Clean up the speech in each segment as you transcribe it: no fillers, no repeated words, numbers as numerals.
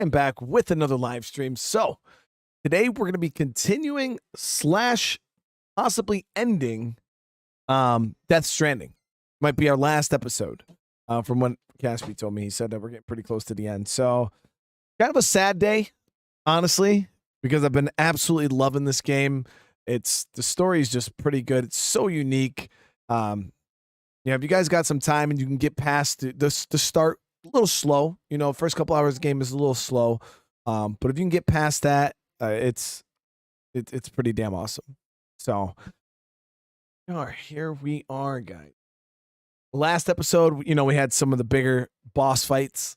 I'm back with another live stream. So today we're going to be continuing slash possibly ending Death Stranding. Might be our last episode from what Caspi told me. He said that we're getting pretty close to the end. So kind of a sad day, honestly, because I've been absolutely loving this game. The story is just pretty good. It's so unique. If you guys got some time and you can get past the start, a little slow, first couple hours of the game is a little slow. But if you can get past that, it's pretty damn awesome. So here we are, guys. Last episode, we had some of the bigger boss fights.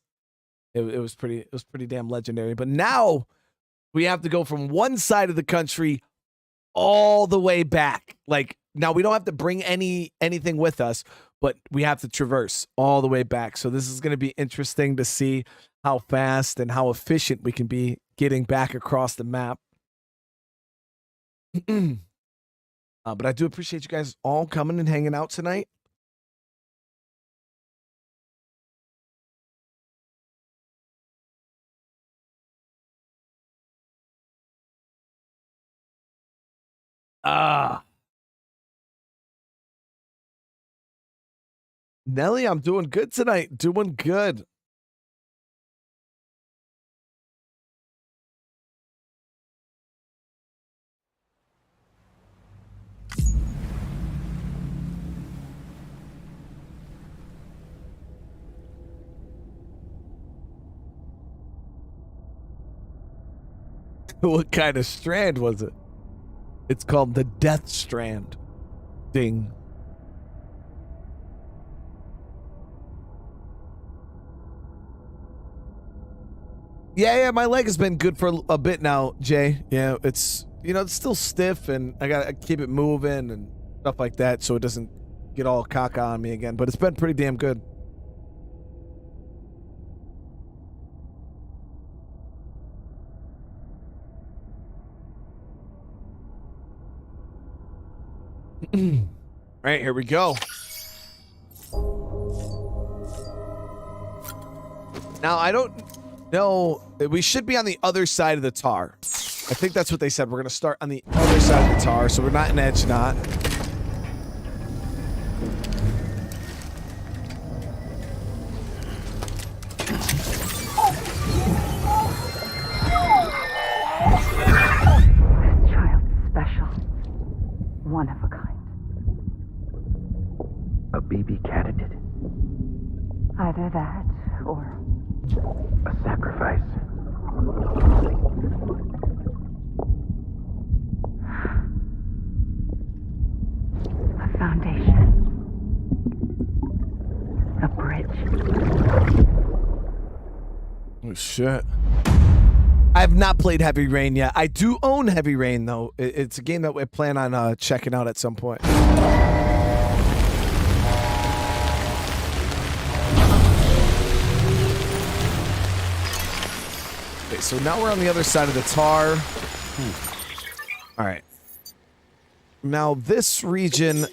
It was pretty damn legendary. But now we have to go from one side of the country all the way back. Like, now we don't have to bring anything with us, but we have to traverse all the way back. So this is going to be interesting to see how fast and how efficient we can be getting back across the map. But I do appreciate you guys all coming and hanging out tonight. Nelly, I'm doing good tonight. Doing good. What kind of strand was it? It's called the Death Strand. Ding. Yeah, my leg has been good for a bit now, Jay. Yeah, it's still stiff, and I gotta keep it moving and stuff like that so it doesn't get all caca on me again. But it's been pretty damn good. All right, here we go. Now, I don't know. We should be on the other side of the tar. I think that's what they said. We're going to start on the other side of the tar, so we're not in edge knot. This child's special. One of a kind. A BB candidate? Either that, or a sacrifice. A foundation. A bridge. Oh, shit. I have not played Heavy Rain yet. I do own Heavy Rain, though. It's a game that we plan on checking out at some point. Okay, so now we're on the other side of the tar. All right. Now, this region,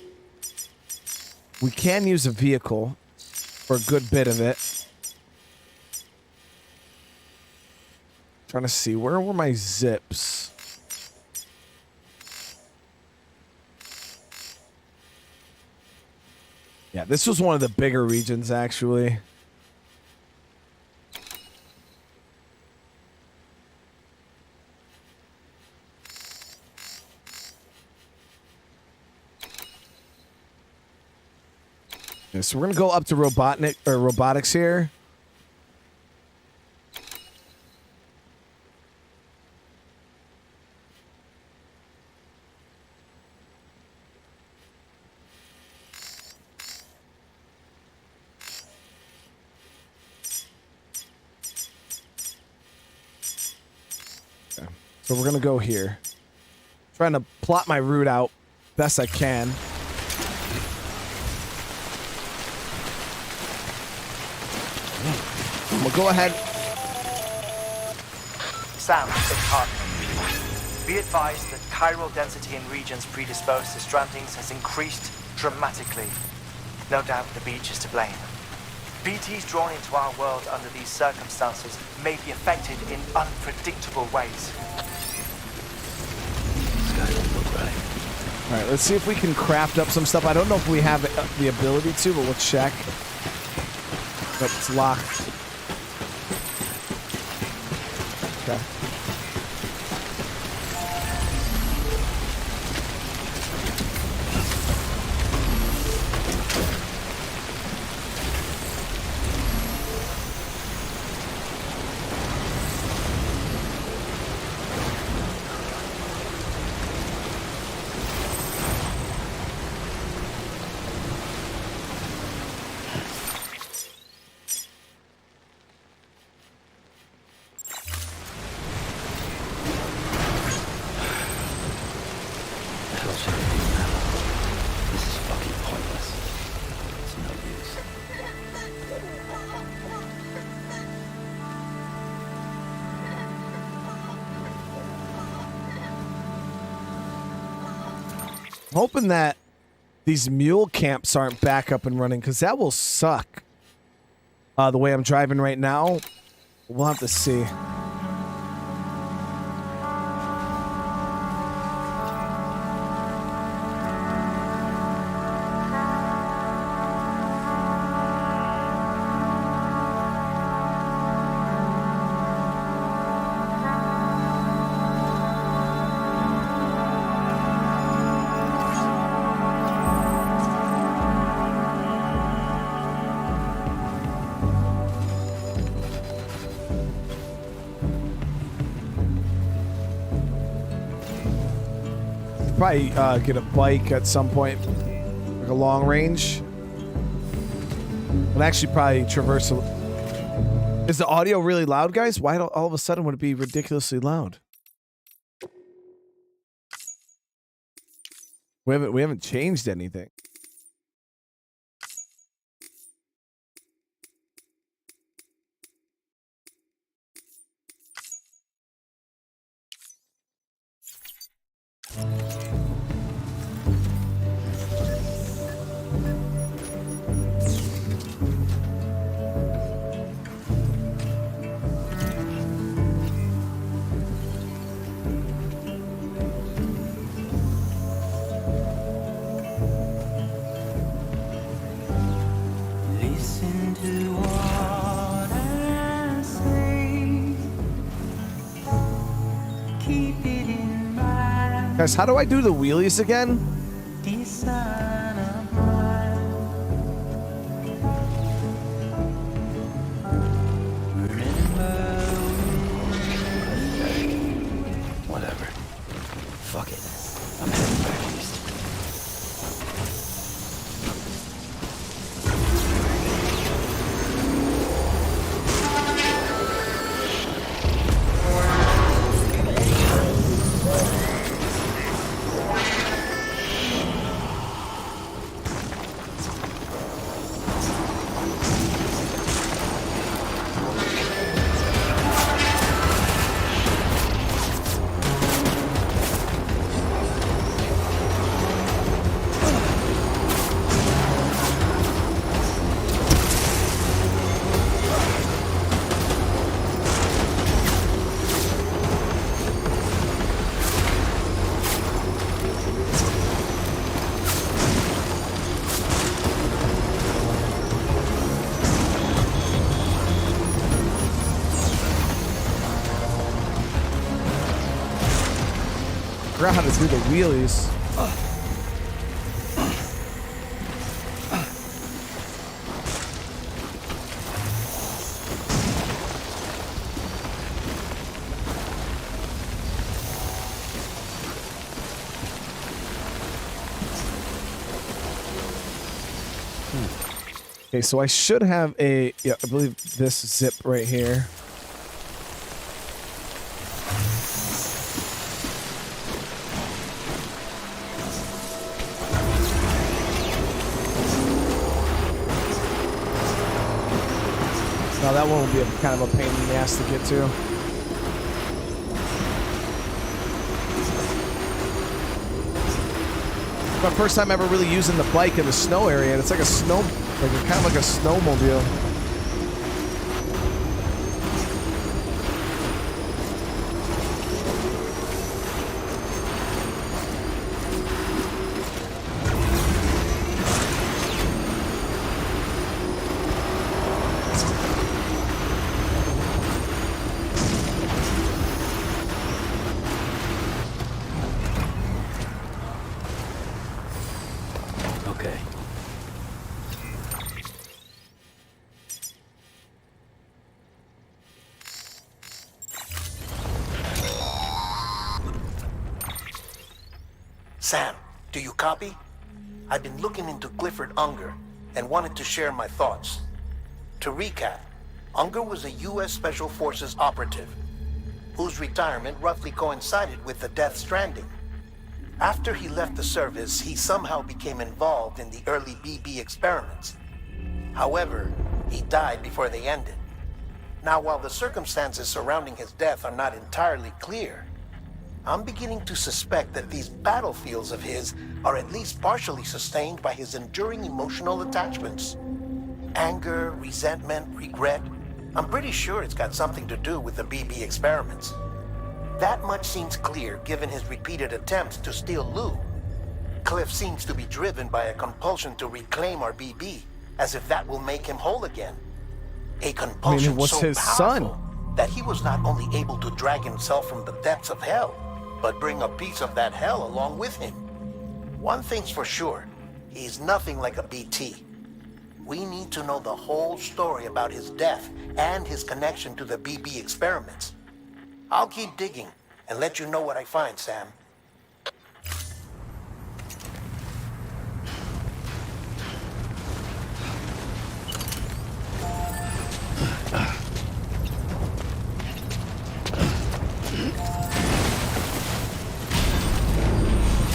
we can use a vehicle for a good bit of it. Trying to see, where were my zips? Yeah, this was one of the bigger regions, actually. Yeah, so we're gonna go up to robotics here. So we're going to go here. Trying to plot my route out best I can. We'll go ahead. Sam, it's Hartman. Be advised that chiral density in regions predisposed to strandings has increased dramatically. No doubt the beach is to blame. BTs drawn into our world under these circumstances may be affected in unpredictable ways. This guy don't look right. All right, let's see if we can craft up some stuff. I don't know if we have the ability to, but we'll check. But it's locked. Okay. Hoping that these mule camps aren't back up and running, because that will suck. The way I'm driving right now, we'll have to see. Probably get a bike at some point, like a long range. But actually probably traverse a... Is the audio really loud, guys? Why all of a sudden would it be ridiculously loud? We haven't changed anything. Guys, how do I do the wheelies again? Whatever. Fuck it. I'm heading back east. Forgot how to do the wheelies. Okay, so I should have a, yeah, I believe this zip right here. Now that one will be kind of a pain in the ass to get to. My first time ever really using the bike in the snow area, and it's like a snow, like kind of like a snowmobile. Sam, do you copy? I've been looking into Clifford Unger and wanted to share my thoughts. To recap, Unger was a U.S. Special Forces operative whose retirement roughly coincided with the Death Stranding. After he left the service, he somehow became involved in the early BB experiments. However, he died before they ended. Now, while the circumstances surrounding his death are not entirely clear, I'm beginning to suspect that these battlefields of his are at least partially sustained by his enduring emotional attachments. Anger, resentment, regret. I'm pretty sure it's got something to do with the BB experiments. That much seems clear given his repeated attempts to steal Lou. Cliff seems to be driven by a compulsion to reclaim our BB, as if that will make him whole again. A compulsion what's so his powerful son? that he was not only able to drag himself from the depths of hell, but bring a piece of that hell along with him. One thing's for sure, he's nothing like a BT. We need to know the whole story about his death and his connection to the BB experiments. I'll keep digging and let you know what I find, Sam.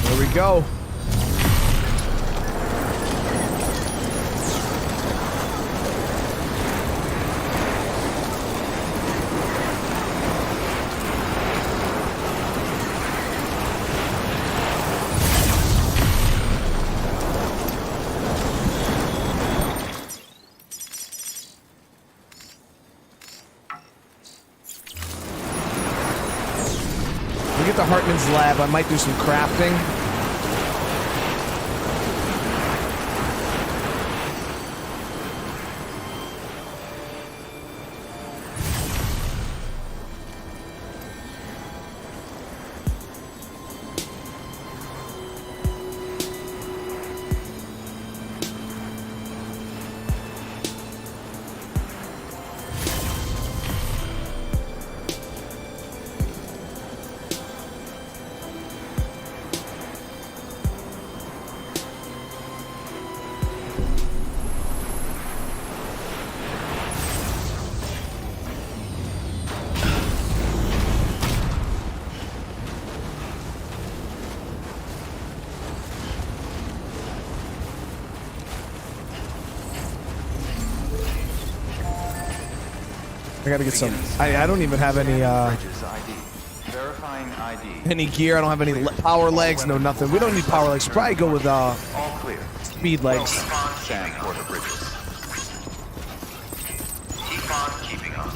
There we go. We get to Hartman's lab. I might do some crafting. I gotta get some. I don't even have any Verifying ID. any gear. I don't have any power legs. No nothing. We don't need power legs. Probably go with All clear. speed legs. Sam for the bridges. Keep on keeping on.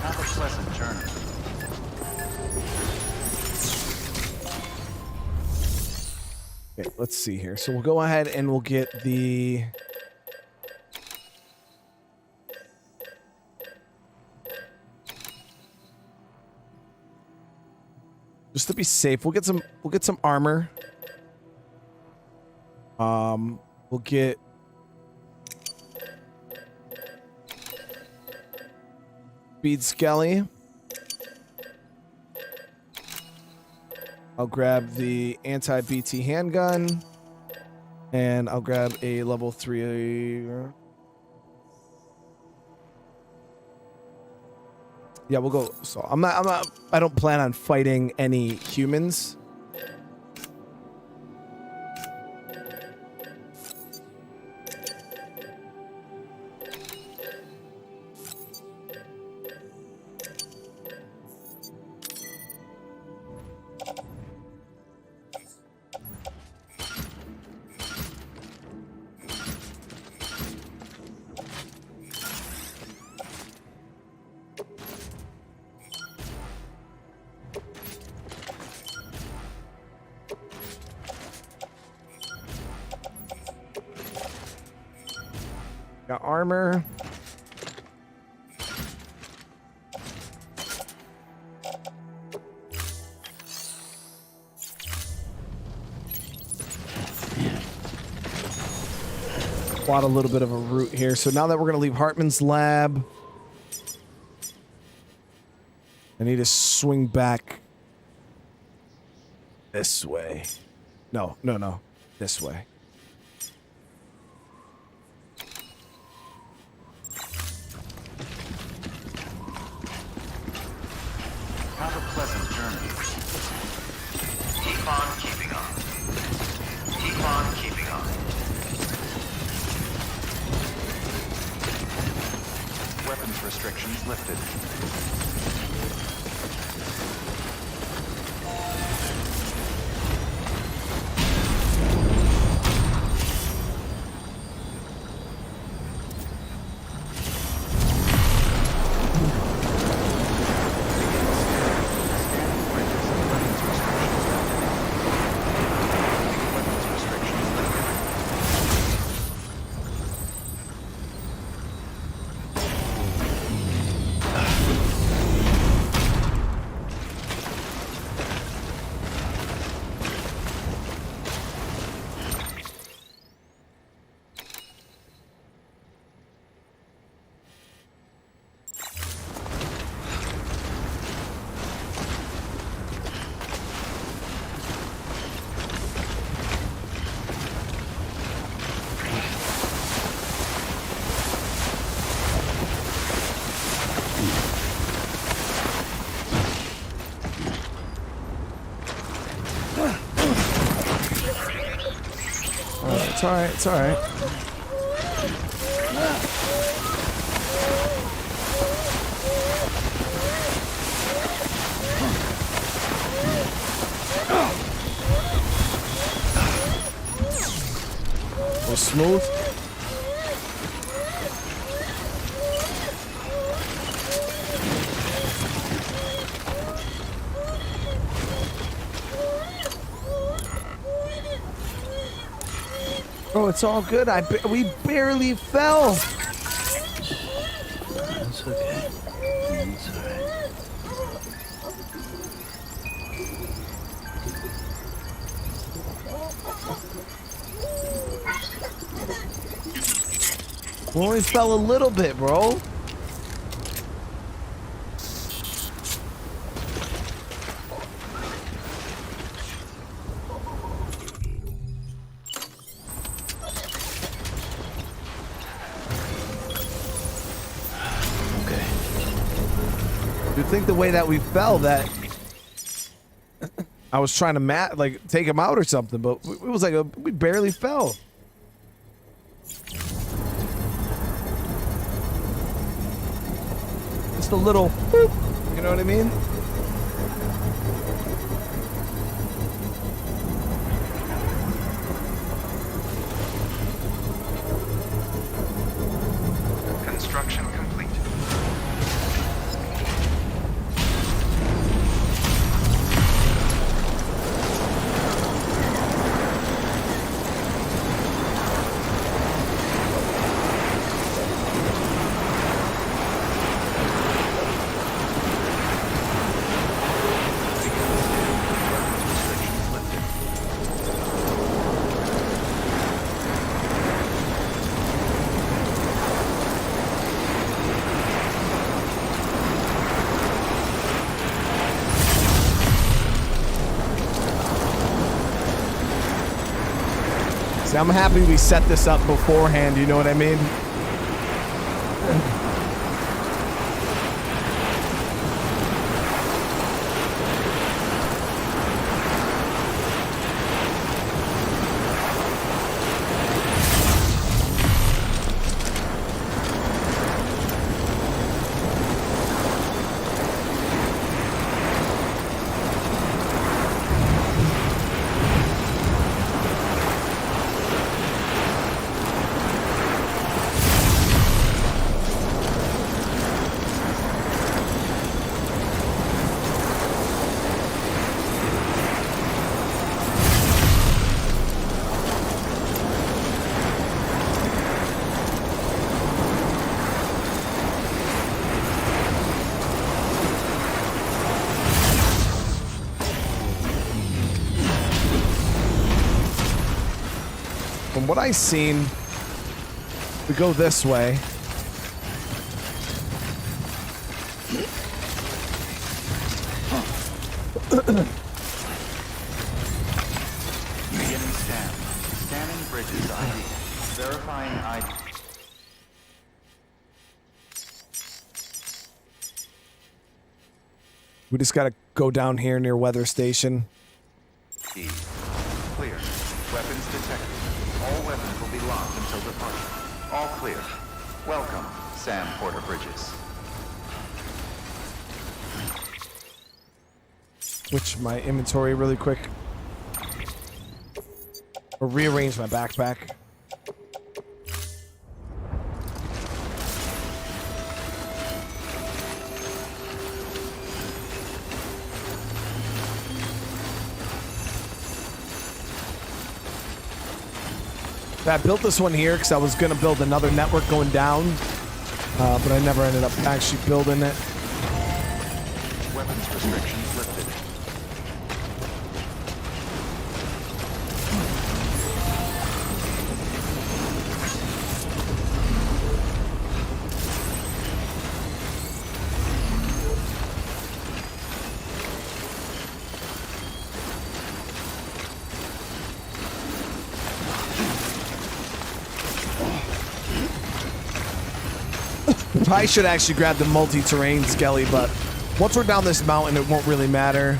Have a pleasant journey. Okay, let's see here. So we'll go ahead and we'll get the. Just to be safe, we'll get some armor. We'll get speed skelly. I'll grab the anti-BT handgun, and I'll grab a level 3. Yeah, we'll go. So I don't plan on fighting any humans. Got armor. Plot a little bit of a route here. So now that we're going to leave Hartman's lab, I need to swing back this way. No, no, no. This way. Have a pleasant journey. Keep on keeping on. Keep on keeping on. Weapons restrictions lifted. It's alright, it's alright. A little smooth. Bro, it's all good. We barely fell. That's okay. It's alright. We only fell a little bit, bro. You'd think the way that we fell that I was trying to take him out or something, but it was like we barely fell. Just a little whoop, you know what I mean? Construction complete. See, I'm happy we set this up beforehand, you know what I mean? From what I've seen, we go this way. Bridges ID. Verifying ID. We just gotta go down here near Weather Station. E. Clear. Weapons detected. All weapons will be locked until departure. All clear. Welcome, Sam Porter Bridges. Switch my inventory really quick. Or rearrange my backpack. I built this one here because I was going to build another network going down, but I never ended up actually building it. Weapons restrictions lifted. Probably should actually grab the multi-terrain skelly, but once we're down this mountain, it won't really matter.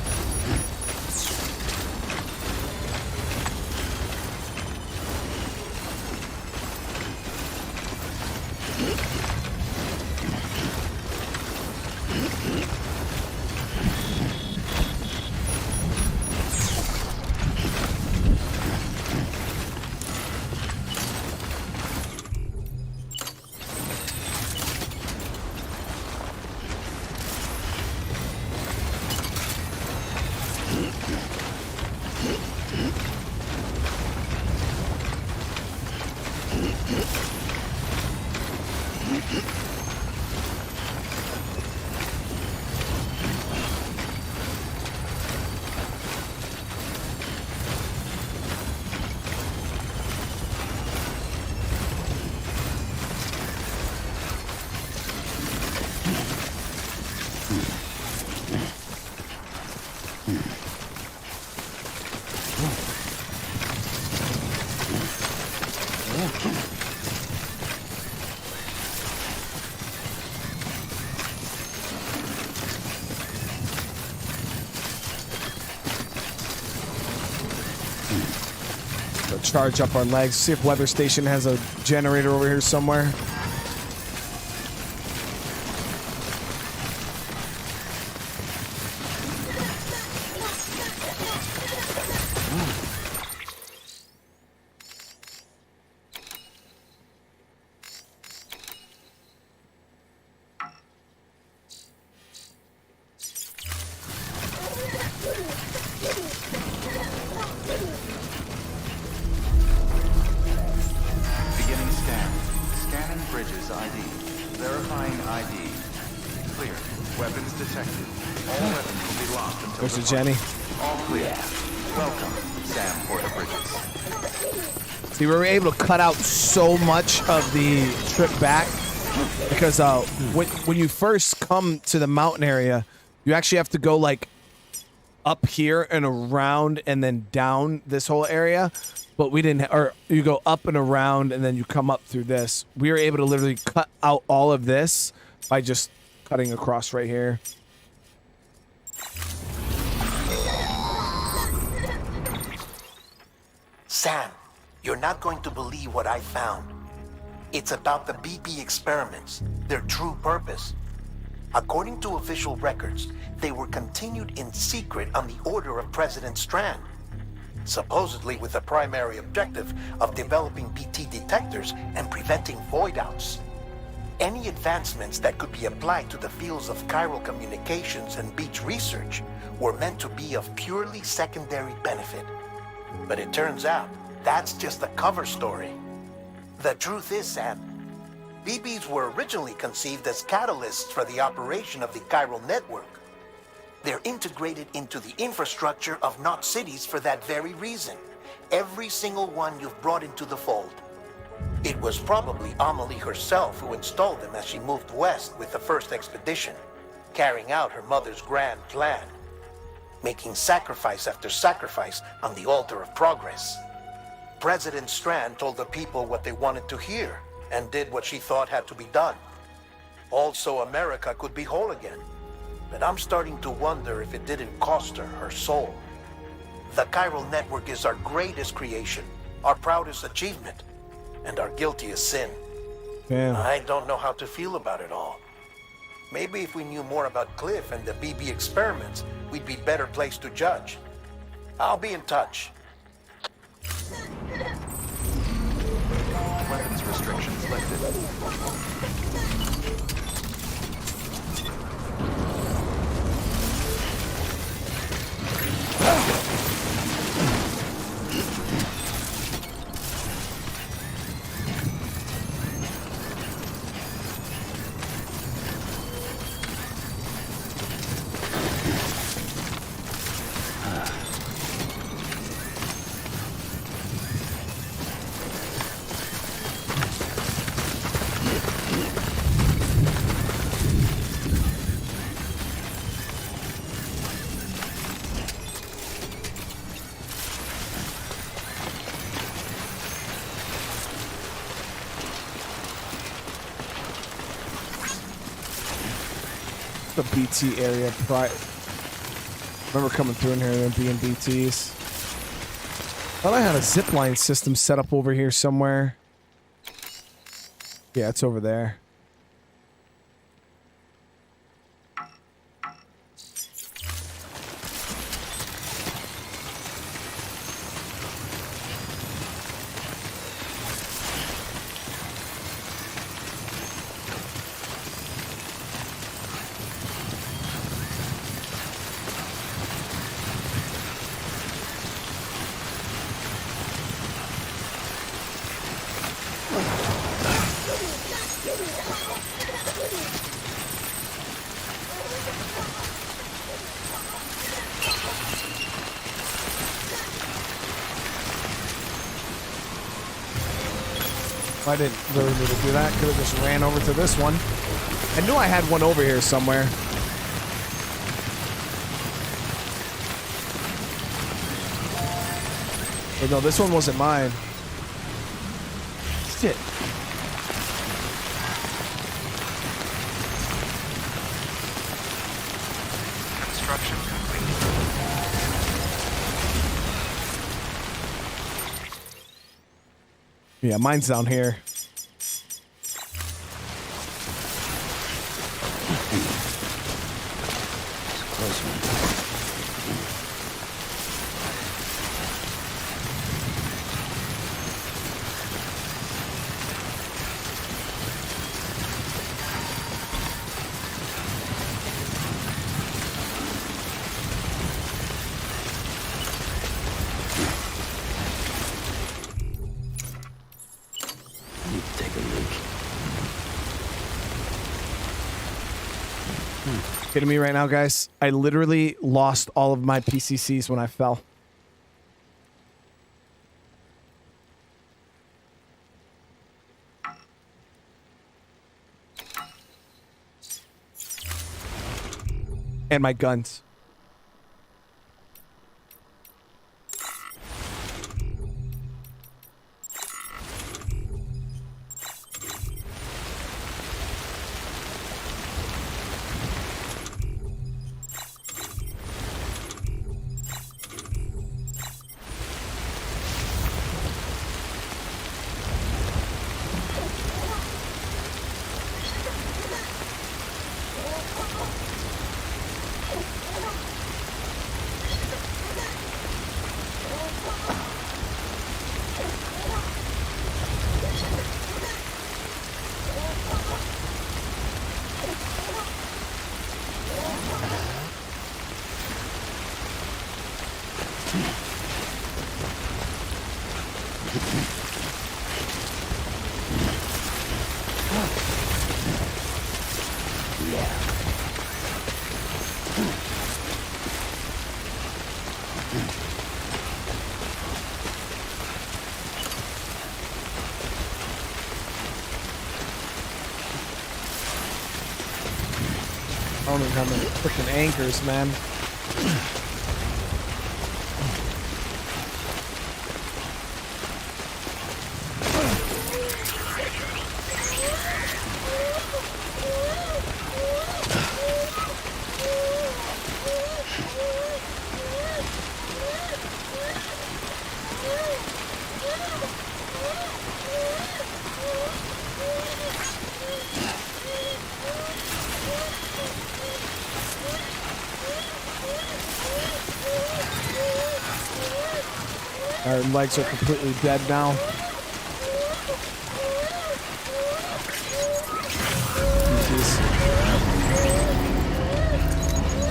Charge up our legs. See if Weather Station has a generator over here somewhere. Jenny. All clear. Welcome, Sam Porter Bridges. See, we were able to cut out so much of the trip back because when you first come to the mountain area, you actually have to go like up here and around and then down this whole area. But we didn't, or you go up and around and then you come up through this. We were able to literally cut out all of this by just cutting across right here. Sam, you're not going to believe what I found. It's about the BB experiments, their true purpose. According to official records, they were continued in secret on the order of President Strand, supposedly with the primary objective of developing BT detectors and preventing void-outs. Any advancements that could be applied to the fields of chiral communications and beach research were meant to be of purely secondary benefit. But it turns out, that's just a cover story. The truth is, Sam, BBs were originally conceived as catalysts for the operation of the chiral network. They're integrated into the infrastructure of Knot cities for that very reason. Every single one you've brought into the fold. It was probably Amelie herself who installed them as she moved west with the first expedition, carrying out her mother's grand plan. Making sacrifice after sacrifice on the altar of progress. President Strand told the people what they wanted to hear and did what she thought had to be done. Also, America could be whole again. But I'm starting to wonder if it didn't cost her soul. The chiral network is our greatest creation, our proudest achievement, and our guiltiest sin. Damn. I don't know how to feel about it all. Maybe if we knew more about Cliff and the BB experiments, we'd be better placed to judge. I'll be in touch. Weapons restrictions lifted. The BT area. Remember coming through in here and being BTs. Thought I had a zipline system set up over here somewhere. Yeah, it's over there. I didn't really need to do that. Could have just ran over to this one. I knew I had one over here somewhere. But no, this one wasn't mine. Shit. Construction complete. Yeah, mine's down here. Close one. Need to take a leak. Kidding me right now, guys? I literally lost all of my PCCs when I fell. And my guns. I don't even have any freaking anchors, man. Our legs are completely dead now. Jeez.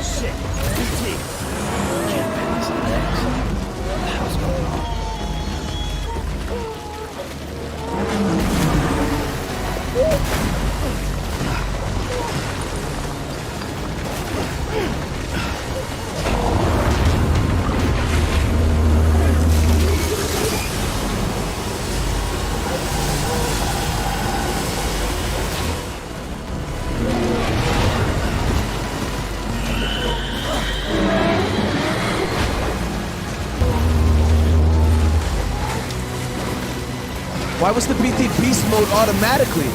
Shit. BT. Can't bend these legs. What the hell's going on? Why was the BT beast mode automatically?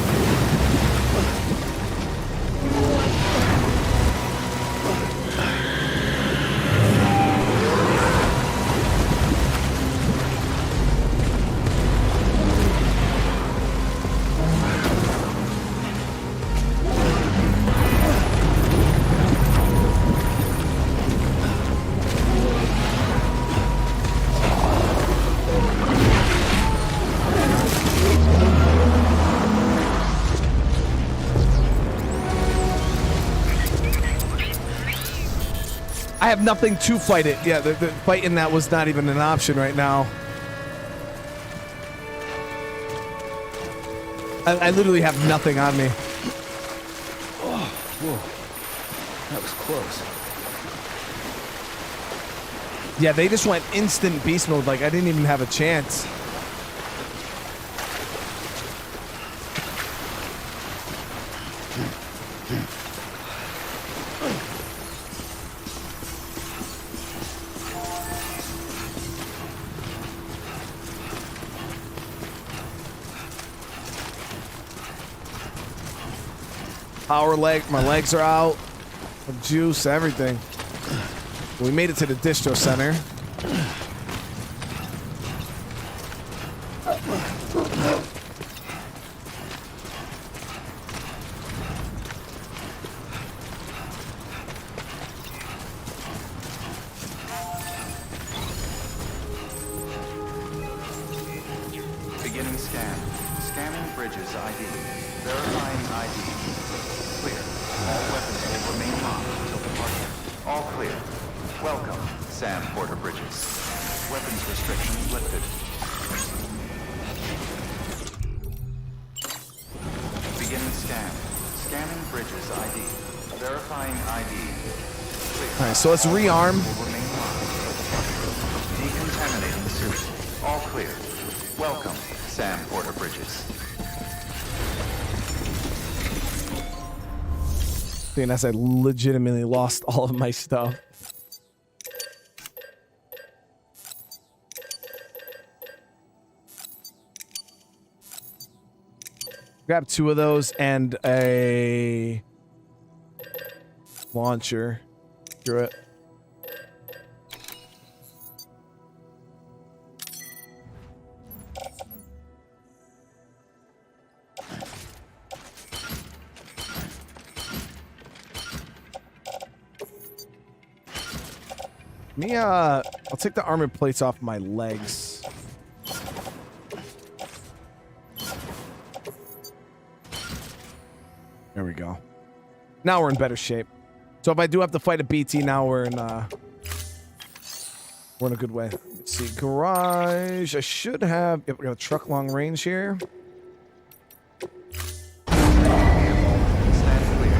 I have nothing to fight it. Yeah, the fighting that was not even an option right now. I literally have nothing on me. Oh, whoa. That was close. Yeah, they just went instant beast mode. Like, I didn't even have a chance. Power leg, my legs are out. Juice, everything. We made it to the distro center. Beginning scan. Scanning bridges ID. Verifying ID. Clear. All weapons will remain locked until departure. All clear. Welcome, Sam Porter Bridges. Weapons restrictions lifted. Beginning scan. Scanning bridges ID. Verifying ID. Clear. All right, so let's rearm. Will remain locked until departure. Decontaminating suit. All clear. Welcome, Sam Porter Bridges. Seeing as I legitimately lost all of my stuff. Grab 2 of those and a launcher. Screw it. I'll take the armor plates off my legs. There we go. Now we're in better shape. So if I do have to fight a BT, now we're in a good way. Let's see, garage. I should have. Yep, we got a truck long range here. Stand clear.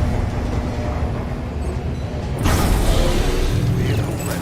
Vehicle ready.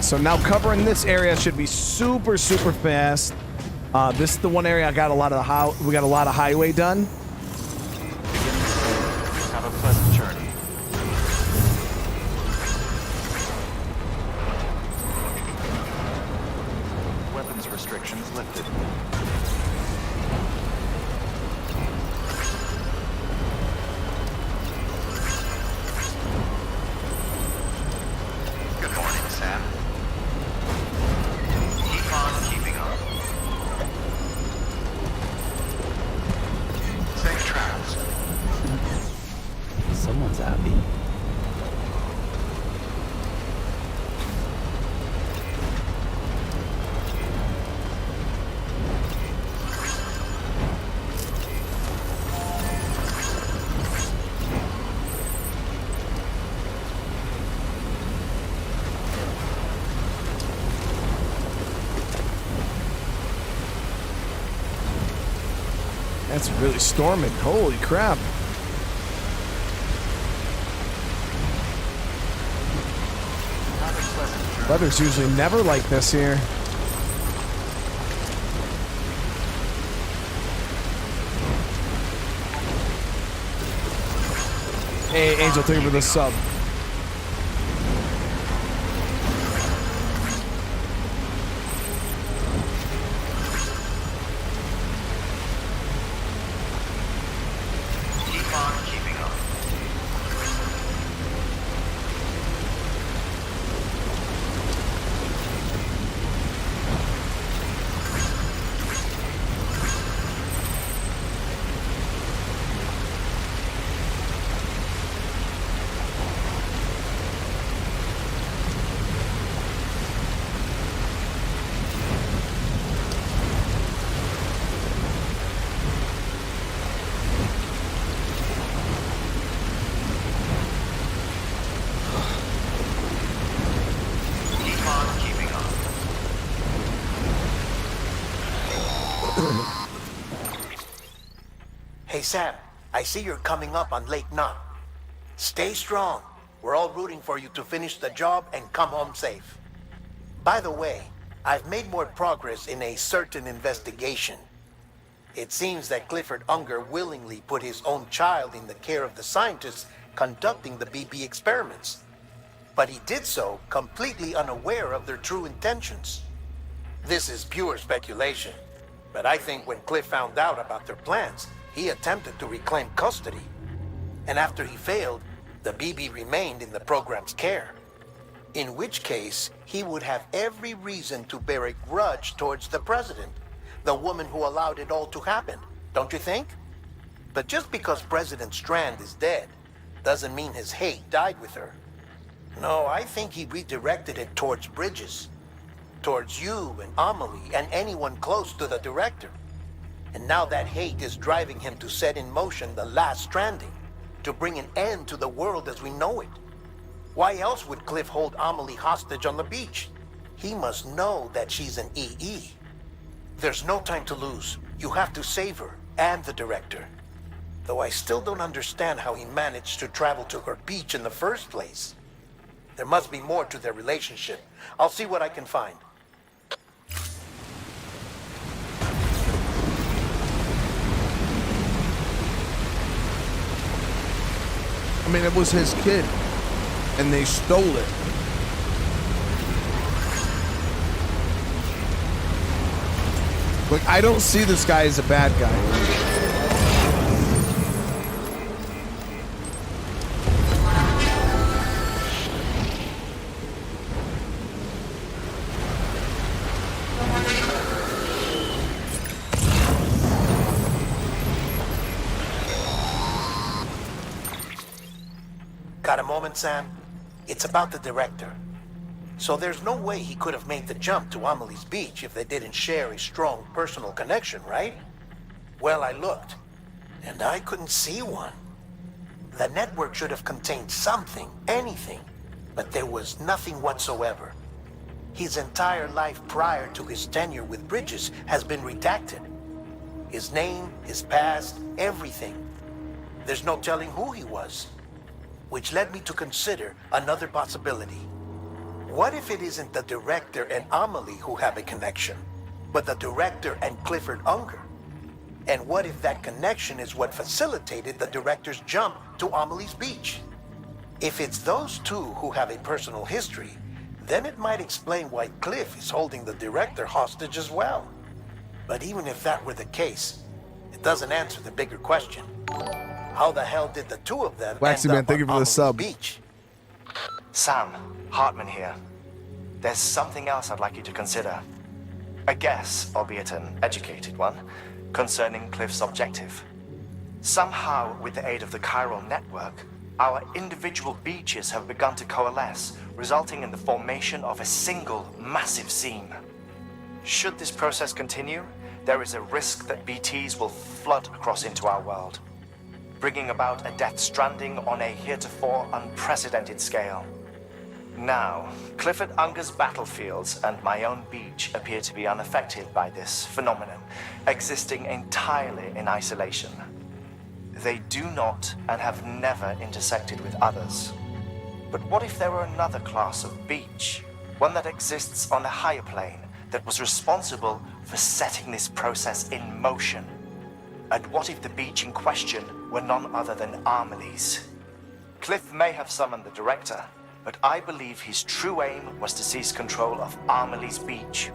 so now covering this area should be super fast. This is the one area I got we got a lot of highway done. Have a pleasant journey. Weapons restrictions lifted. Good morning, Sam. Keep on keeping up. Safe travels. Someone's happy. That's really storming. Holy crap. Have a pleasant journey. Weather's usually never like this here. Hey, Angel, thank you for the sub. Keep on keeping up. Keep on keeping up. Hey, Sam, I see you're coming up on Lake Knot. Stay strong. We're all rooting for you to finish the job and come home safe. By the way, I've made more progress in a certain investigation. It seems that Clifford Unger willingly put his own child in the care of the scientists conducting the BB experiments. But he did so completely unaware of their true intentions. This is pure speculation, but I think when Cliff found out about their plans, he attempted to reclaim custody. And after he failed, the BB remained in the program's care. In which case, he would have every reason to bear a grudge towards the president, the woman who allowed it all to happen, don't you think? But just because President Strand is dead, doesn't mean his hate died with her. No, I think he redirected it towards Bridges, towards you and Amelie and anyone close to the director. And now that hate is driving him to set in motion the last Stranding, to bring an end to the world as we know it. Why else would Cliff hold Amelie hostage on the beach? He must know that she's an EE. There's no time to lose. You have to save her and the director. Though I still don't understand how he managed to travel to her beach in the first place. There must be more to their relationship. I'll see what I can find. I mean, it was his kid, and they stole it. Like, I don't see this guy as a bad guy. Got a moment, Sam? It's about the director. So there's no way he could have made the jump to Amelie's beach if they didn't share a strong personal connection, right? Well, I looked, and I couldn't see one. The network should have contained something, anything, but there was nothing whatsoever. His entire life prior to his tenure with Bridges has been redacted. His name, his past, everything. There's no telling who he was. Which led me to consider another possibility. What if it isn't the director and Amelie who have a connection, but the director and Clifford Unger? And what if that connection is what facilitated the director's jump to Amelie's beach? If it's those two who have a personal history, then it might explain why Cliff is holding the director hostage as well. But even if that were the case, it doesn't answer the bigger question. How the hell did the two of them Waxy end Man, up thank you on for the Amelie's sub. beach? Sam, Hartman here. There's something else I'd like you to consider. A guess, albeit an educated one, concerning Cliff's objective. Somehow, with the aid of the chiral network, our individual beaches have begun to coalesce, resulting in the formation of a single massive seam. Should this process continue, there is a risk that BTs will flood across into our world, bringing about a death stranding on a heretofore unprecedented scale. Now, Clifford Unger's battlefields and my own beach appear to be unaffected by this phenomenon, existing entirely in isolation. They do not and have never intersected with others. But what if there were another class of beach, one that exists on a higher plane, that was responsible for setting this process in motion? And what if the beach in question were none other than Amelie's? Cliff may have summoned the director, but I believe his true aim was to seize control of Amelie's beach,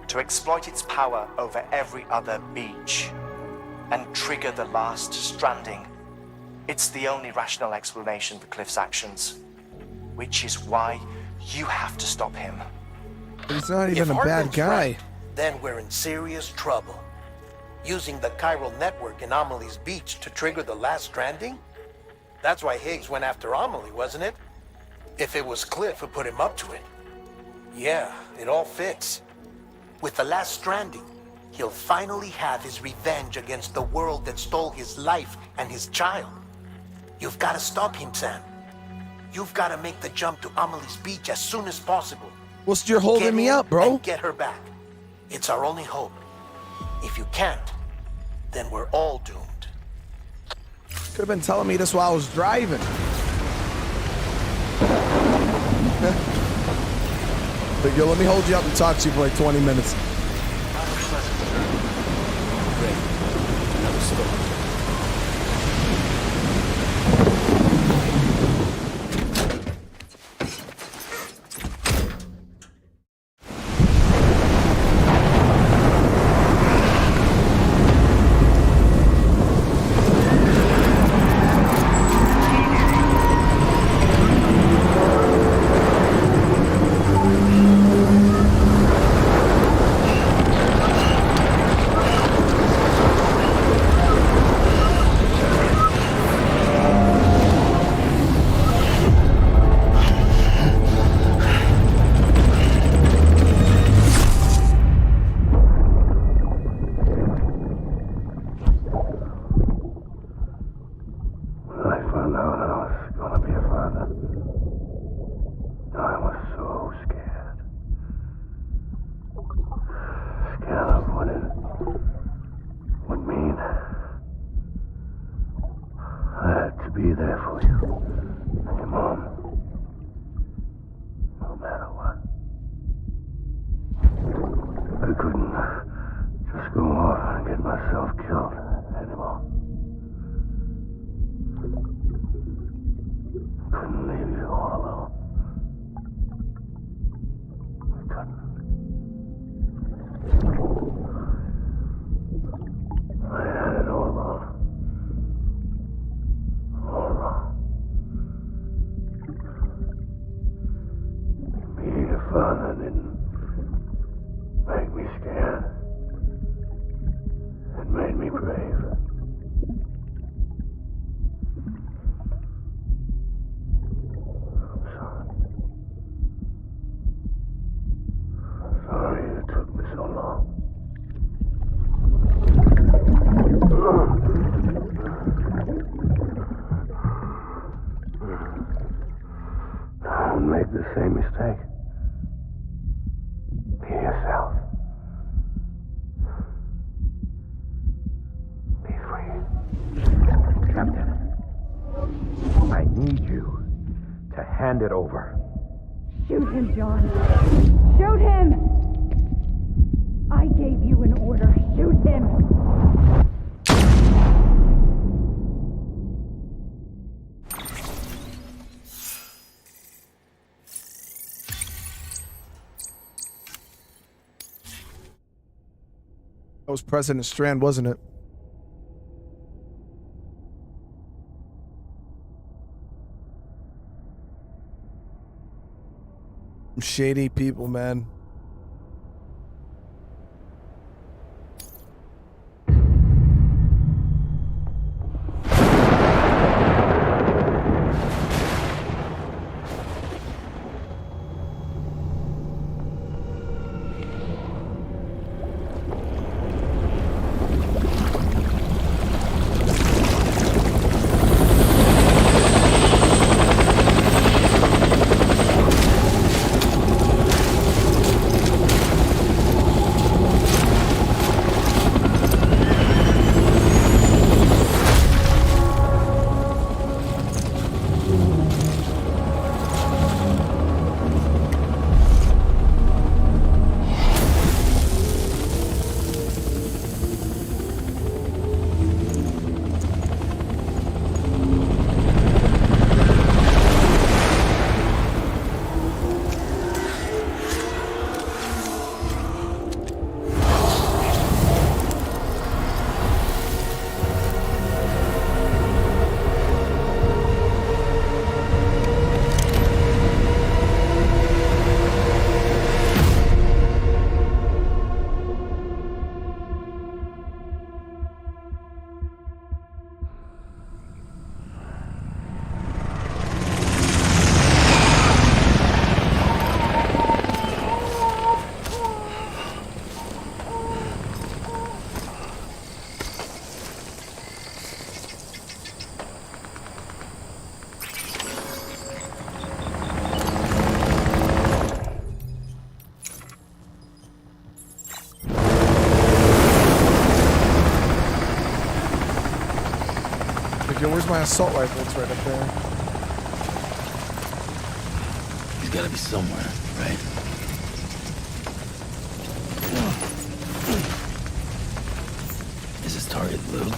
to exploit its power over every other beach, and trigger the last stranding. It's the only rational explanation for Cliff's actions, which is why you have to stop him. But he's not even If a bad Hartman's guy. right, then we're in serious trouble. Using the chiral network in Amelie's beach to trigger the last stranding? That's why Higgs went after Amelie, wasn't it? If it was Cliff who put him up to it. Yeah, it all fits. With the last stranding, he'll finally have his revenge against the world that stole his life and his child. You've got to stop him, Sam. You've got to make the jump to Amelie's beach as soon as possible. Well, you're holding Get me in up, bro. and get her back. It's our only hope. If you can't, then we're all doomed. Could have been telling me this while I was driving. But yo, let me hold you up and talk to you for like 20 minutes. Great. Another story. Be there for you. Your mom. No matter what. I couldn't just go off and get myself killed anymore. Couldn't leave you all alone. I couldn't. I had it all wrong. All wrong. Being a father didn't make me scared. It made me brave. I'm sorry. I'm sorry it took me so long. Don't make the same mistake. Be yourself. Be free. Captain, I need you to hand it over. Shoot him, John. Shoot him! I gave you an order. Shoot him! That was President Strand, wasn't it? Shady people, man. Where's my assault rifle? It's right up there. He's gotta be somewhere, right? Is his target blue?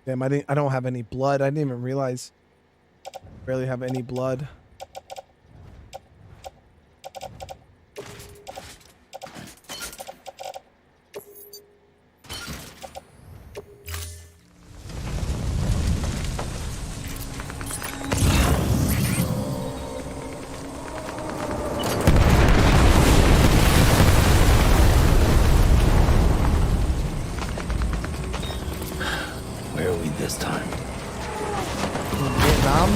Damn, I don't have any blood. I didn't even realize. Barely have any blood. Where are we this time? Vietnam?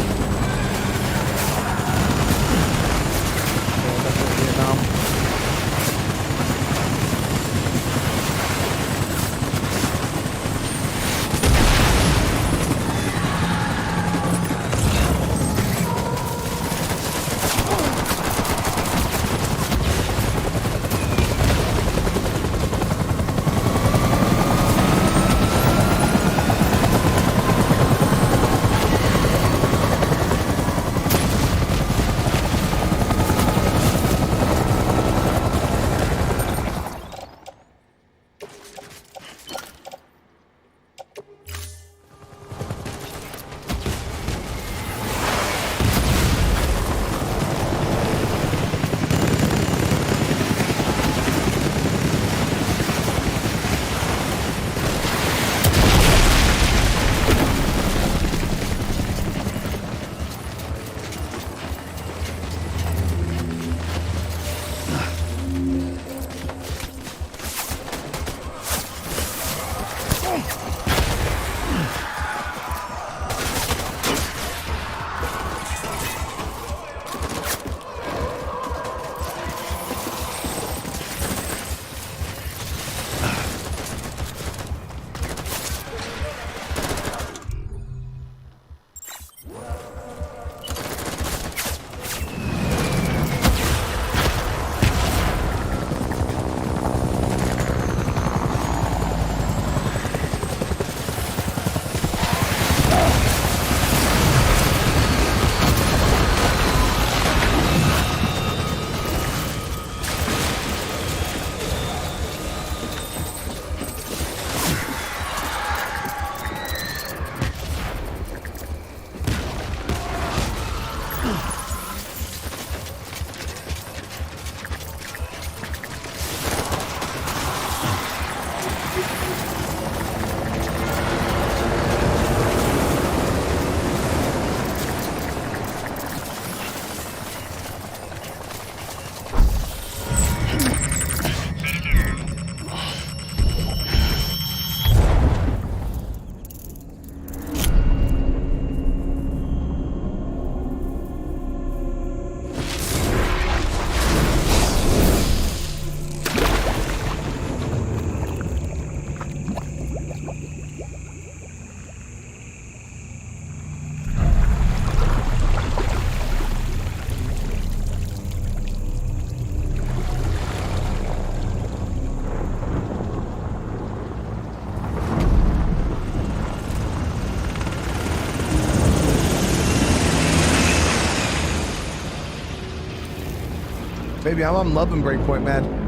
Baby, I'm loving Breakpoint, man.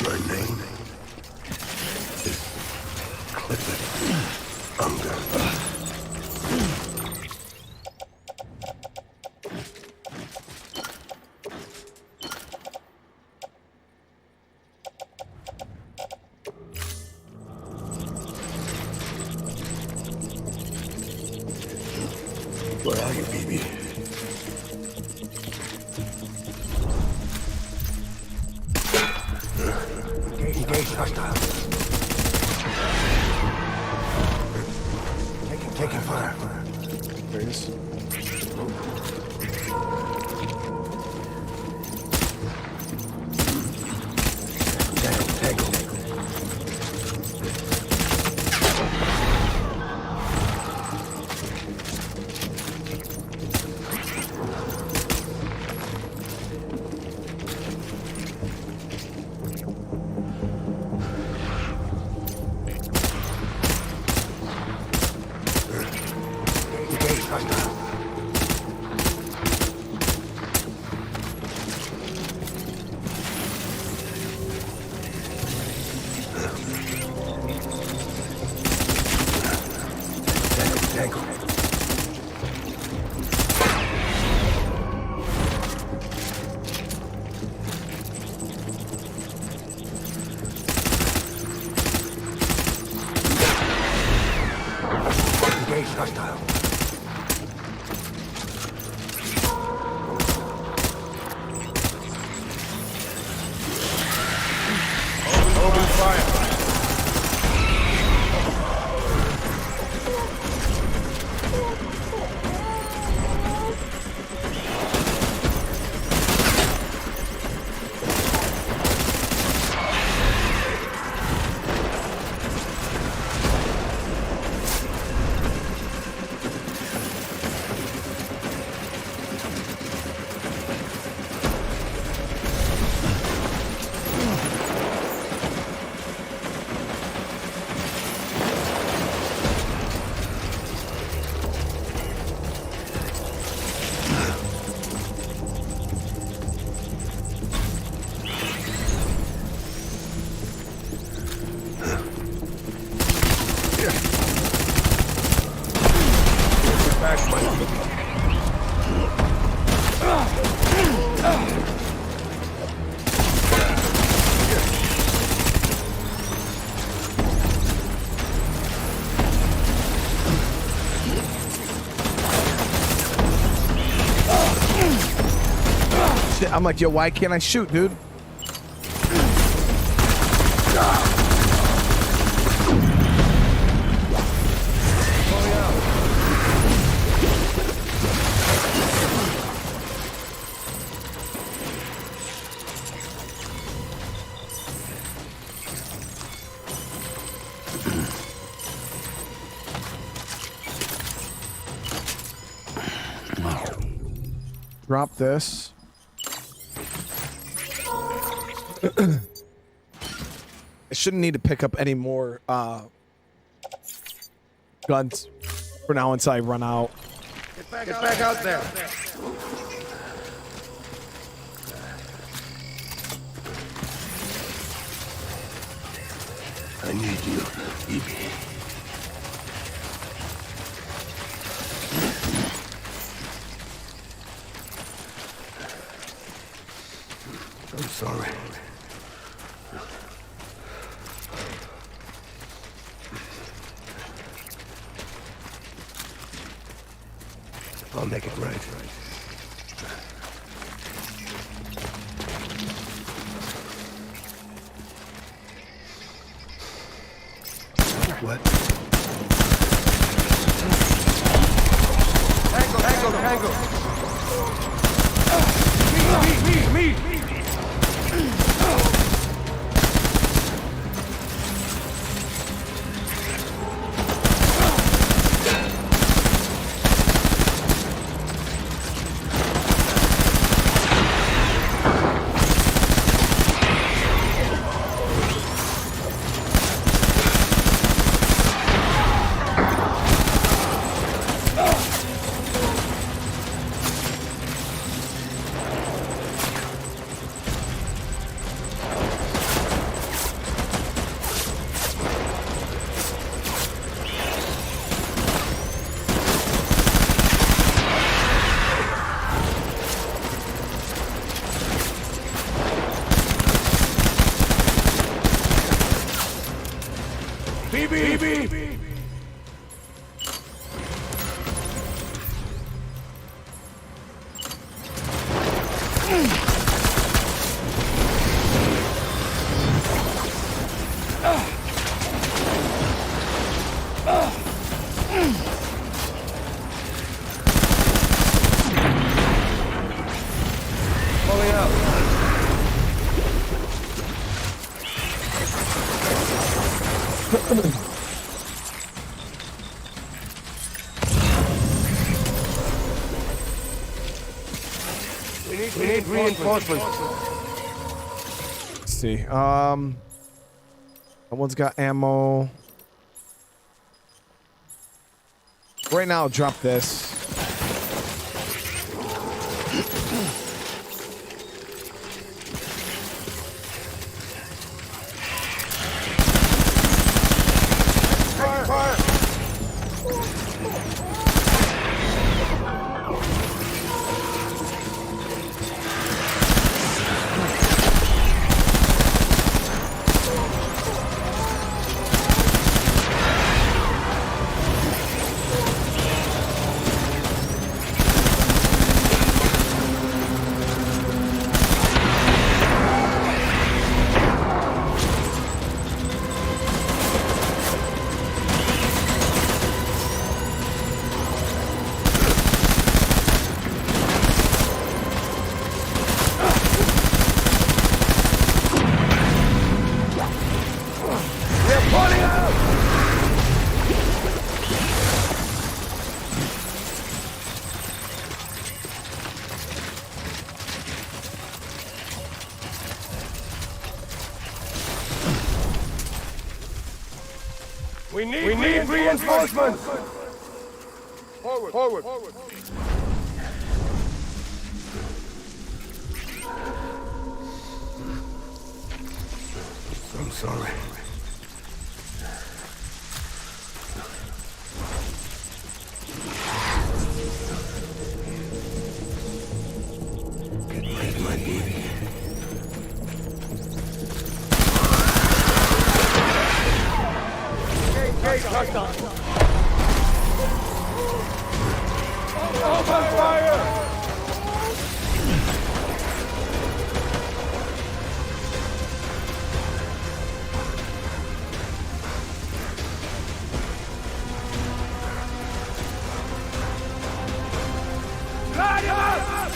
My name is Clifford Unger. Where are you, BB? Engage hostile. Taking fire. There he is. Tango. Engage hostile. Tango. Engage hostile. Open fire. Shit, I'm like, yo, why can't I shoot, dude? Drop this. I shouldn't need to pick up any more guns for now until I run out. Get back out there. I need you, BB. I'm sorry. I'll make it right. What? Tango! Me! BB! Pulling out. We need reinforcements. Let's see. That one's got ammo. Right now, I'll drop this. Fire! We need reinforcements! Forward! I'm sorry. Get my baby. Open fire! Light him up!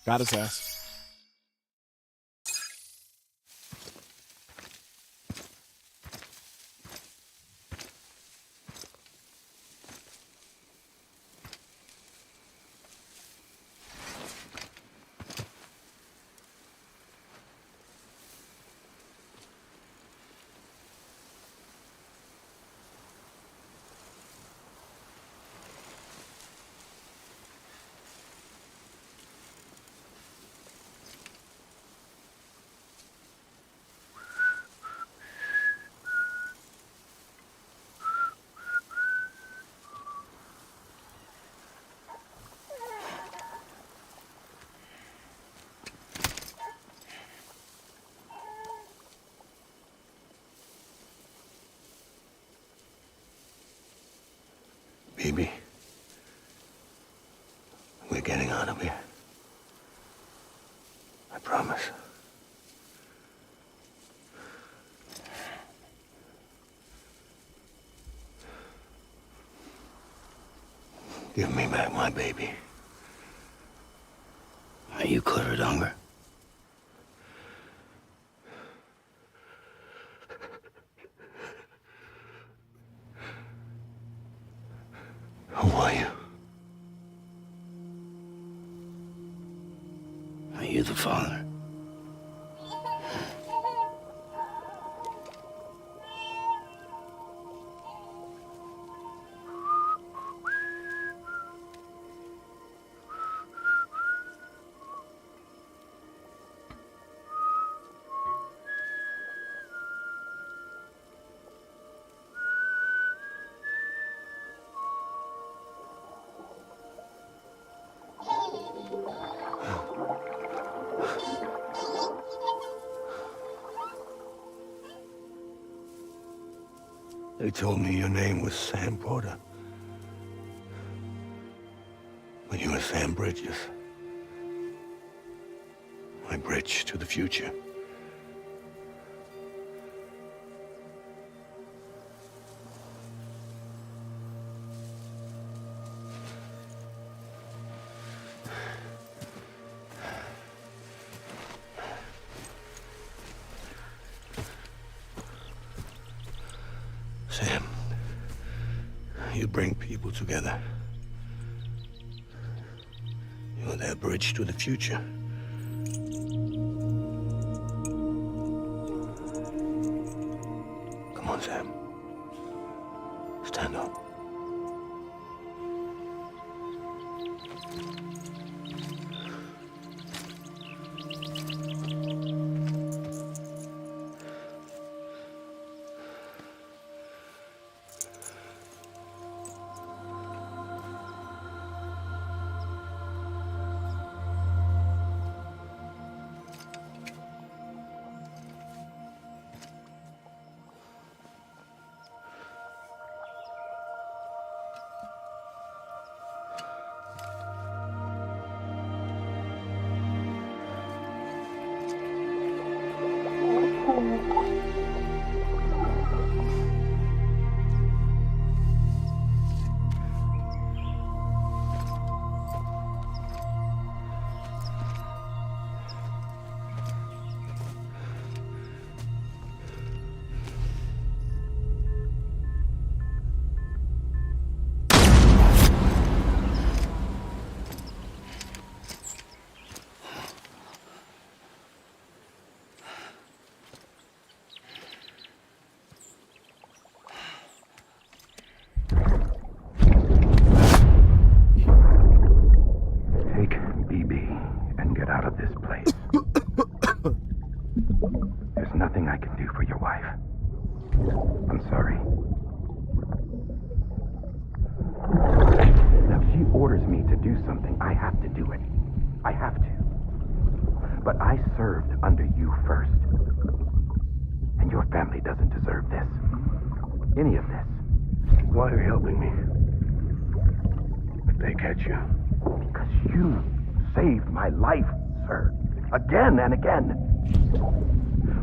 Got his ass. BB, we're getting out of here. I promise. Give me back my baby. Are you Clifford Unger? Who are you? Are you the father? They told me your name was Sam Porter. But you were Sam Bridges. My bridge to the future. Sam, you bring people together. You're their bridge to the future. Come on, Sam. Stand up. Take BB and get out of this place. There's nothing I can do for your wife. I'm sorry. Now, if she orders me to do something, I have to do it. I have to. But I served under you first. And your family doesn't deserve this. Any of this. Why are you helping me? If they catch you. Because you saved my life, sir. Again and again.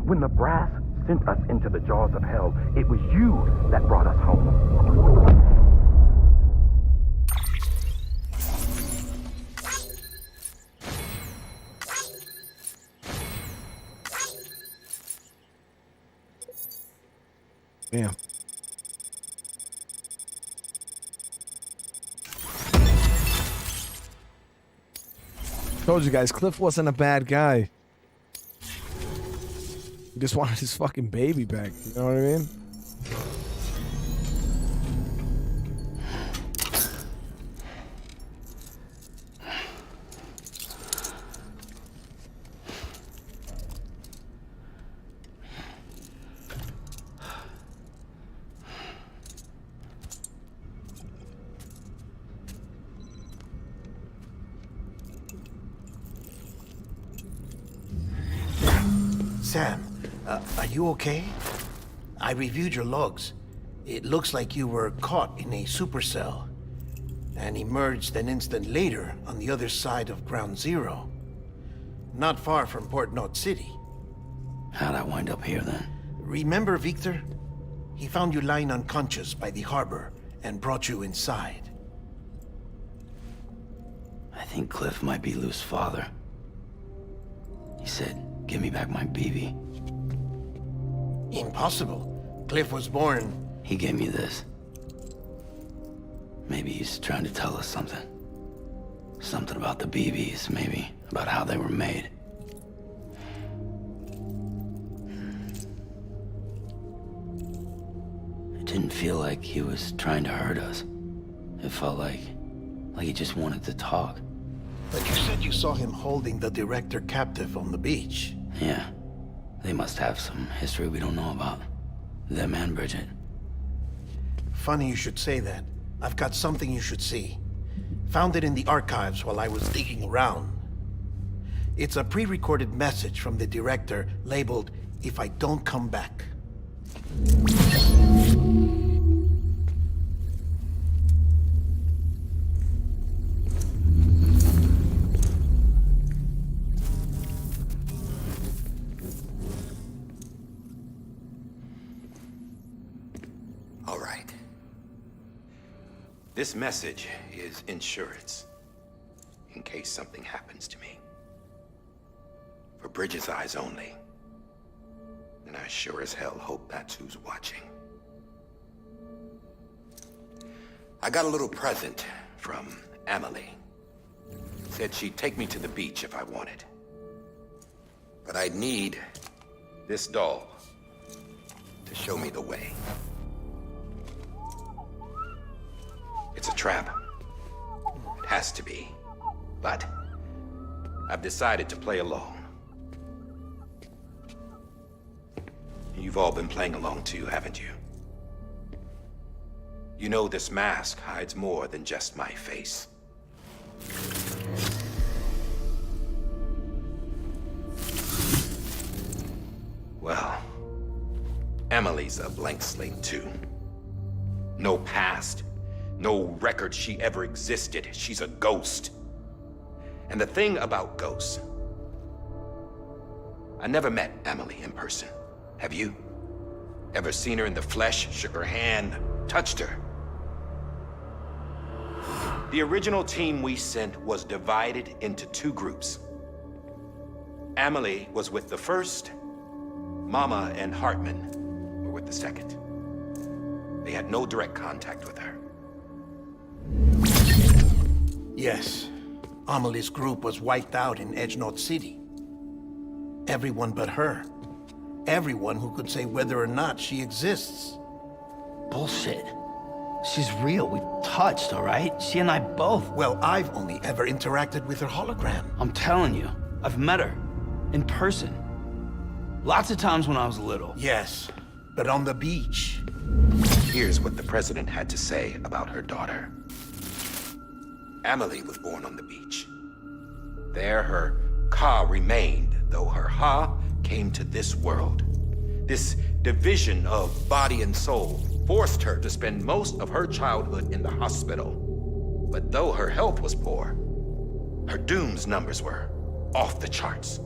When the brass sent us into the jaws of hell, it was you that brought us home. Damn. Told you guys, Cliff wasn't a bad guy. He just wanted his fucking baby back. You know what I mean? Sam, are you okay? I reviewed your logs. It looks like you were caught in a supercell. and emerged an instant later on the other side of Ground Zero. Not far from Port Knot City. How'd I wind up here then? Remember Victor? He found you lying unconscious by the harbor and brought you inside. I think Cliff might be Lou's father. He said, give me back my BB. Impossible. Cliff was born... He gave me this. Maybe he's trying to tell us something. Something about the BBs, maybe. About how they were made. It didn't feel like he was trying to hurt us. It felt like he just wanted to talk. But you said you saw him holding the director captive on the beach. Yeah. They must have some history we don't know about. Them and Bridget. Funny you should say that. I've got something you should see. Found it in the archives while I was digging around. It's a pre-recorded message from the director labeled, "If I don't come back." All right. This message is insurance, in case something happens to me. For Bridget's eyes only. And I sure as hell hope that's who's watching. I got a little present from Amelie. Said she'd take me to the beach if I wanted. But I'd need this doll to show me the way. It's a trap. It has to be. But I've decided to play along. You've all been playing along too, haven't you? You know this mask hides more than just my face. Well, Amelie's a blank slate too. No past. No record she ever existed. She's a ghost. And the thing about ghosts... I never met Amelie in person. Have you? Ever seen her in the flesh, shook her hand, touched her? The original team we sent was divided into two groups. Amelie was with the first. Mama and Hartman were with the second. They had no direct contact with her. Yes. Amelie's group was wiped out in Edge Knot City. Everyone but her. Everyone who could say whether or not she exists. Bullshit. She's real. We touched, all right? She and I both. Well, I've only ever interacted with her hologram. I'm telling you, I've met her. In person. Lots of times when I was little. Yes, but on the beach. Here's what the president had to say about her daughter. Amelie was born on the beach. There her Ka remained, though her Ha came to this world. This division of body and soul forced her to spend most of her childhood in the hospital. But though her health was poor, her Doom's numbers were off the charts.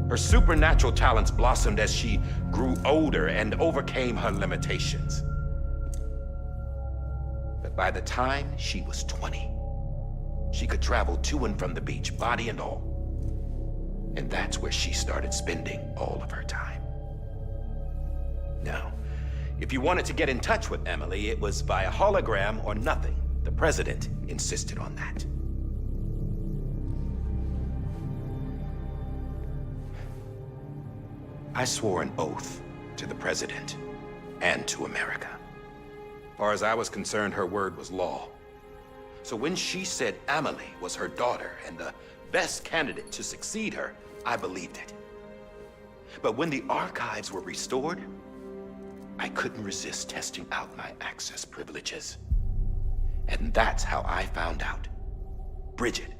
Her supernatural talents blossomed as she grew older and overcame her limitations. But by the time she was 20, she could travel to and from the beach, body and all. And that's where she started spending all of her time. Now, if you wanted to get in touch with Amelie, it was via hologram or nothing. The president insisted on that. I swore an oath to the president and to America. As far as I was concerned, her word was law. So when she said Amelie was her daughter and the best candidate to succeed her, I believed it. But when the archives were restored, I couldn't resist testing out my access privileges. And that's how I found out Bridget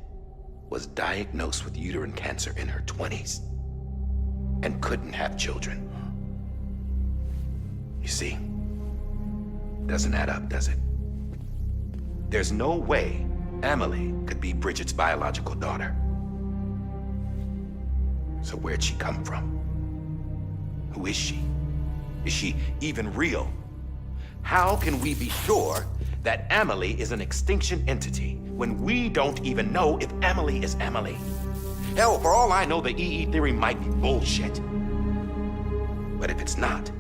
was diagnosed with uterine cancer in her 20s and couldn't have children. You see, doesn't add up, does it? There's no way Amelie could be Bridget's biological daughter. So where'd she come from? Who is she? Is she even real? How can we be sure that Amelie is an extinction entity when we don't even know if Amelie is Amelie? Hell, for all I know, the EE theory might be bullshit. But if it's not,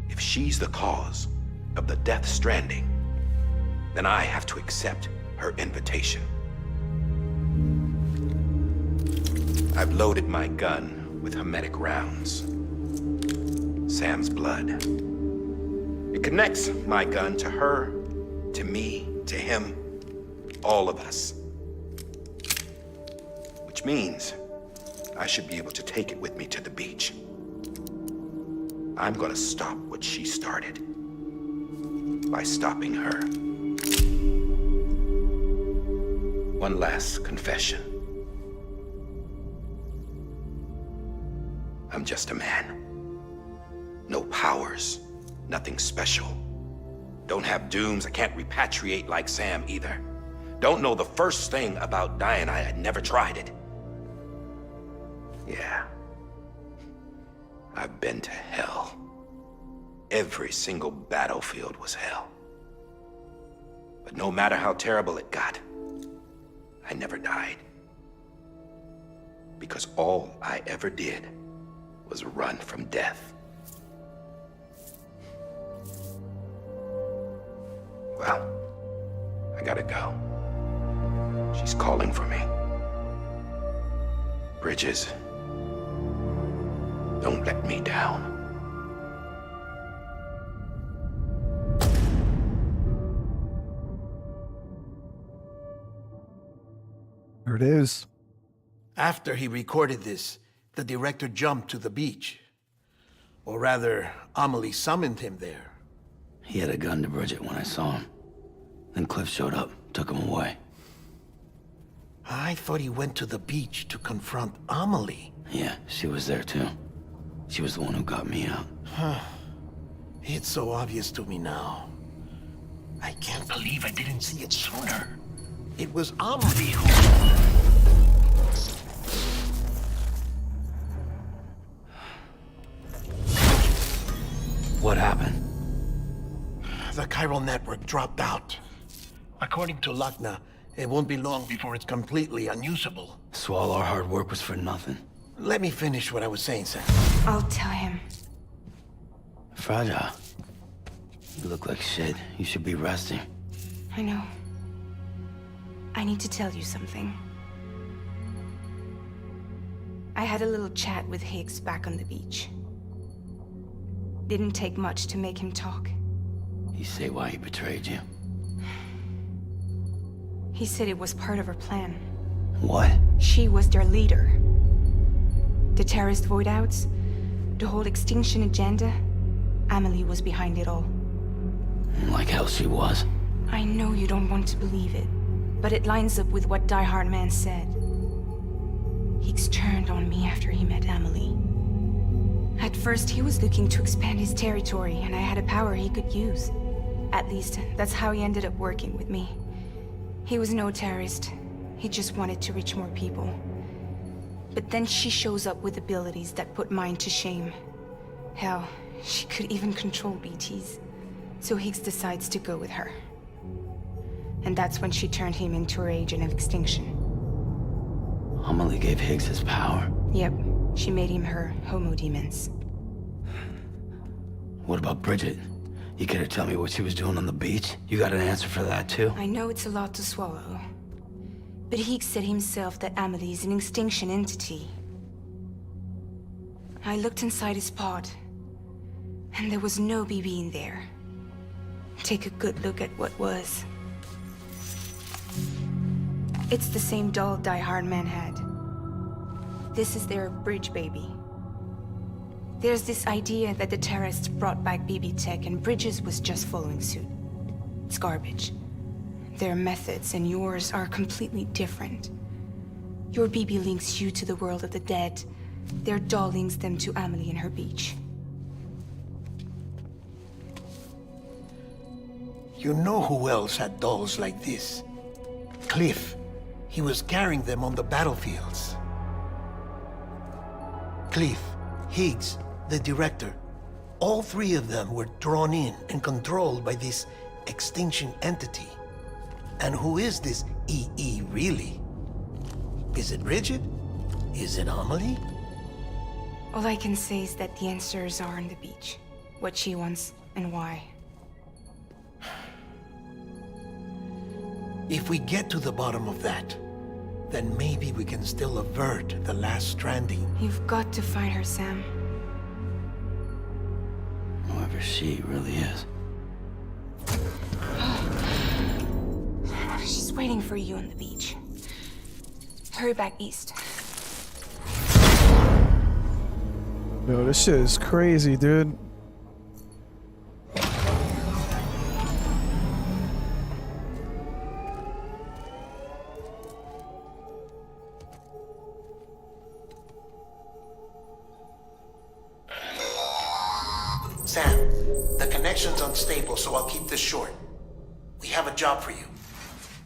if she's the cause of the Death Stranding, then I have to accept her invitation. I've loaded my gun with hermetic rounds. Sam's blood. It connects my gun to her, to me, to him, all of us. Which means I should be able to take it with me to the beach. I'm gonna stop what she started by stopping her. One last confession. I'm just a man. No powers, nothing special. Don't have dooms, I can't repatriate like Sam either. Don't know the first thing about dying, I had never tried it. Yeah. I've been to hell. Every single battlefield was hell. But no matter how terrible it got, I never died. Because all I ever did was run from death. Well, I gotta go. She's calling for me. Bridges, don't let me down. There it is. After he recorded this, the director jumped to the beach. Or rather, Amelie summoned him there. He had a gun to Bridget when I saw him. Then Cliff showed up, took him away. I thought he went to the beach to confront Amelie. Yeah, she was there too. She was the one who got me out. It's so obvious to me now. I can't believe I didn't see it sooner. It was Amelie who... What happened? The chiral network dropped out. According to Lachna, it won't be long before it's completely unusable. So all our hard work was for nothing. Let me finish what I was saying, Sam. I'll tell him. Fragile. You look like shit. You should be resting. I know. I need to tell you something. I had a little chat with Higgs back on the beach. Didn't take much to make him talk. You say why he betrayed you? He said it was part of her plan. What? She was their leader. The terrorist void-outs, the whole extinction agenda, Amelie was behind it all. Like hell she was. I know you don't want to believe it, but it lines up with what Die Hartman said. Higgs turned on me after he met Amelie. At first, he was looking to expand his territory, and I had a power he could use. At least, that's how he ended up working with me. He was no terrorist. He just wanted to reach more people. But then she shows up with abilities that put mine to shame. Hell, she could even control BTs. So Higgs decides to go with her. And that's when she turned him into her agent of extinction. Amelie gave Higgs his power. Yep, she made him her homo demons. What about Bridget? You care to tell me what she was doing on the beach? You got an answer for that too? I know it's a lot to swallow. But Higgs said himself that Amelie is an extinction entity. I looked inside his pod, and there was no BB in there. Take a good look at what was. It's the same doll Die Hartman had. This is their bridge baby. There's this idea that the terrorists brought back BB tech and Bridges was just following suit. It's garbage. Their methods and yours are completely different. Your BB links you to the world of the dead. Their doll links them to Amelie and her beach. You know who else had dolls like this? Cliff. He was carrying them on the battlefields. Cliff, Higgs, the director. All three of them were drawn in and controlled by this extinction entity. And who is this EE really? Is it Bridget? Is it Amelie? All I can say is that the answers are on the beach. What she wants and why. If we get to the bottom of that, then maybe we can still avert the last stranding. You've got to find her, Sam. Whoever she really is. She's waiting for you on the beach. Hurry back east. Yo, this shit is crazy, dude. Sam, the connection's unstable, so I'll keep this short. We have a job for you.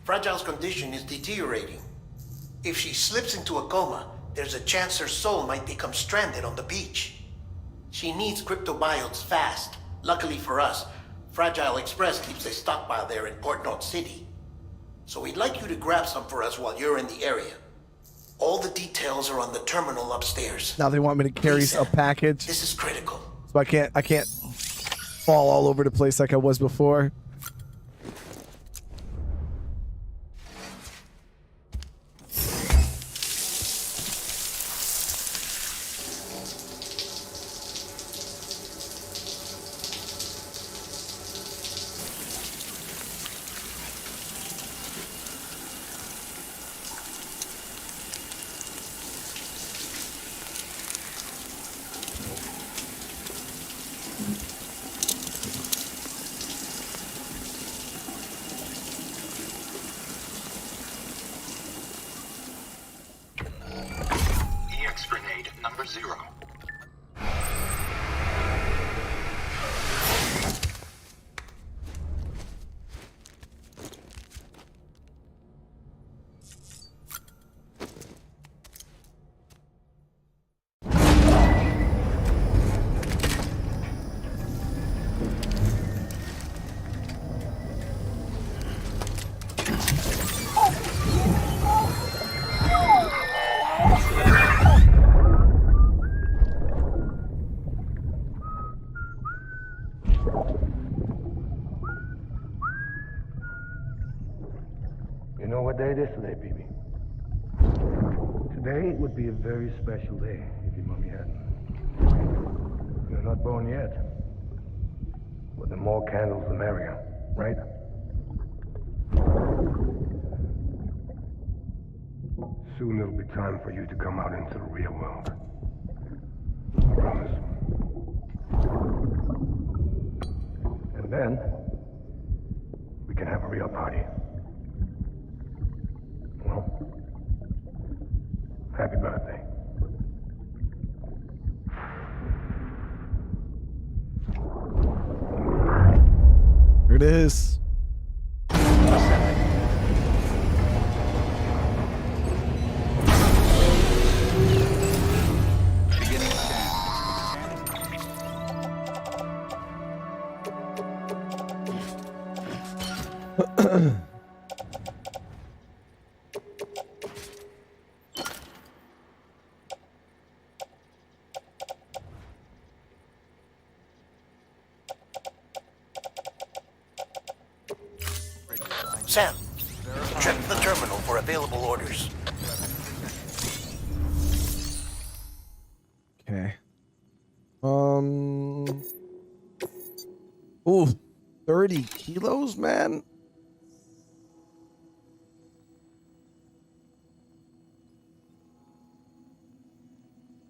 Fragile's condition is deteriorating. If she slips into a coma, there's a chance her soul might become stranded on the beach. She needs cryptobiotes fast. Luckily for us, Fragile Express keeps a stockpile there in Port North City. So we'd like you to grab some for us while you're in the area. All the details are on the terminal upstairs. Now they want me to carry Please, a Sam, package, this is critical. so I can't fall all over the place like I was before. Grenade number 0. You know what day it is today, BB? Today would be a very special day if your mommy hadn't. You're not born yet. But the more candles, the merrier, right? Soon it'll be time for you to come out into the real world. I promise. And then, we can have a real party. Well, happy birthday. Here it is. Beginning scan. Sam, check the terminal for available orders. Okay. Ooh, 30 kilos, man.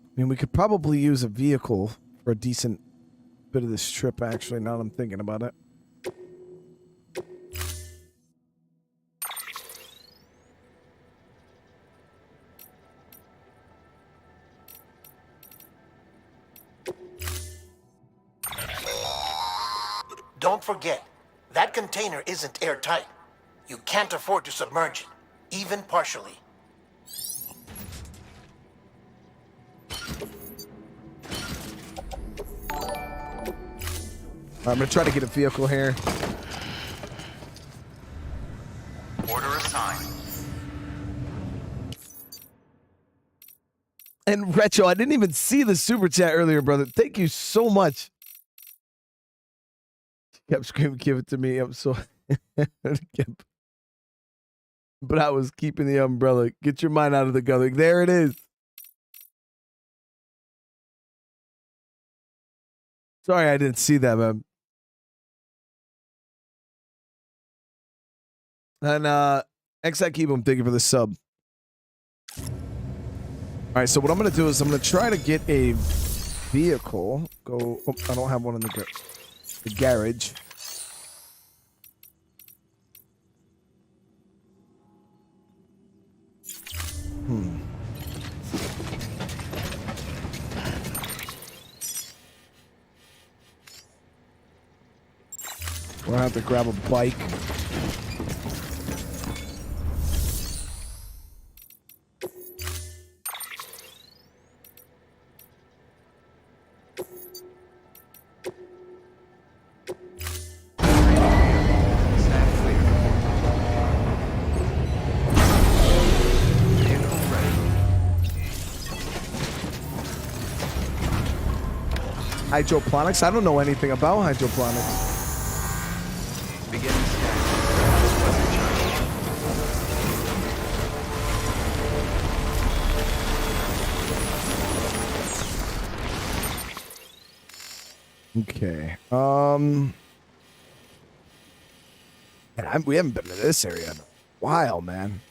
I mean, we could probably use a vehicle for a decent bit of this trip, actually, now that I'm thinking about it. Don't forget, That container isn't airtight. You can't afford to submerge it, even partially. I'm gonna try to get a vehicle here. Order assigned. And Retro, I didn't even see the super chat earlier, brother. Thank you so much. Kept screaming, give it to me. I'm so but I was keeping the umbrella. Get your mind out of the gutter. There it is. Sorry, I didn't see that, man. And XI Keep thank you for the sub. All right, so what I'm gonna do is I'm gonna try to get a vehicle. Go. Oh, I don't have one in the garage. We're gonna have to grab a bike. Stand clear. Vehicle ready. Hydroponics? I don't know anything about hydroponics. Beginning scan. Weather chart. Okay. Man, we haven't been to this area in a while, man.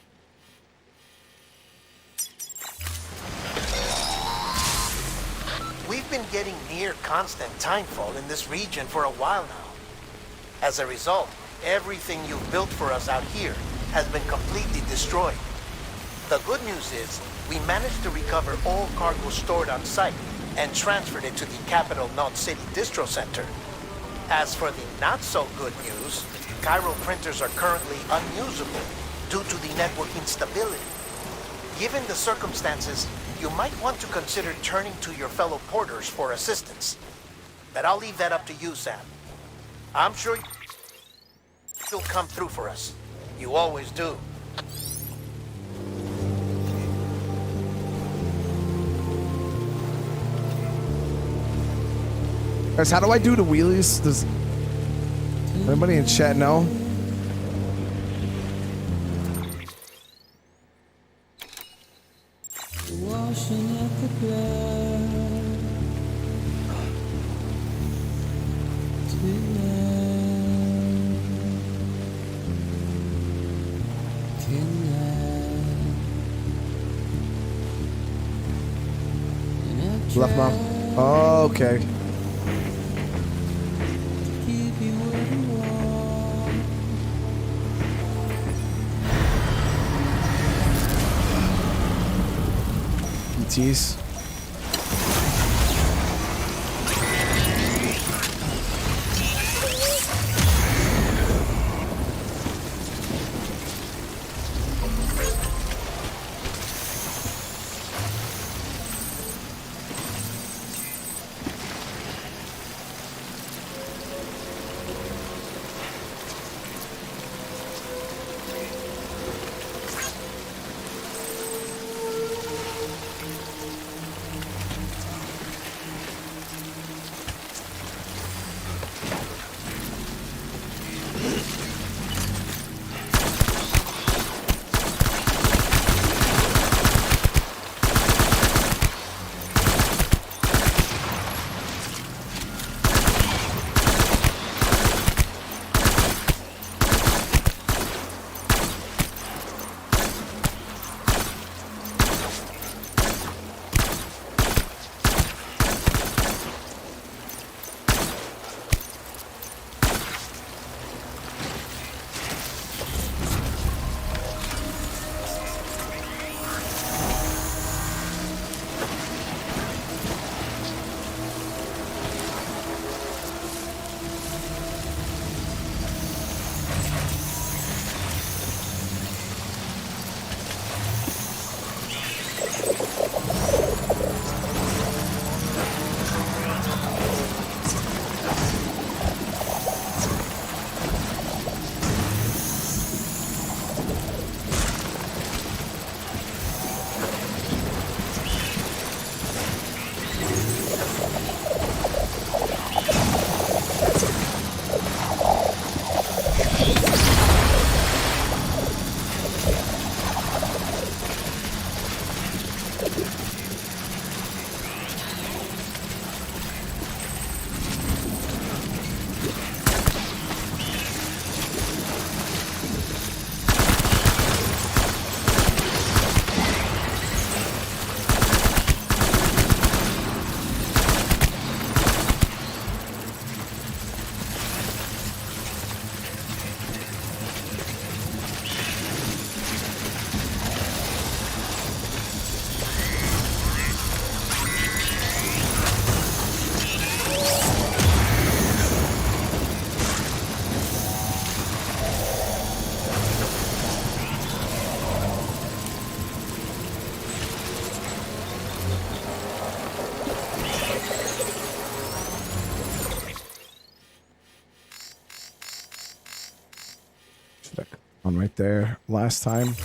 We've been getting near constant timefall in this region for a while now. As a result, everything you've built for us out here has been completely destroyed. The good news is, we managed to recover all cargo stored on site and transferred it to the Capital Knot City Distro Center. As for the not-so-good news, Cairo printers are currently unusable due to the network instability. Given the circumstances, you might want to consider turning to your fellow porters for assistance. But I'll leave that up to you, Sam. I'm sure you'll come through for us. You always do. Guys, how do I do the wheelies? Does anybody in chat know? Washing at the blood tonight. Left mom. Oh, okay. PTs. One right there. Last time.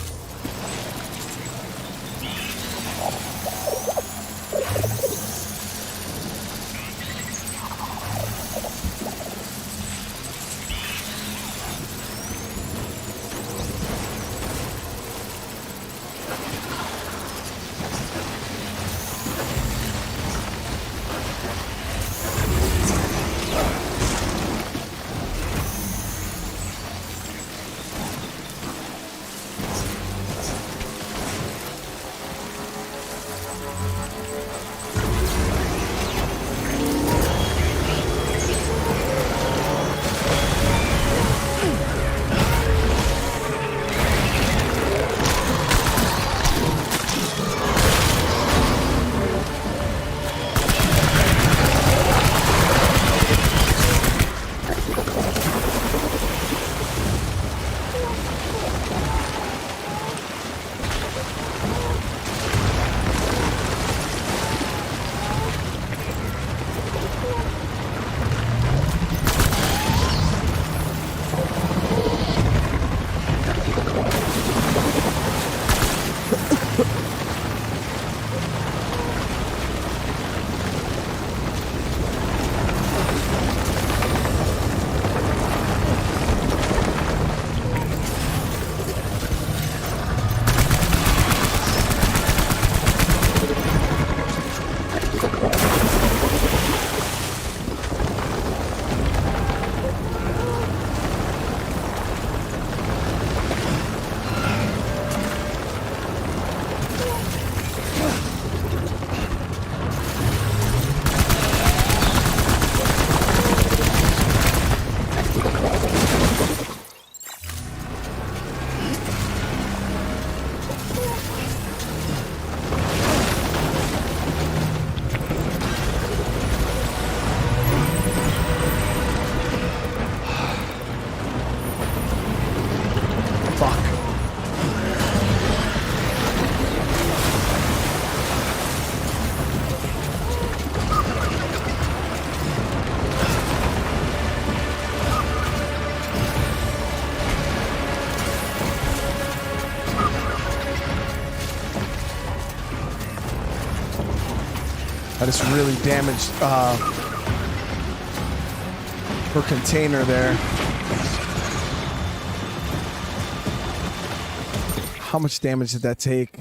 I just really damaged her container there. How much damage did that take?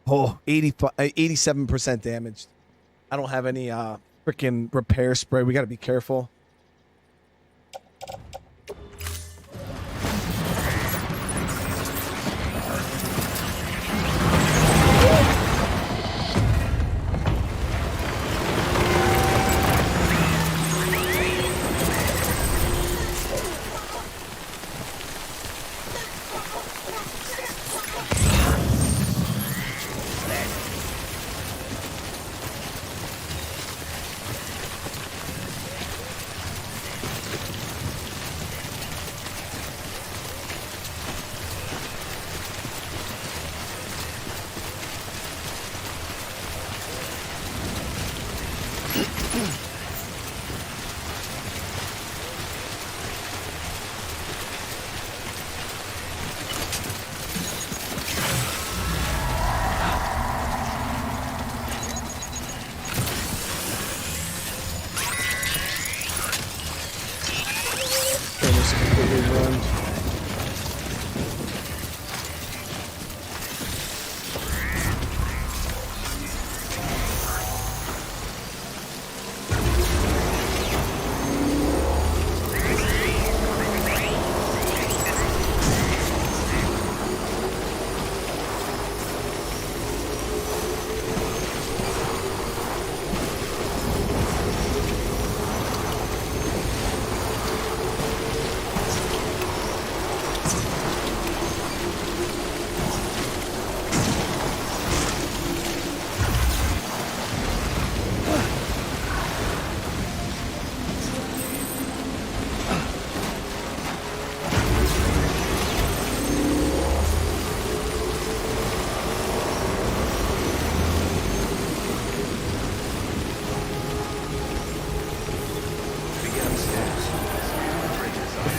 Oh, 87% damaged. I don't have any freaking repair spray. We got to be careful.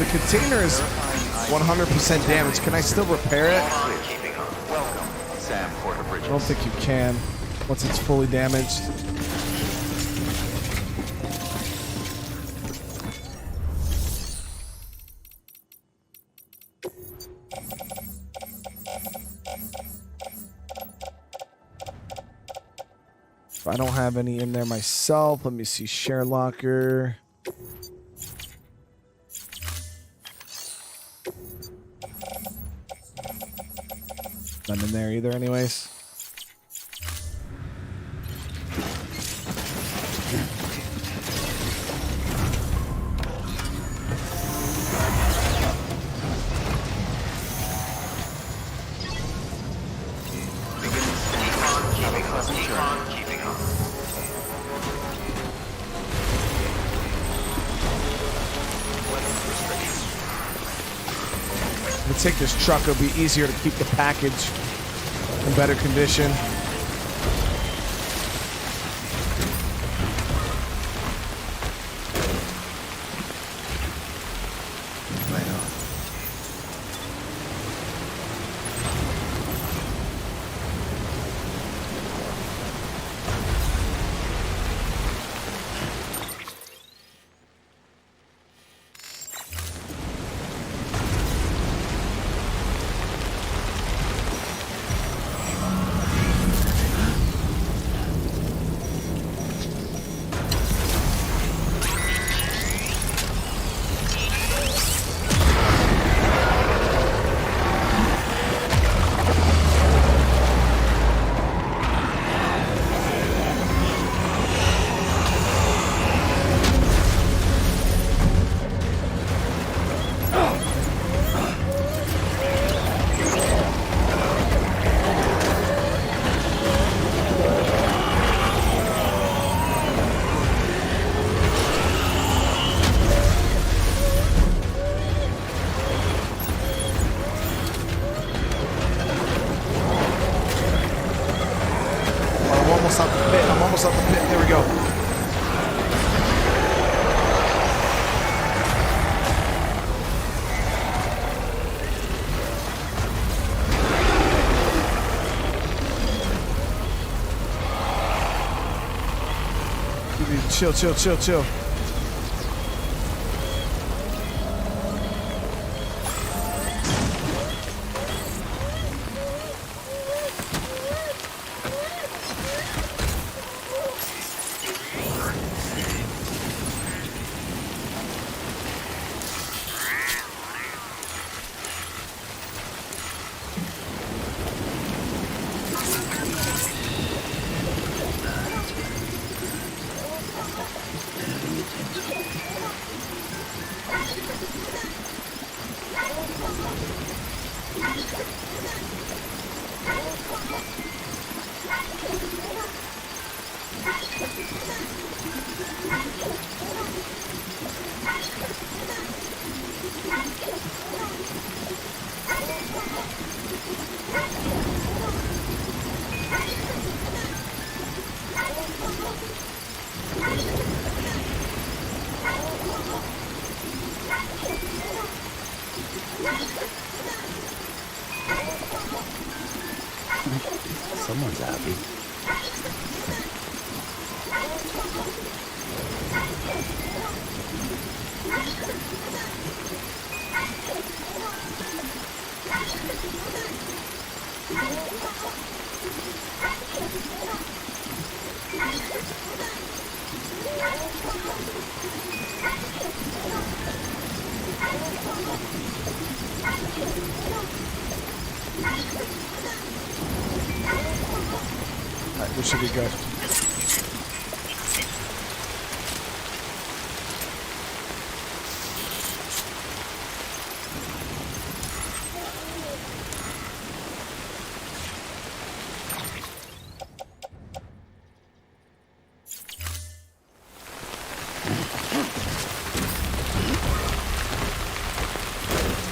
container is 100% damaged. Can I still repair it? Welcome, Sam Porter I Bridges. don't think you can once it's fully damaged. I don't have any in there myself. Let me see. Share locker. None in there either, anyways. If I take this truck, it'll be easier to keep the package in better condition. I'm almost out the pit. There we go. Chill, chill, chill, chill. Someone's happy. Alright, this should be good.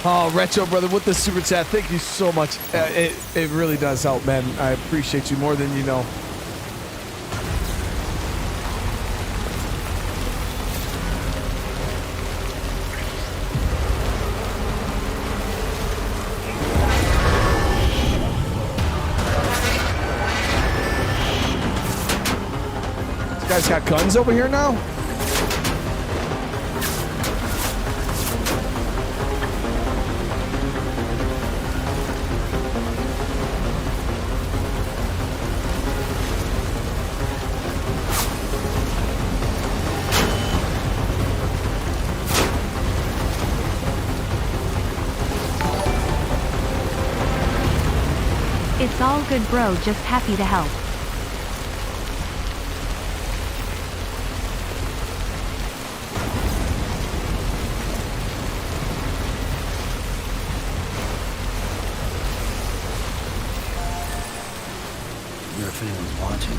Oh, Retro Brother, with the super chat, thank you so much. It really does help, man. I appreciate you more than you know. Guys got guns over here now? It's all good, bro, just happy to help. Your family's watching.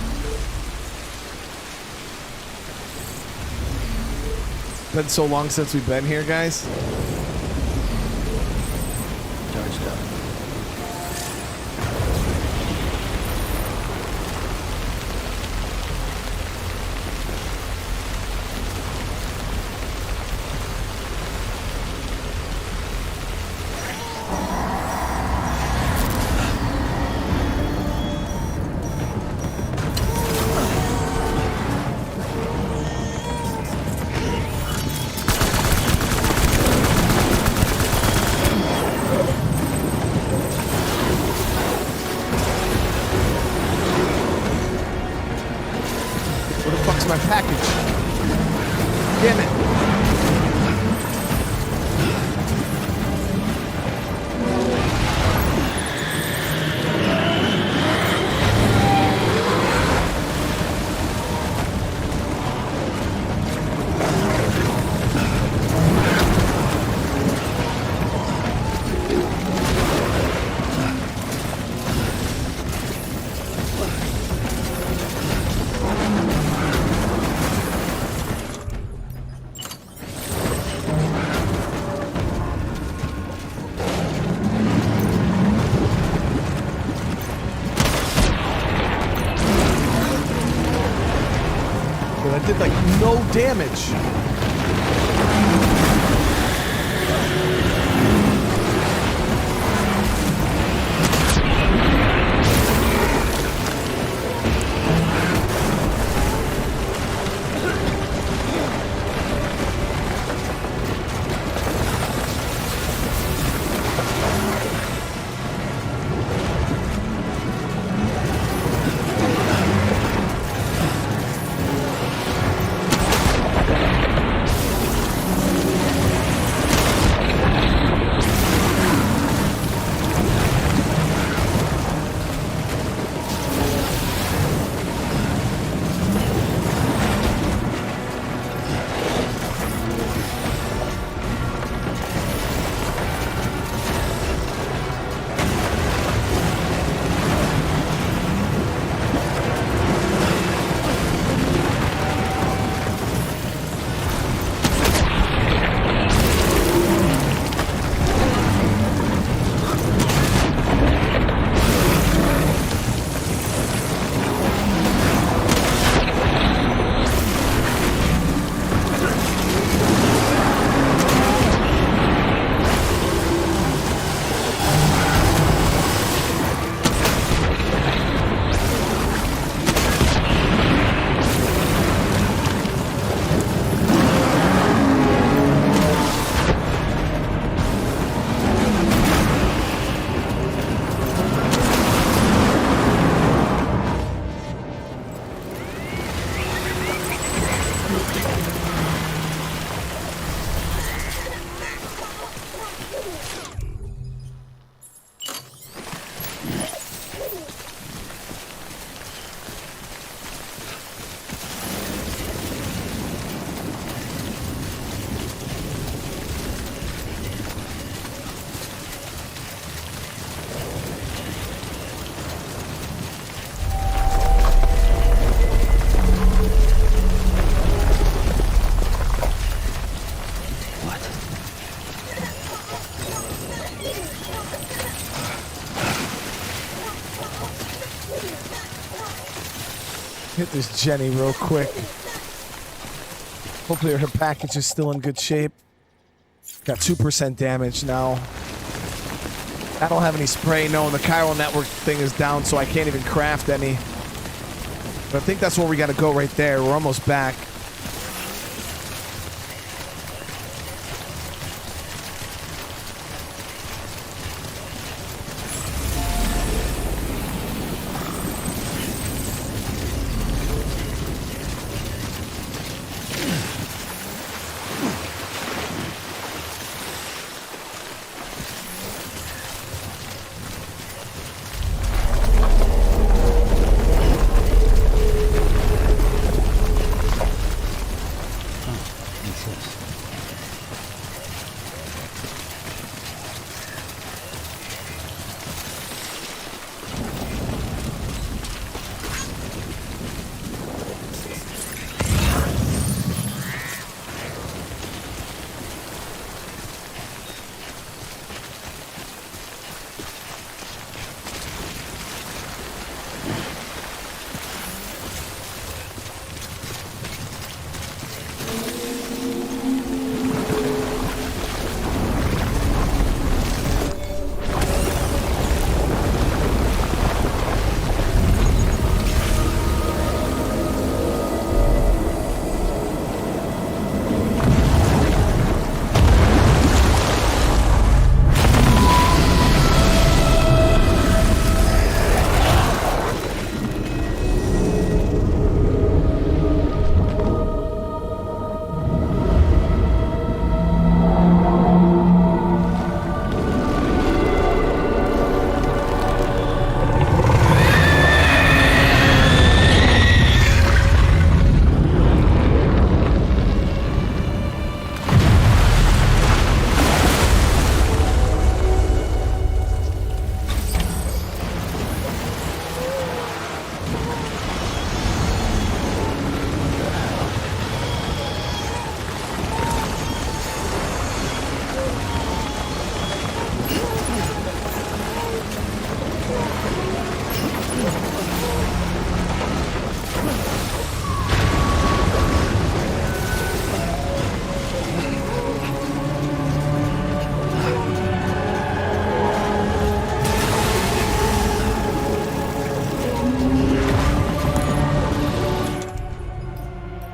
Been so long since we've been here, guys. Charged up. My package. Damn it. Did like no damage. Hit this Jenny real quick. Hopefully her package is still in good shape. Got 2% damage now. I don't have any spray. No, and the chiral network thing is down, so I can't even craft any. But I think that's where we got to go right there. We're almost back.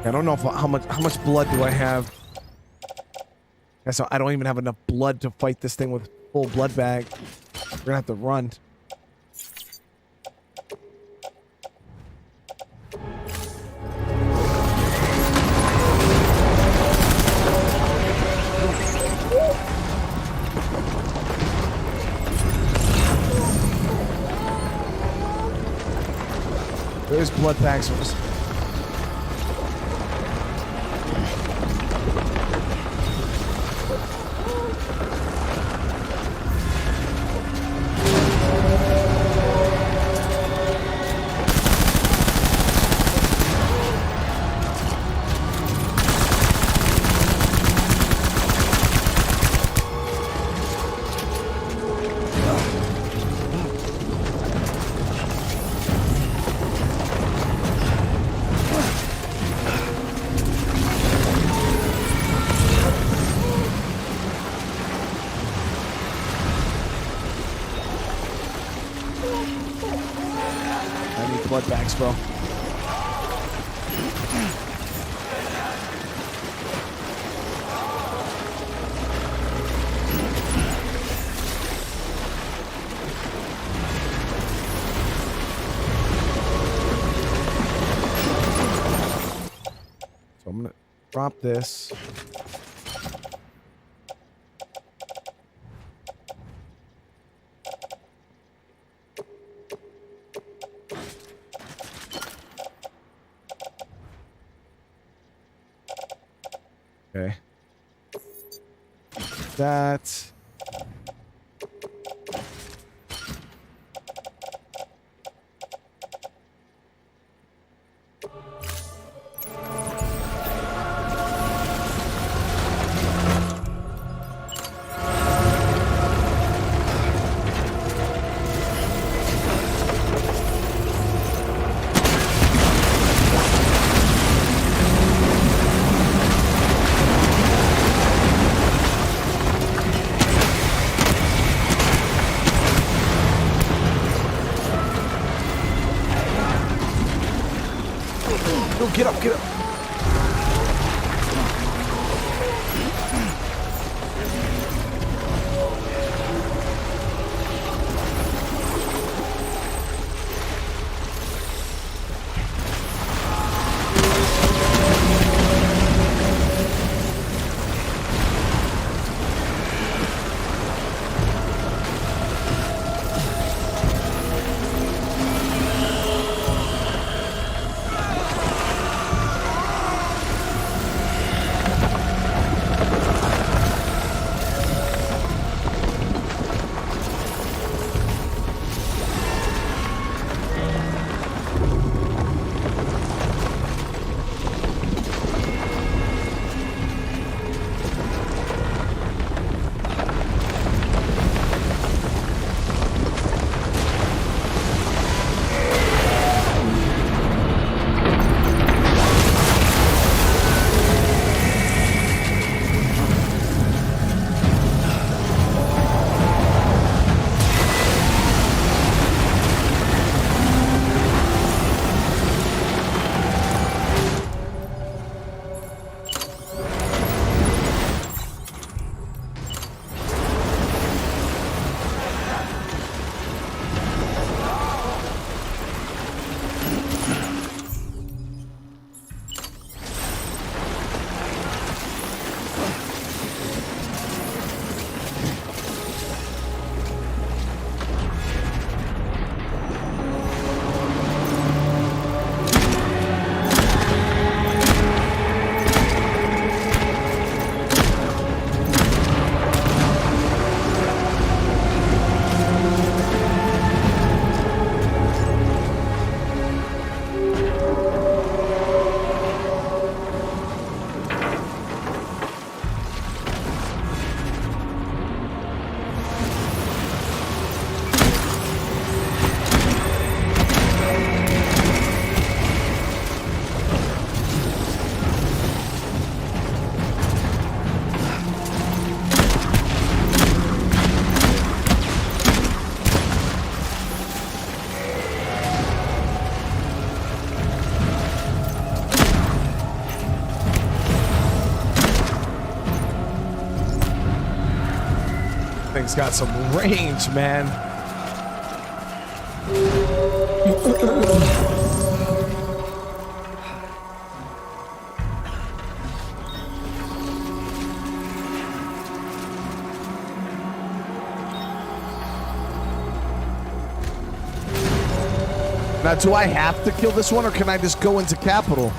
I don't know if, how much blood do I have. So I don't even have enough blood to fight this thing with full blood bag. We're gonna have to run. There's blood bags for us. Blood bags, bro. So I'm gonna drop this. Okay. That. get up, get up. Thing's got some range, man. Now, do I have to kill this one, or can I just go into Capital?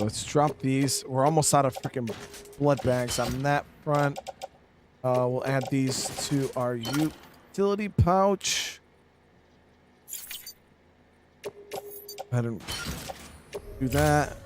Let's drop these. We're almost out of freaking blood bags on that front. We'll add these to our utility pouch. Go ahead and do that.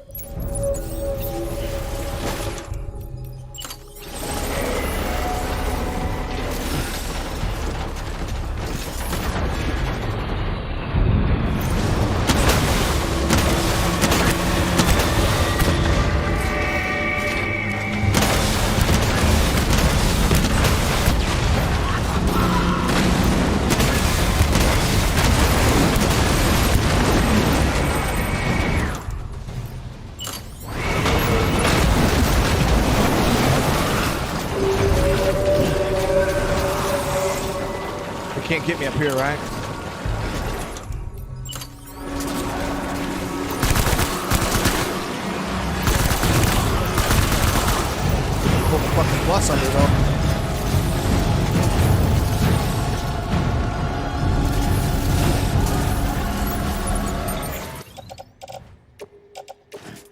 can't get me up here, right? Put the fucking plus under though.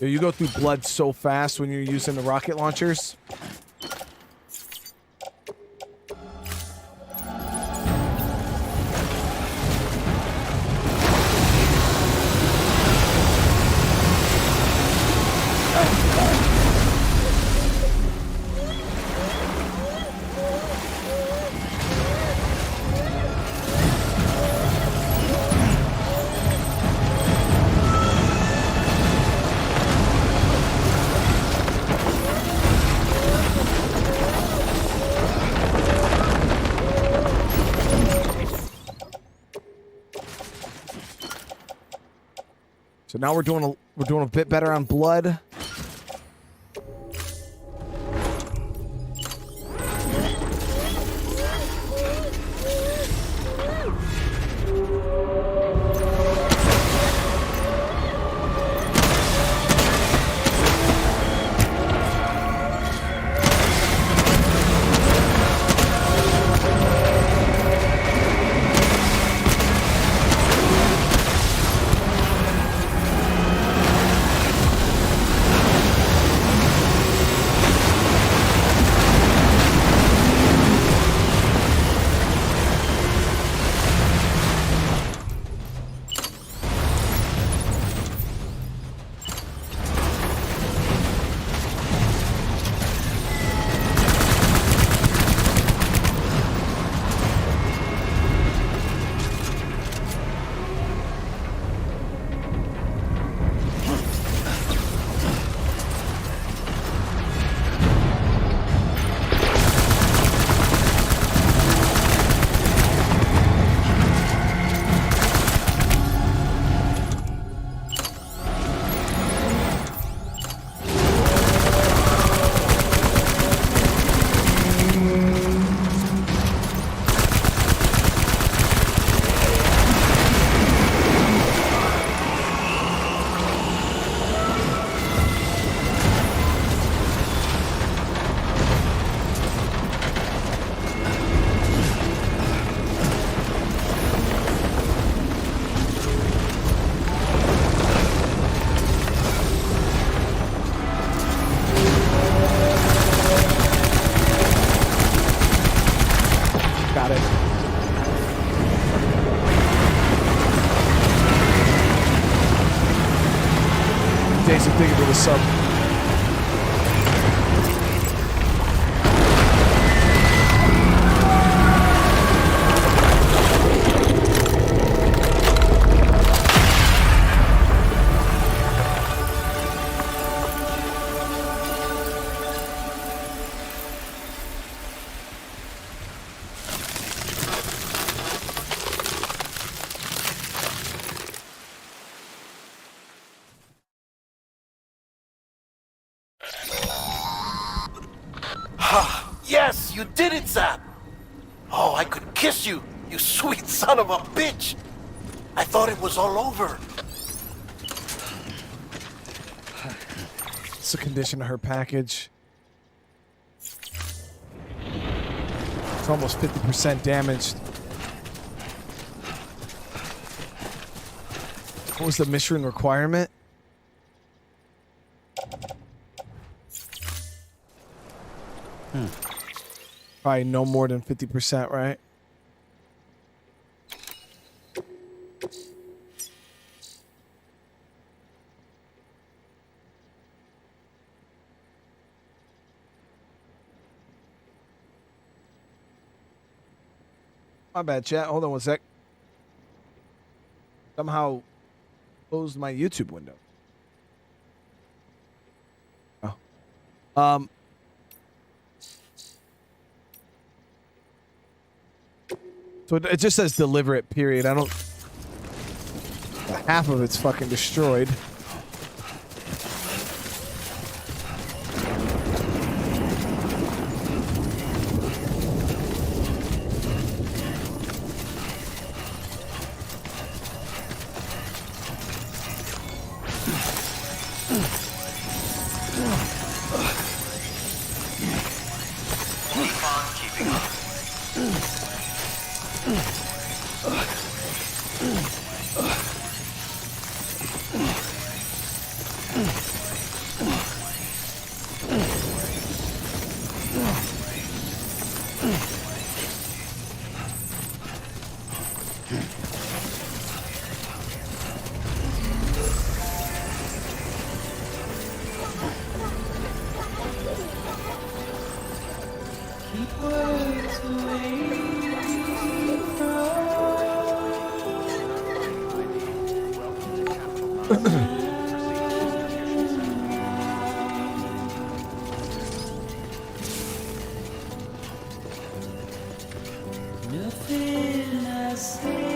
You go through blood so fast when you're using the rocket launchers. So now we're doing a bit better on blood. Jason, thank you for the sub. Yes, you did it, Zap! Oh, I could kiss you, you sweet son of a bitch! I thought it was all over. It's the condition of her package. It's almost 50% damaged. What was the mission requirement? Probably no more than 50%, right? My bad, chat. Hold on one sec. Somehow closed my YouTube window. Oh. So it just says deliver it, period. I don't... Half of it's fucking destroyed. Keep on keeping on. Nothing I say.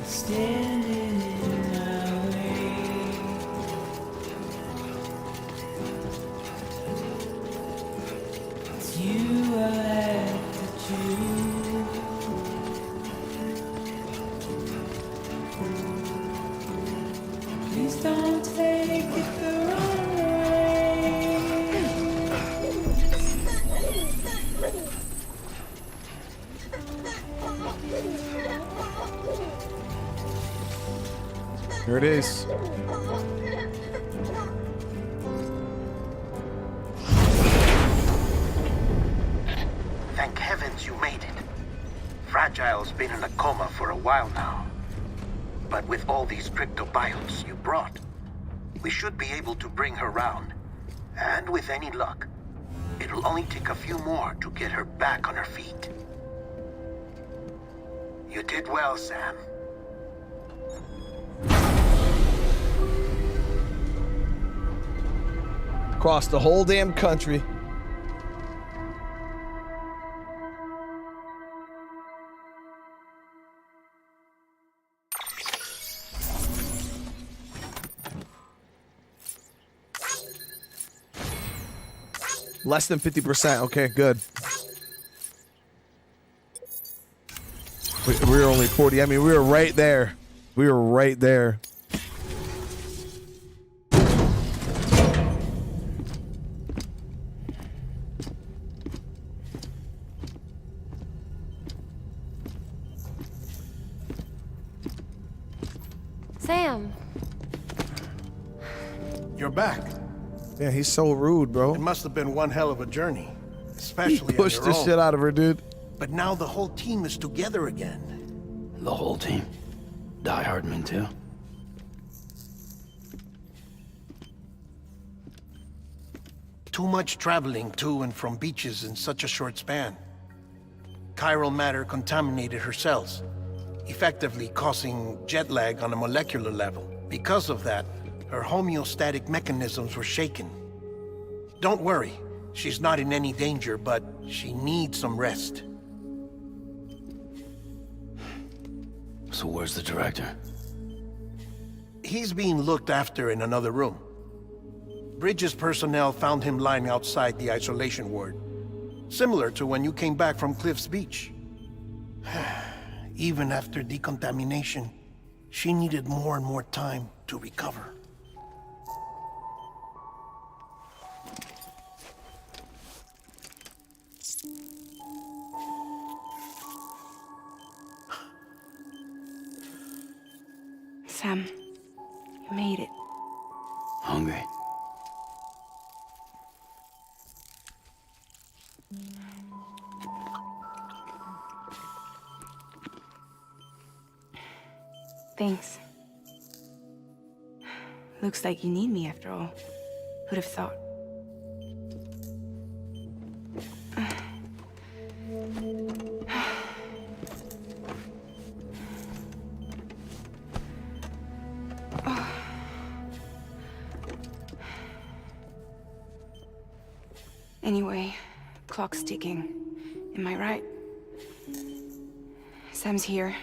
Standing in my way. It's you I have to choose. Please don't take it the wrong way. Here it is. Thank heavens you made it. Fragile's been in a coma for a while now. But with all these cryptobiotes you brought, we should be able to bring her round. And with any luck, it'll only take a few more to get her back on her feet. You did well, Sam. Across the whole damn country. Less than 50%. Okay, good. We were only 40. I mean, we were right there. We were right there. Sam. You're back. Yeah, he's so rude, bro. It must have been one hell of a journey, He especially pushed on the your own. shit out of her, dude. But now the whole team is together again. The whole team. Die Hartman too. Too much traveling to and from beaches in such a short span. Chiral matter contaminated her cells, effectively causing jet lag on a molecular level. Because of that, her homeostatic mechanisms were shaken. Don't worry, she's not in any danger, but she needs some rest. So where's the director? He's being looked after in another room. Bridges personnel found him lying outside the isolation ward. Similar to when you came back from Cliff's Beach. Even after decontamination, she needed more and more time to recover. Sam, you made it. Hungry? Thanks. Looks like you need me after all. Who'd have thought? Anyway, clock's ticking. Am I right? Sam's here.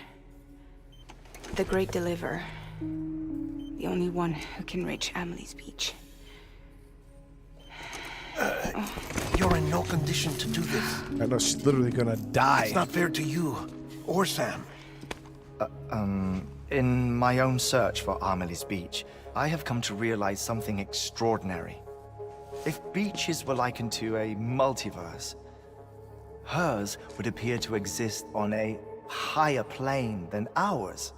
The Great Deliverer. The only one who can reach Amelie's beach. You're in no condition to do this. I know she's literally gonna die. It's not fair to you or Sam. In my own search for Amelie's beach, I have come to realize something extraordinary. If beaches were likened to a multiverse, hers would appear to exist on a higher plane than ours.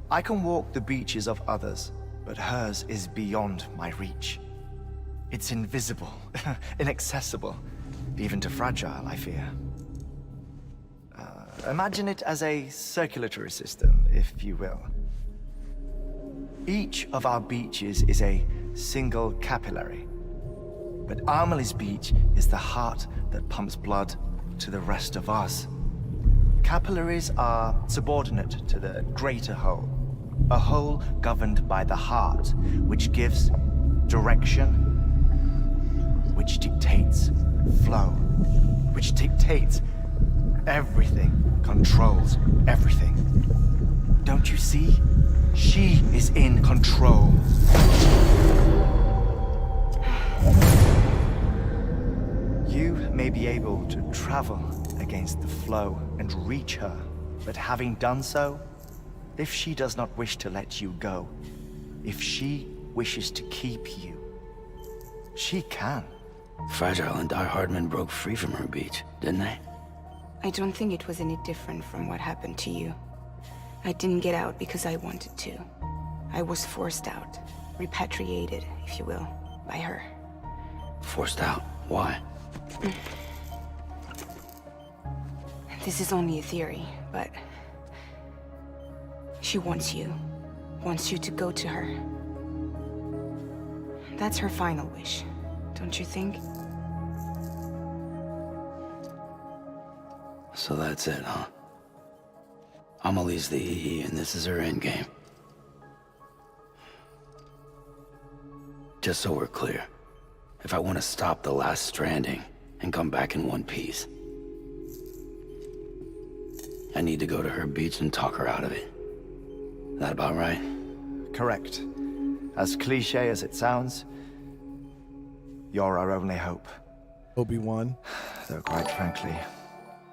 I can walk the beaches of others, but hers is beyond my reach. It's invisible, inaccessible, even to fragile, I fear. Imagine it as a circulatory system, if you will. Each of our beaches is a single capillary, but Amelie's beach is the heart that pumps blood to the rest of us. Capillaries are subordinate to the greater whole, a whole governed by the heart, which gives direction, which dictates flow, which dictates everything, controls everything. Don't you see? She is in control. You may be able to travel against the flow and reach her, but having done so, if she does not wish to let you go, if she wishes to keep you, she can. Fragile and Hartman broke free from her beach, didn't they? I don't think it was any different from what happened to you. I didn't get out because I wanted to. I was forced out, repatriated, if you will, by her. Forced out? Why? This is only a theory, but she wants you to go to her. That's her final wish, don't you think? So that's it, huh? Amelie's the EE, and this is her endgame. Just so we're clear, if I want to stop the last Stranding and come back in one piece, I need to go to her beach and talk her out of it. That about right? Correct. As cliche as it sounds, you're our only hope. Obi-Wan. Though quite frankly,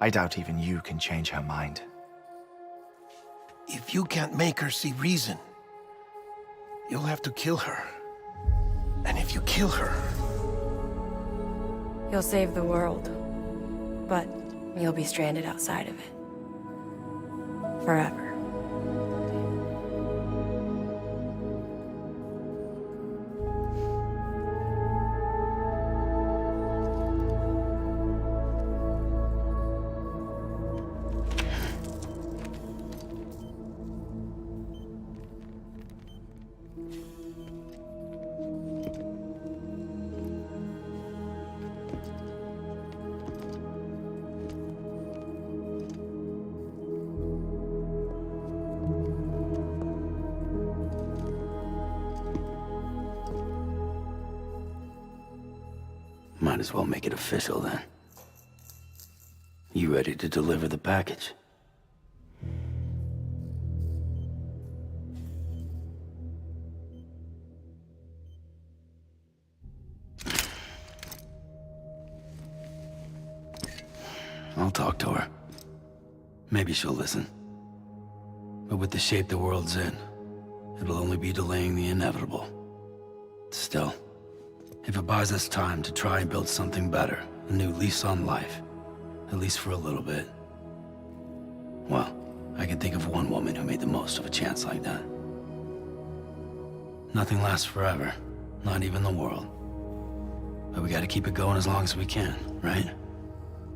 I doubt even you can change her mind. If you can't make her see reason, you'll have to kill her. And if you kill her... You'll save the world, but you'll be stranded outside of it. Forever. Might as well make it official then. You ready to deliver the package? I'll talk to her. Maybe she'll listen. But with the shape the world's in, it'll only be delaying the inevitable. Still, if it buys us time to try and build something better, a new lease on life, at least for a little bit, well, I can think of one woman who made the most of a chance like that. Nothing lasts forever, not even the world. But we gotta keep it going as long as we can, right?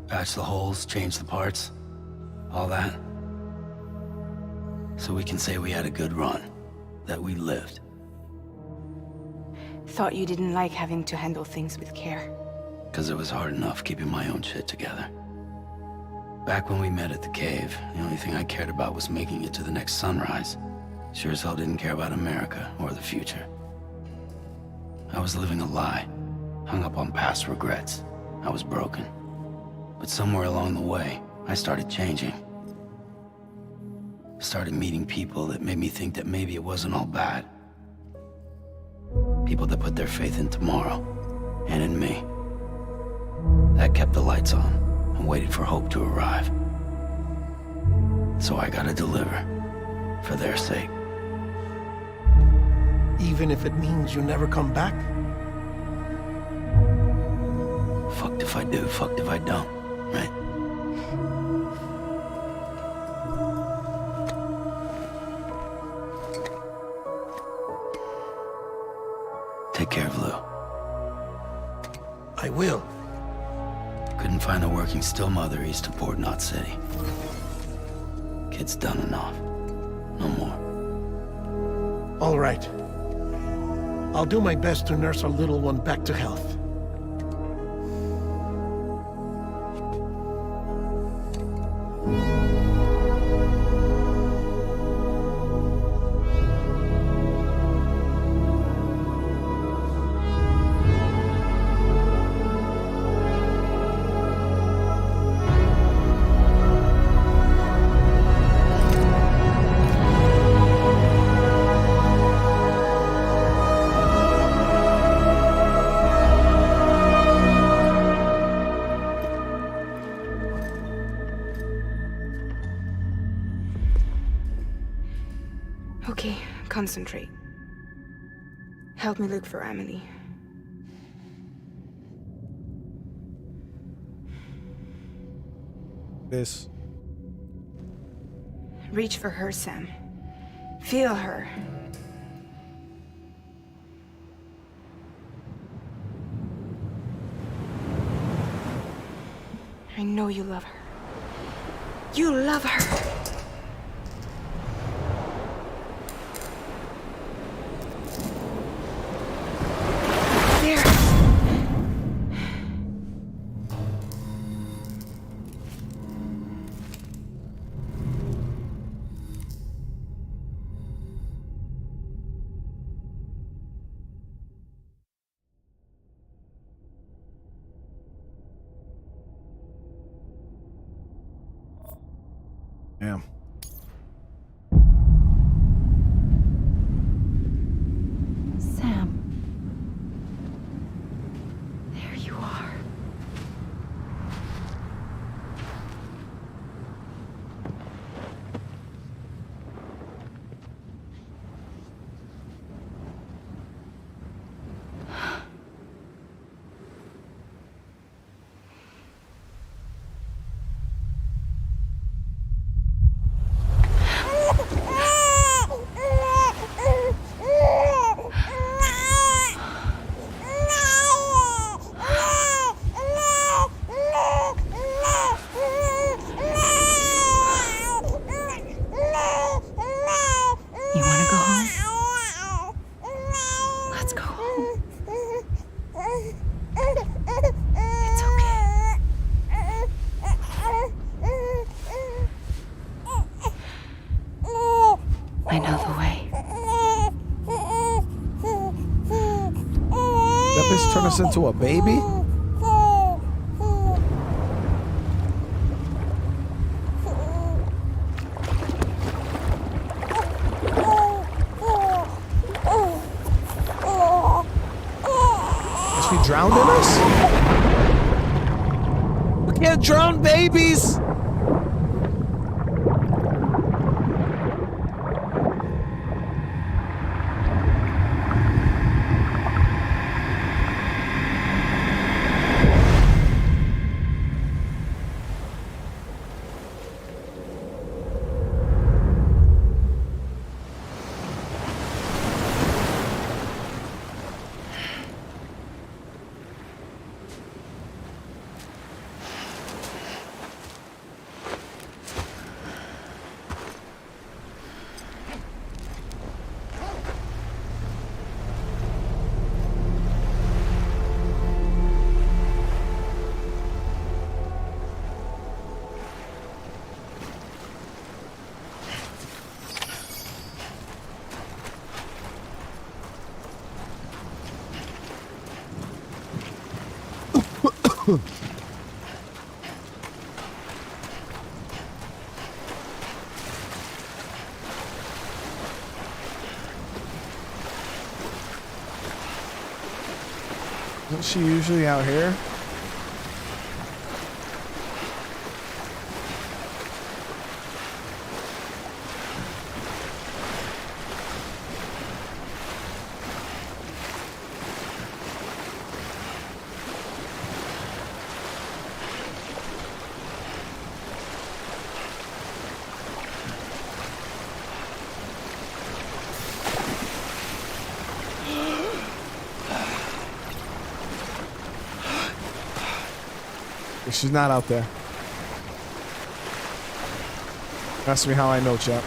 Patch the holes, change the parts, all that. So we can say we had a good run, that we lived. Thought you didn't like having to handle things with care. 'Cause it was hard enough keeping my own shit together. Back when we met at the cave, the only thing I cared about was making it to the next sunrise. Sure as hell didn't care about America or the future. I was living a lie, hung up on past regrets. I was broken. But somewhere along the way, I started changing. Started meeting people that made me think that maybe it wasn't all bad. People that put their faith in tomorrow, and in me. That kept the lights on, and waited for hope to arrive. So I gotta deliver, for their sake. Even if it means you never come back? Fucked if I do, fucked if I don't, right? Take care of Lou. I will. Couldn't find a working still mother east of Port Knot City. Kid's done enough. No more. All right. I'll do my best to nurse our little one back to health. Okay, concentrate. Help me look for Amelie. This. Reach for her, Sam. Feel her. I know you love her. You love her! There! Yeah. Sam. There you are. You want to go home? Let's go home. It's okay. I know the way. That bitch turned us into a baby? Is she drowned in us? We can't drown babies! Isn't she usually out here? She's not out there. Ask me how I know, chap.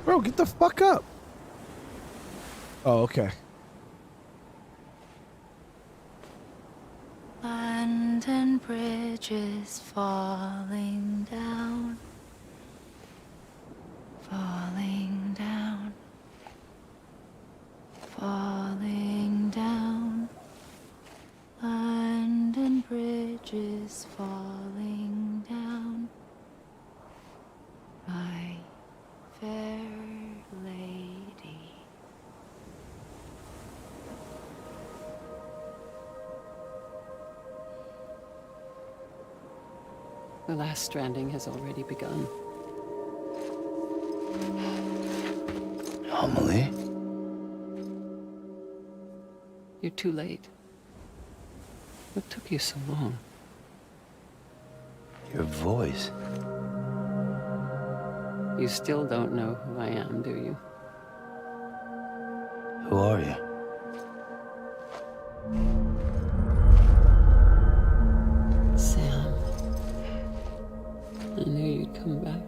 Bro, get the fuck up. Oh, okay. London Bridge is falling down. Falling down. Falling down. London Bridge is falling down. My fair lady. The last stranding has already begun. Amelie? You're too late. What took you so long? Your voice. You still don't know who I am, do you? Who are you? Sam. I knew you'd come back.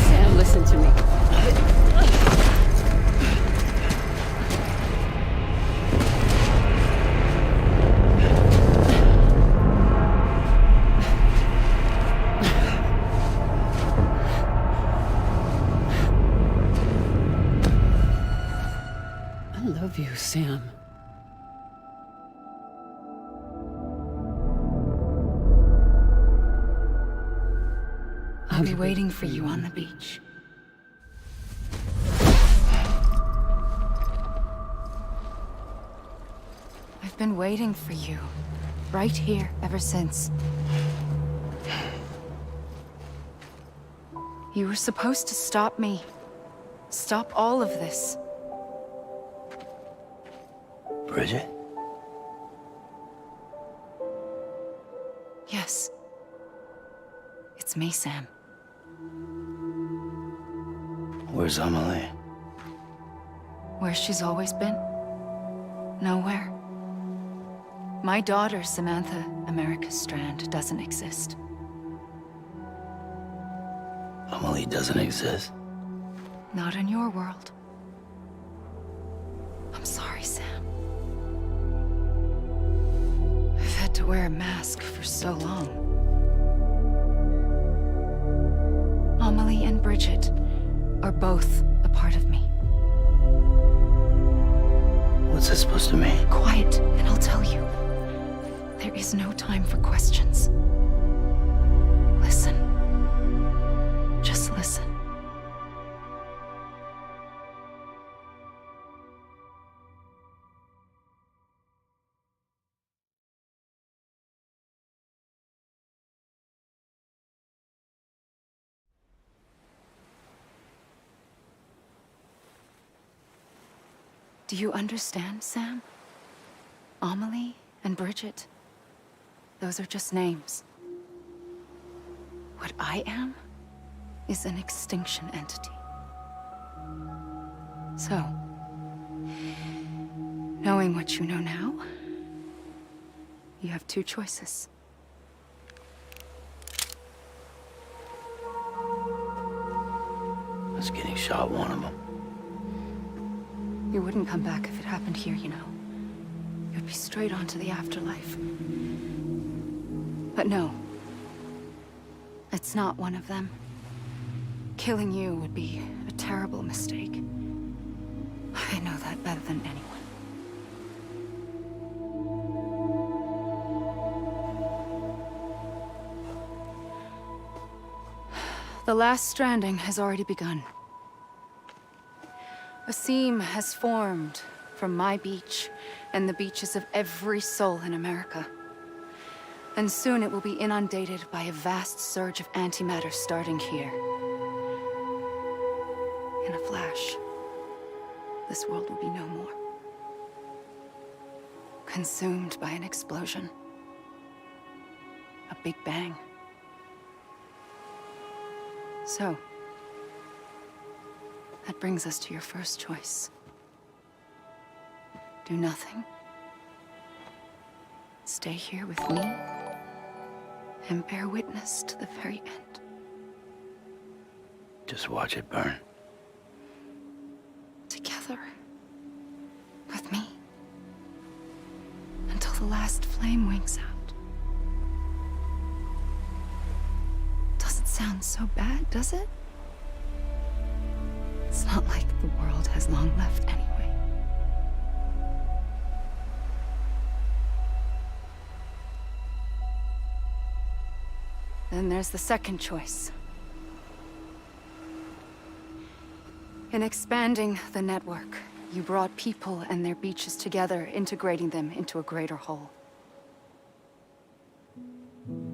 Sam, listen to me. I love you, Sam. I'll be waiting for you on the beach. I've been waiting for you, right here, ever since. You were supposed to stop me. Stop all of this. Bridget? Yes. It's me, Sam. Where's Amelie? Where she's always been. Nowhere. My daughter, Samantha America Strand, doesn't exist. Amelie doesn't exist. Not in your world. I'm sorry, Sam. I've had to wear a mask for so long. Amelie and Bridget are both a part of me. What's that supposed to mean? Quiet, and I'll tell you. There is no time for questions. Listen. Just listen. Do you understand, Sam? Amelie and Bridget, those are just names. What I am is an extinction entity. So, knowing what you know now, you have two choices. Us getting shot one of them. You wouldn't come back if it happened here, you know. You'd be straight on to the afterlife. But no. It's not one of them. Killing you would be a terrible mistake. I know that better than anyone. The last stranding has already begun. A seam has formed from my beach and the beaches of every soul in America. And soon it will be inundated by a vast surge of antimatter starting here. In a flash, this world will be no more. Consumed by an explosion. A big bang. So, that brings us to your first choice. Do nothing. Stay here with me and bear witness to the very end. Just watch it burn. Together. With me. Until the last flame winks out. Doesn't sound so bad, does it? It's not like the world has long left anyway. Then there's the second choice. In expanding the network, you brought people and their beaches together, integrating them into a greater whole.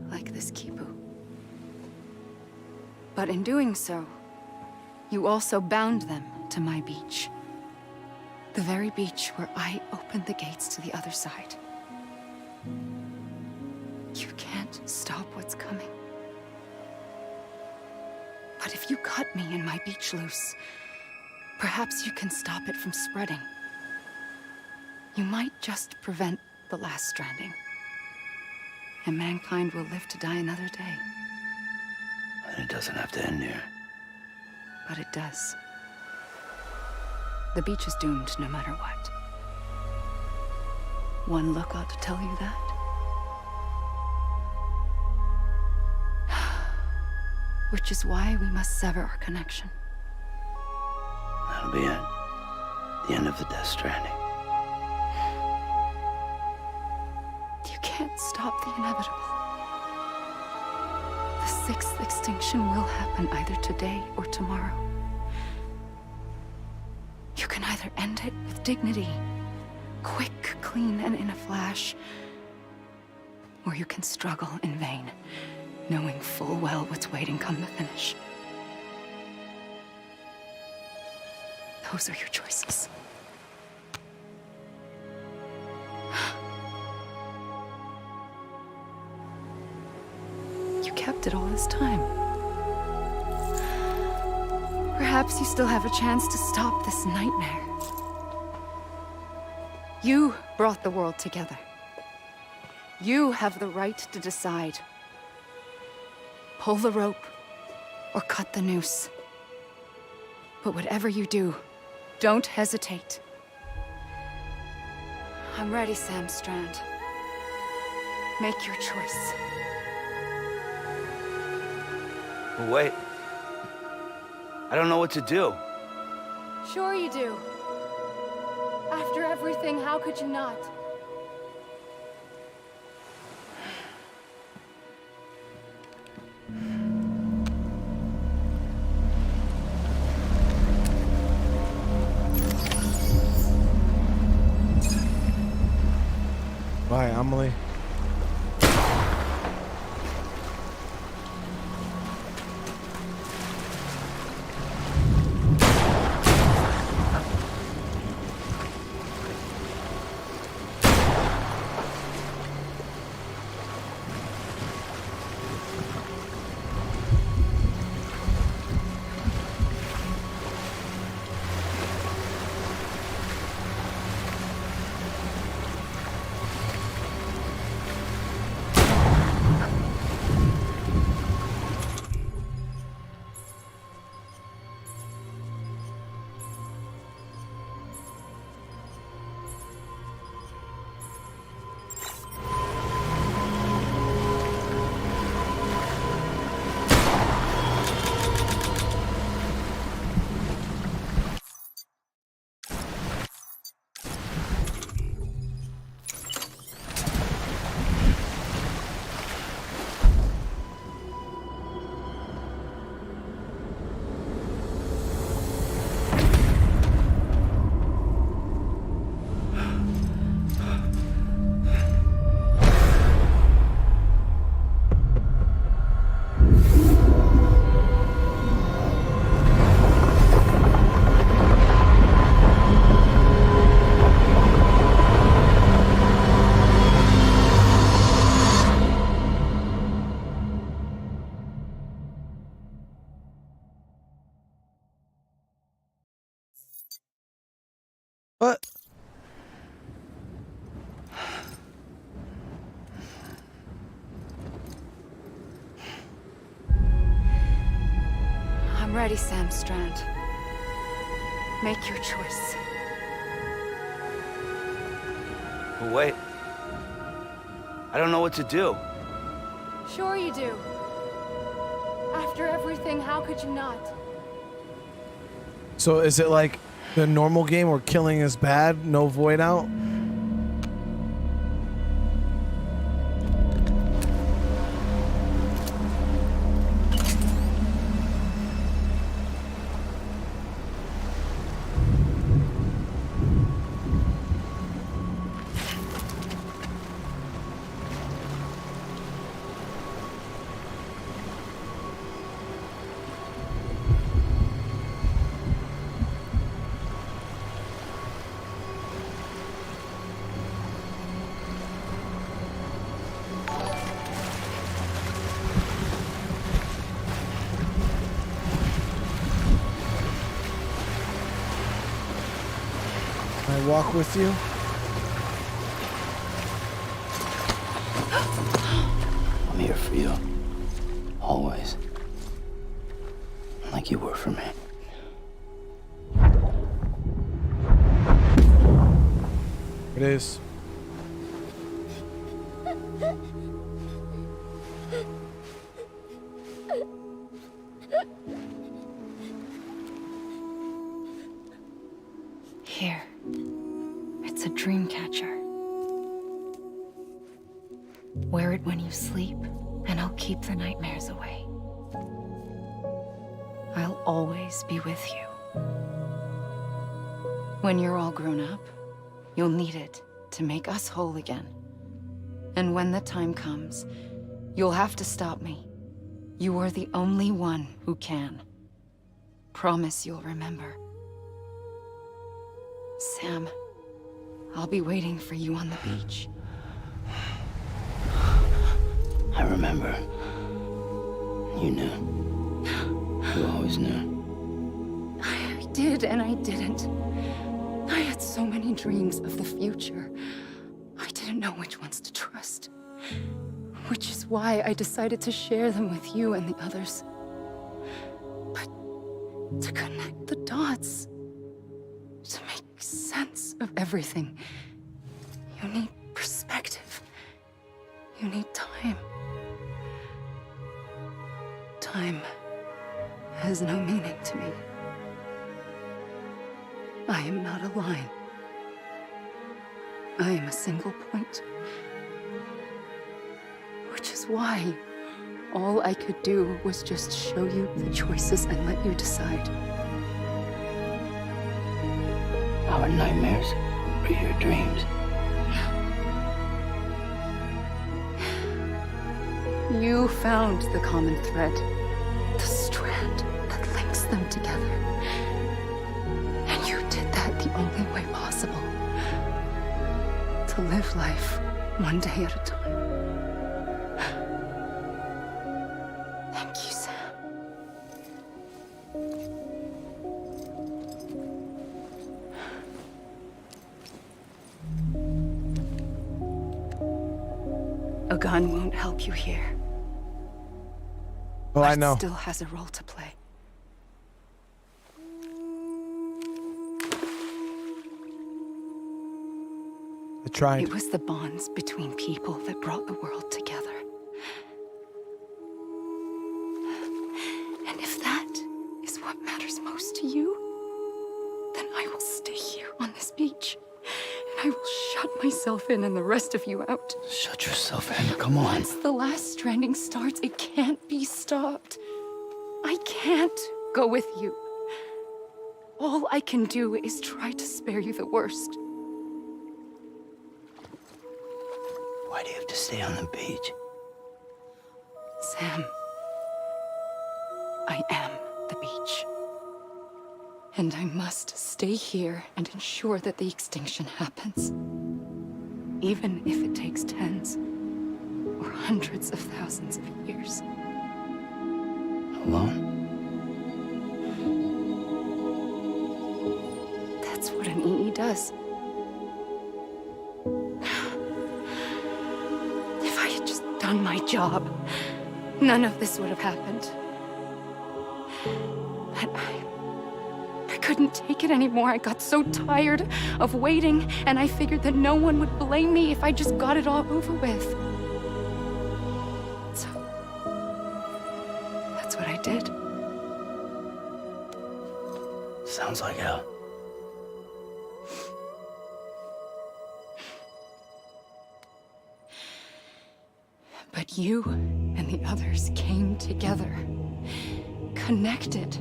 Like this Kipu. But in doing so, you also bound them to my beach. The very beach where I opened the gates to the other side. You can't stop what's coming. But if you cut me and my beach loose, perhaps you can stop it from spreading. You might just prevent the last stranding. And mankind will live to die another day. And it doesn't have to end here. But it does. The beach is doomed no matter what. One look ought to tell you that. Which is why we must sever our connection. That'll be it. The end of the Death Stranding. You can't stop the inevitable. The sixth extinction will happen either today or tomorrow. You can either end it with dignity, quick, clean, and in a flash, or you can struggle in vain, knowing full well what's waiting come the finish. Those are your choices. You kept it all this time. Perhaps you still have a chance to stop this nightmare. You brought the world together. You have the right to decide. Pull the rope or cut the noose. But whatever you do, don't hesitate. I'm ready, Sam Strand. Make your choice. But wait. I don't know what to do. Sure you do. After everything, how could you not? Bye, Amelie. What? I'm ready, Sam Strand. Make your choice. But wait. I don't know what to do. Sure you do. After everything, how could you not? So is it like the normal game where killing is bad, no void out? I walk with you? I'm here for you. Always. Like you were for me. It is. Here. It's a dream catcher. Wear it when you sleep, and I'll keep the nightmares away. I'll always be with you. When you're all grown up, you'll need it to make us whole again. And when the time comes, you'll have to stop me. You are the only one who can. Promise you'll remember. Sam, I'll be waiting for you on the beach. I remember. You knew. You always knew. I did and I didn't. I had so many dreams of the future. I didn't know which ones to trust. Which is why I decided to share them with you and the others. But to connect the dots, to make sense of everything, you need perspective. You need time. Time has no meaning to me. I am not a line. I am a single point. Which is why all I could do was just show you the choices and let you decide. Our nightmares are your dreams. You found the common thread, the strand that links them together. And you did that the only way possible. To live life one day at a time. Thank you, Sam. A gun won't help you here. Oh, I know. It still has a role to play. I tried. It was the bonds between people that brought the world together. And if that is what matters most to you, then I will stay here on this beach. And I will shut myself in and the rest of you out. Shut yourself in. Come on. Once the last stranding starts, it can't be stopped. I can't go with you. All I can do is try to spare you the worst. Why do you have to stay on the beach? Sam, I am the beach. And I must stay here and ensure that the extinction happens. Even if it takes tens or hundreds of thousands of years. Alone? That's what an EE does. was. If I had just done my job, none of this would have happened. But I couldn't take it anymore. I got so tired of waiting, and I figured that no one would blame me if I just got it all over with. So, that's what I did. Sounds like hell. But you and the others came together, connected.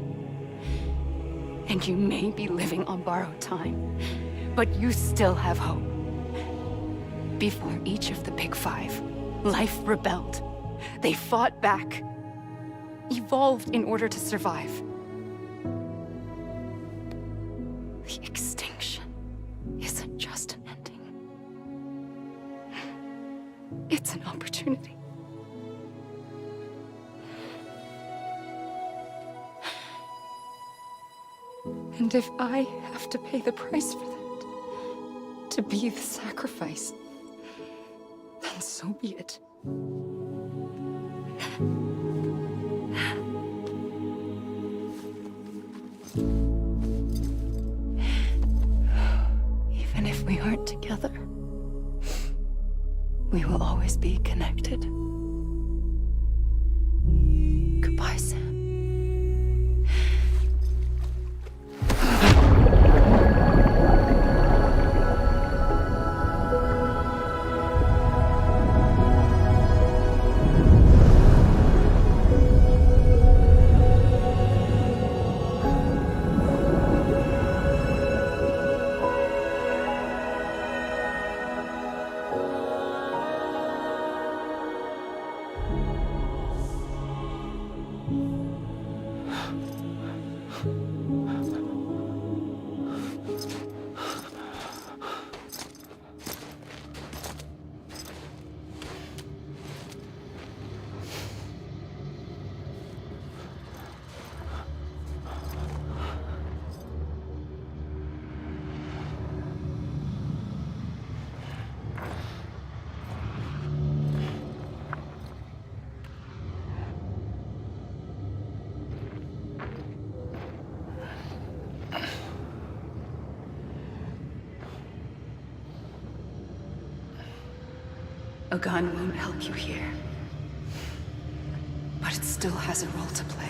And you may be living on borrowed time, but you still have hope. Before each of the Big Five, life rebelled. They fought back, evolved in order to survive. The extinction isn't just an ending. It's an opportunity. And if I have to pay the price for that, to be the sacrifice, then so be it. Even if we aren't together, we will always be connected. Goodbye, Sam. A gun won't help you here, but it still has a role to play.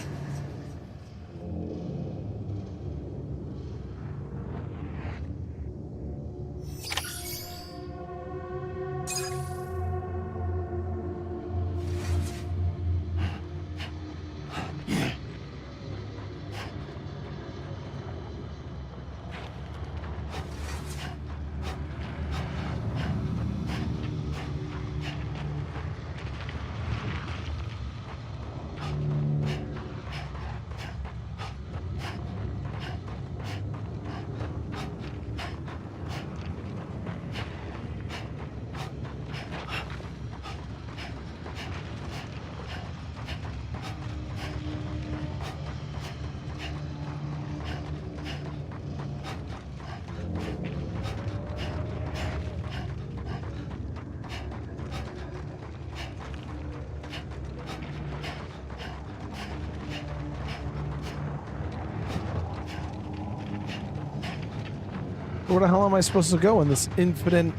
Where the hell am I supposed to go in this infinite?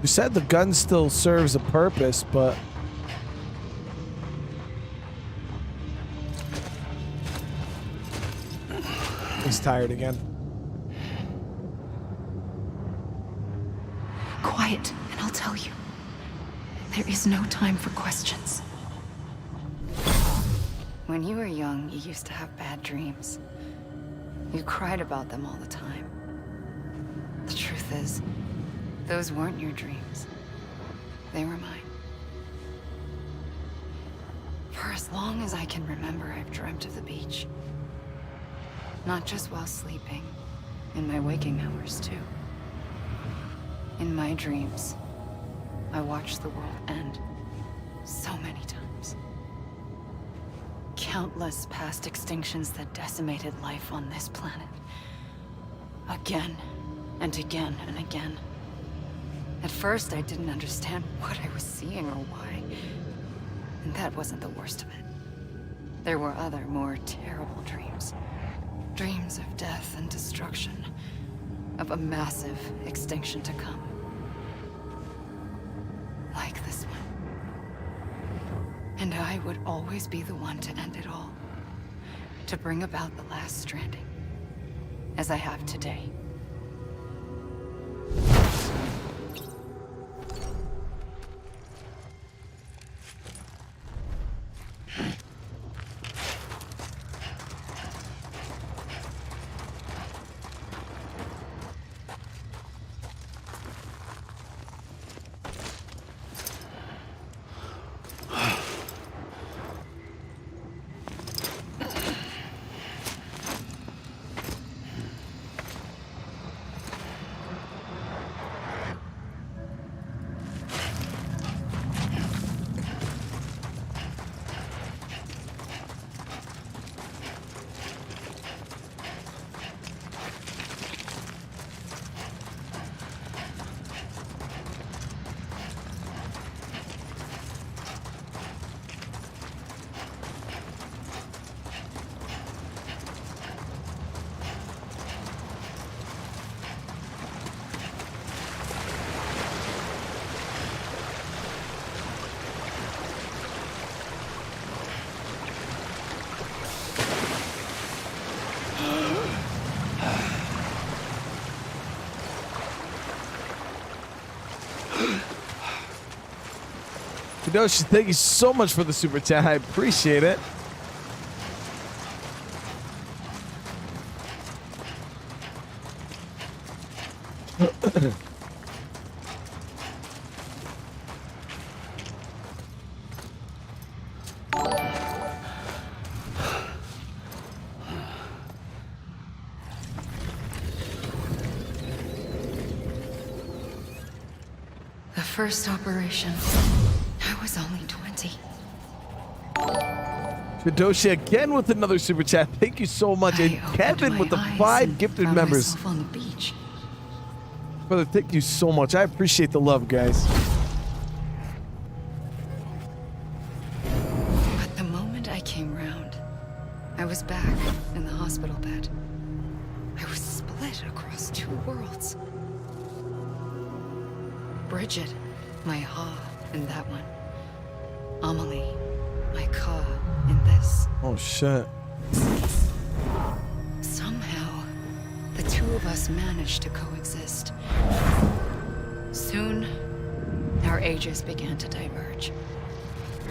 You said the gun still serves a purpose, but he's tired again. Quiet, and I'll tell you. There is no time for questions. When you were young, you used to have bad dreams. You cried about them all the time. The truth is, those weren't your dreams. They were mine. For as long as I can remember, I've dreamt of the beach. Not just while sleeping, in my waking hours too. In my dreams, I watched the world end so many times. Countless past extinctions that decimated life on this planet. Again and again and again. At first, I didn't understand what I was seeing or why. And that wasn't the worst of it. There were other, more terrible dreams. Dreams of death and destruction. Of a massive extinction to come. Like this one. And I would always be the one to end it all. To bring about the last stranding. As I have today. Kadoshi, thank you so much for the super chat. I appreciate it. The first operation. I was only 20. Kadoshi again with another super chat. Thank you so much. And Kevin with the 5 gifted members. On the beach. Brother, thank you so much. I appreciate the love, guys. But the moment I came round, I was back in the hospital bed. I was split across 2 worlds. Bridget, my Ha in that one. Amelie, my Ka in this. Oh, shit. Somehow, the 2 of us managed to coexist. Soon, our ages began to diverge.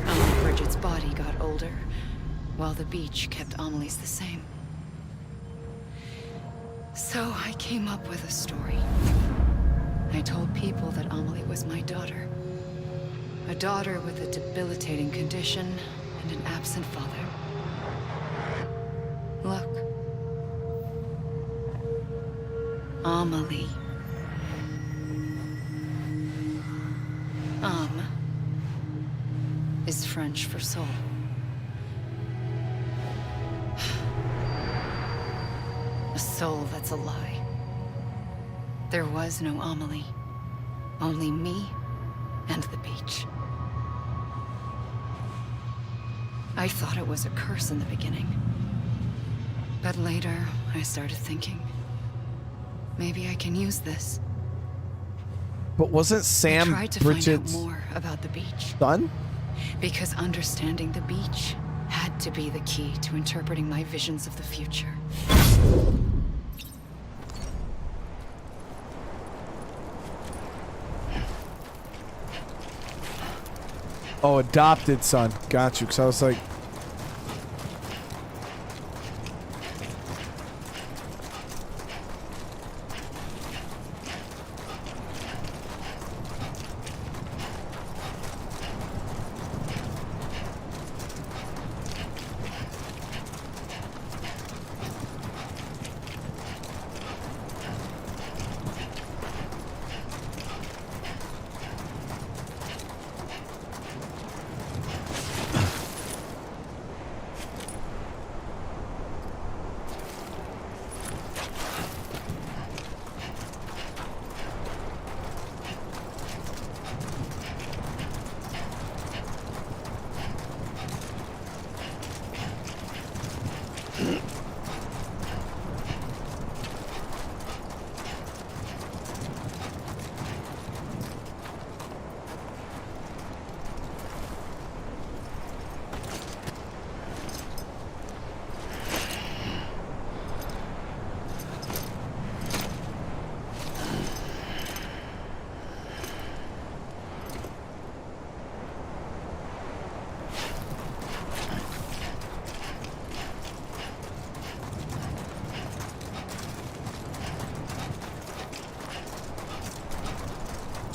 Only Bridget's body got older, while the beach kept Amelie's the same. So I came up with a story. I told people that Amelie was my daughter. A daughter with a debilitating condition and an absent father. Look. Amelie. Is French for soul. A soul that's a lie. There was no Amelie. Only me and the beach. I thought it was a curse in the beginning. But later, I started thinking, maybe I can use this. But wasn't I Sam tried to Bridget's find out more about the beach, son? because understanding the beach had to be the key to interpreting my visions of the future. Oh, adopted son. Got you. Because I was like,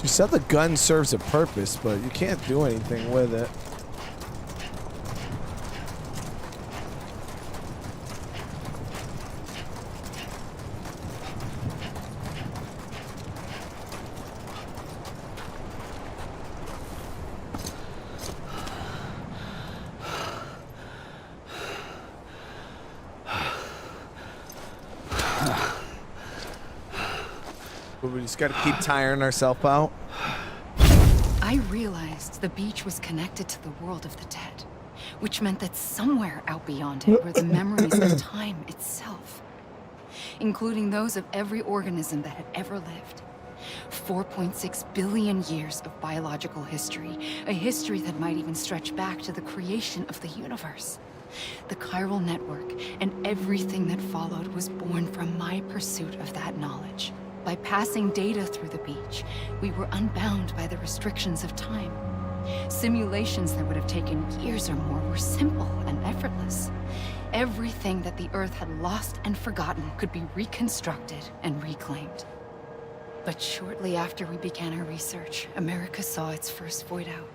you said the gun serves a purpose, but you can't do anything with it. But we just gotta keep tiring ourselves out. I realized the beach was connected to the world of the dead, which meant that somewhere out beyond it were the memories of time itself, including those of every organism that had ever lived. 4.6 billion years of biological history, a history that might even stretch back to the creation of the universe. The chiral network and everything that followed was born from my pursuit of that knowledge. By passing data through the beach, we were unbound by the restrictions of time. Simulations that would have taken years or more were simple and effortless. Everything that the Earth had lost and forgotten could be reconstructed and reclaimed. But shortly after we began our research, America saw its first void out.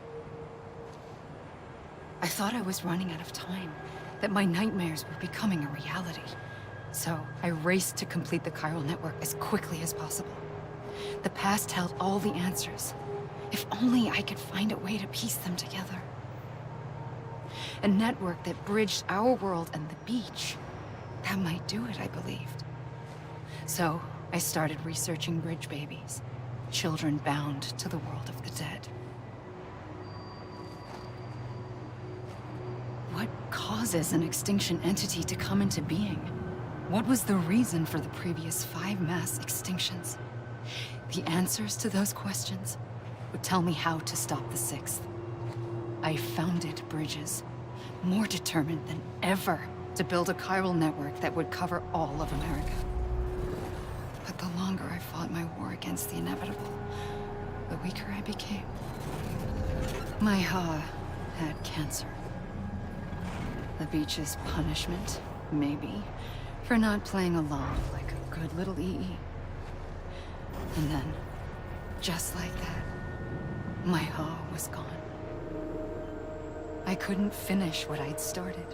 I thought I was running out of time, that my nightmares were becoming a reality. So I raced to complete the chiral network as quickly as possible. The past held all the answers. If only I could find a way to piece them together. A network that bridged our world and the beach. That might do it, I believed. So I started researching bridge babies, children bound to the world of the dead. What causes an extinction entity to come into being? What was the reason for the previous 5 mass extinctions? The answers to those questions would tell me how to stop the 6th. I founded bridges, more determined than ever to build a chiral network that would cover all of America. But the longer I fought my war against the inevitable, the weaker I became. My Ha had cancer. The beach's punishment, maybe, for not playing along like a good little EE. And then, just like that, my Ha was gone. I couldn't finish what I'd started.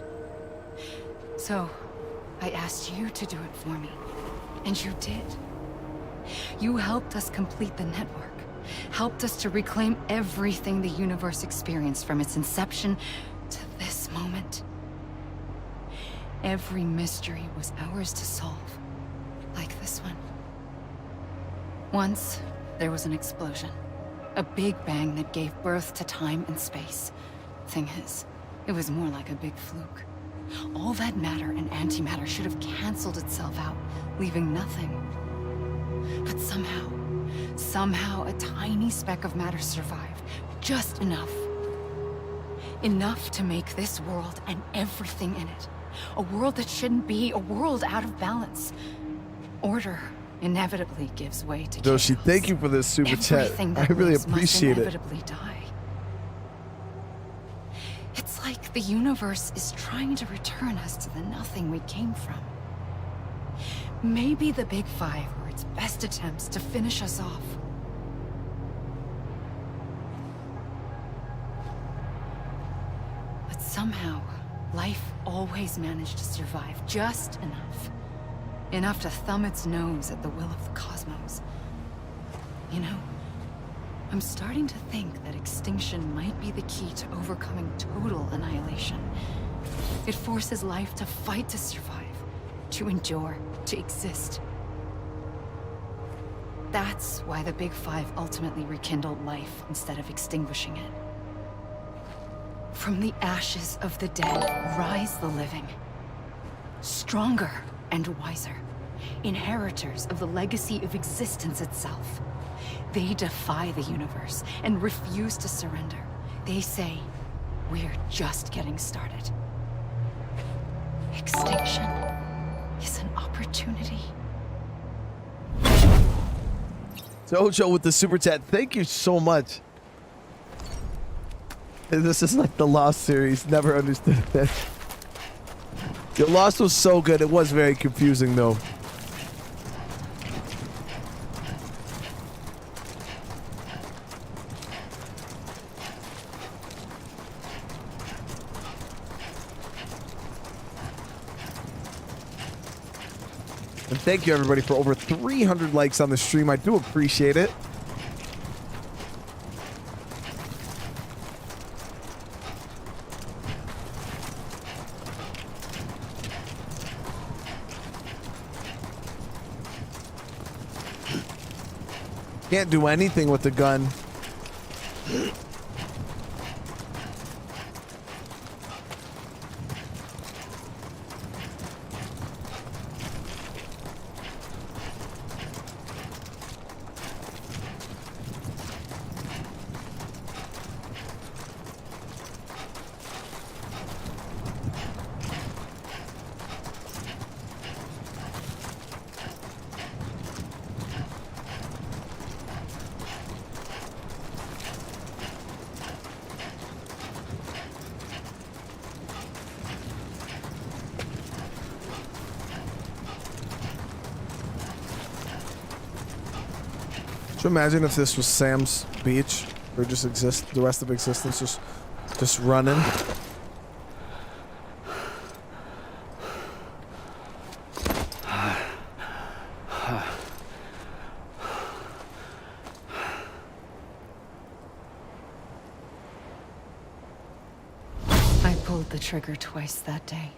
So, I asked you to do it for me, and you did. You helped us complete the network, helped us to reclaim everything the universe experienced from its inception to this moment. Every mystery was ours to solve, like this one. Once, there was an explosion. A big bang that gave birth to time and space. Thing is, it was more like a big fluke. All that matter and antimatter should have canceled itself out, leaving nothing. But somehow, Somehow a tiny speck of matter survived. Just enough. Enough to make this world and everything in it a world that shouldn't be, a world out of balance. Order inevitably gives way to Joshi, chaos. thank you for this super chat. Everything I that really lives must appreciate it. inevitably die. It's like the universe is trying to return us to the nothing we came from. Maybe the Big Five were its best attempts to finish us off. But somehow, life always managed to survive just enough. Enough to thumb its nose at the will of the cosmos. You know, I'm starting to think that extinction might be the key to overcoming total annihilation. It forces life to fight to survive, to endure, to exist. That's why the Big Five ultimately rekindled life instead of extinguishing it. From the ashes of the dead rise the living. Stronger and wiser. Inheritors of the legacy of existence itself. They defy the universe and refuse to surrender. They say, we're just getting started. Extinction is an opportunity. Jojo with the super chat. Thank you so much. This is like the Lost series. Never understood that. Yo, Lost was so good. It was very confusing though. And thank you everybody for over 300 likes on the stream. I do appreciate it. Can't do anything with the gun. Imagine if this was Sam's beach, or just the rest of existence, just running. I pulled the trigger twice that day.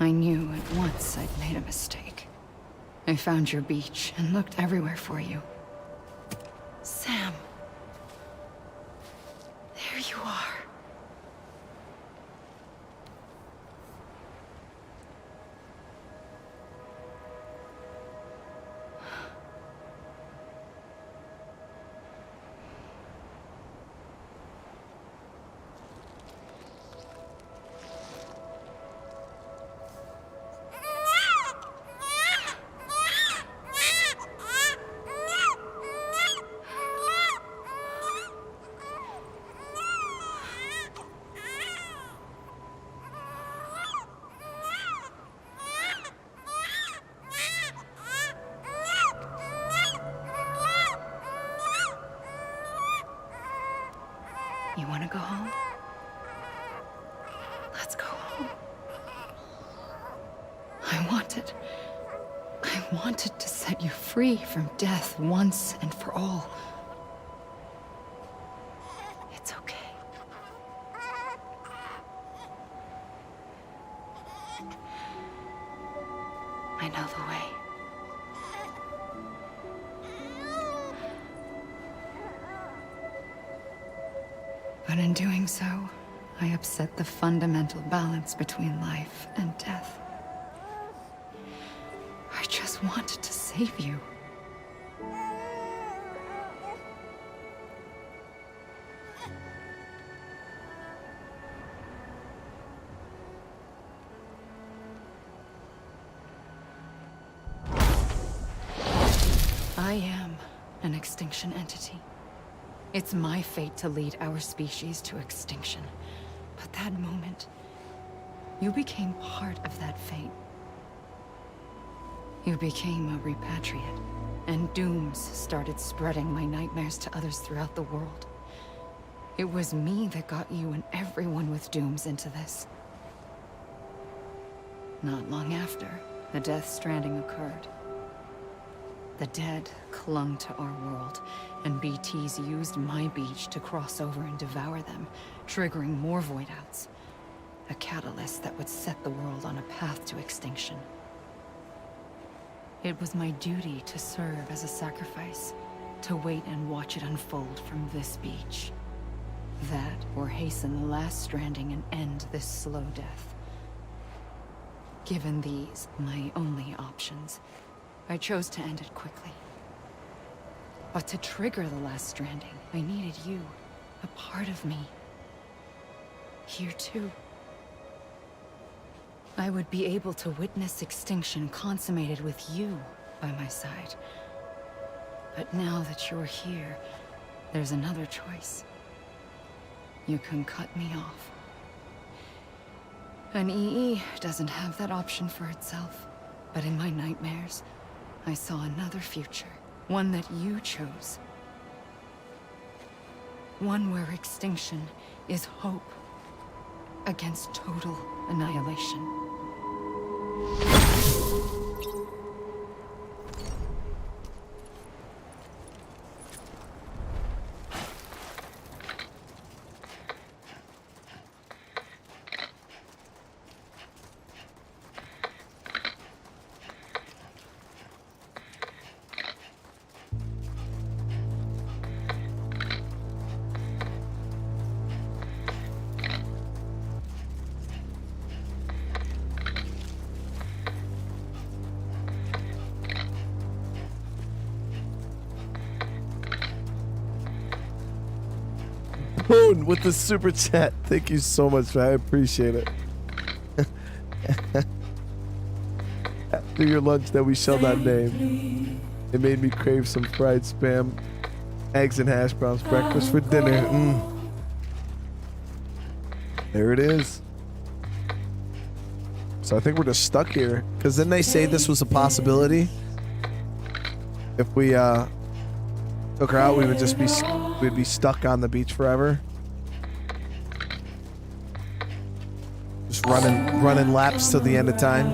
I knew at once I'd made a mistake. I found your beach and looked everywhere for you. Sam. There you are. You want to go home? Let's go home. I wanted to set you free from death once and for all. It's okay. I know the way. But in doing so, I upset the fundamental balance between life and death. I just wanted to save you. I am an extinction entity. It's my fate to lead our species to extinction. But that moment, you became part of that fate. You became a repatriate, and dooms started spreading my nightmares to others throughout the world. It was me that got you and everyone with dooms into this. Not long after, the Death Stranding occurred. The dead clung to our world, and BTs used my beach to cross over and devour them, triggering more void outs. A catalyst that would set the world on a path to extinction. It was my duty to serve as a sacrifice, to wait and watch it unfold from this beach. That, or hasten the last stranding and end this slow death. Given these, my only options, I chose to end it quickly. But to trigger the last stranding, I needed you, a part of me. Here too. I would be able to witness extinction consummated with you by my side. But now that you're here, there's another choice. You can cut me off. An EE doesn't have that option for itself. But in my nightmares, I saw another future. One that you chose. One where extinction is hope against total annihilation. Boone with the super chat. Thank you so much, man. I appreciate it. After your lunch that we shall not name, it made me crave some fried spam, eggs and hash browns breakfast for dinner. There it is. So I think we're just stuck here, because then they say this was a possibility. If we took her out, we would just be we'd be stuck on the beach forever. Just running laps till the end of time.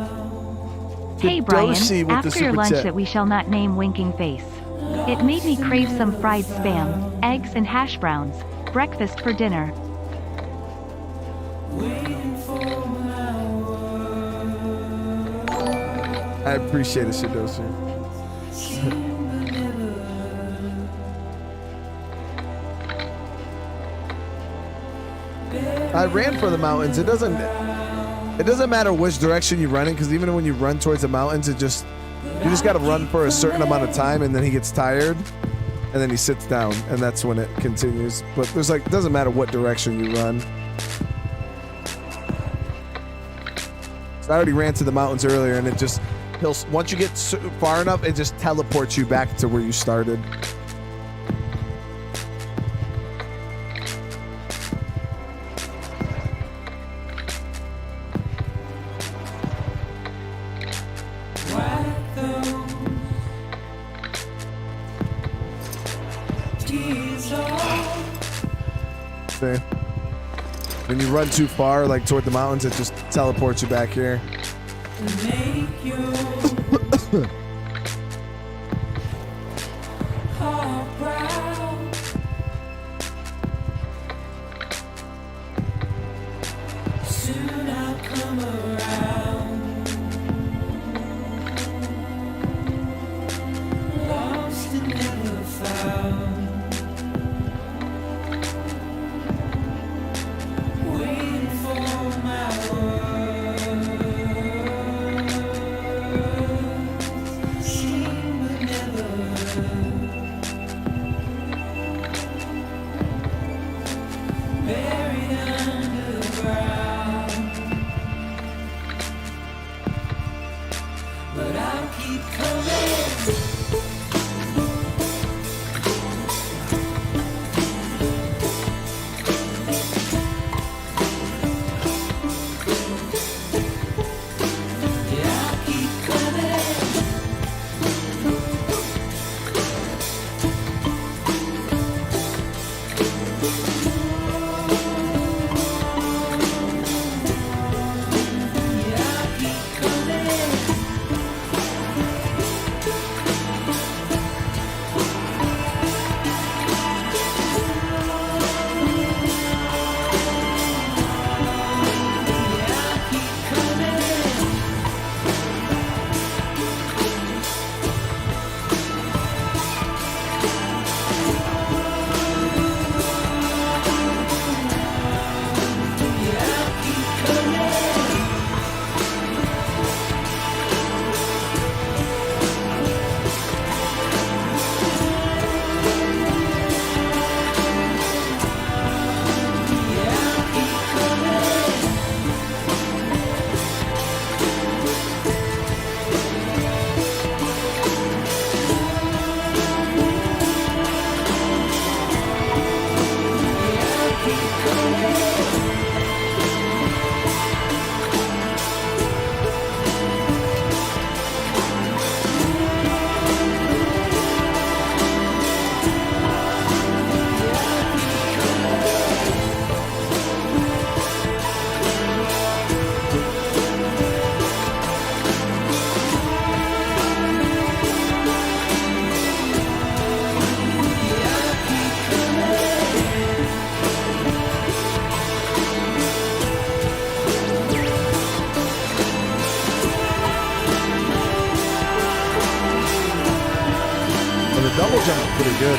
Hey Brian, Doshi with after your lunch that we shall not name winking face. It made me crave some fried spam, eggs and hash browns, breakfast for dinner. I appreciate it, Shidoshi. I ran for the mountains. It doesn't matter which direction you run in, because even when you run towards the mountains, you just got to run for a certain amount of time, and then he gets tired, and then he sits down, and that's when it continues. But there's it doesn't matter what direction you run. So I already ran to the mountains earlier, and once you get far enough, it just teleports you back to where you started. When you run too far, toward the mountains, it just teleports you back here. jump's pretty good.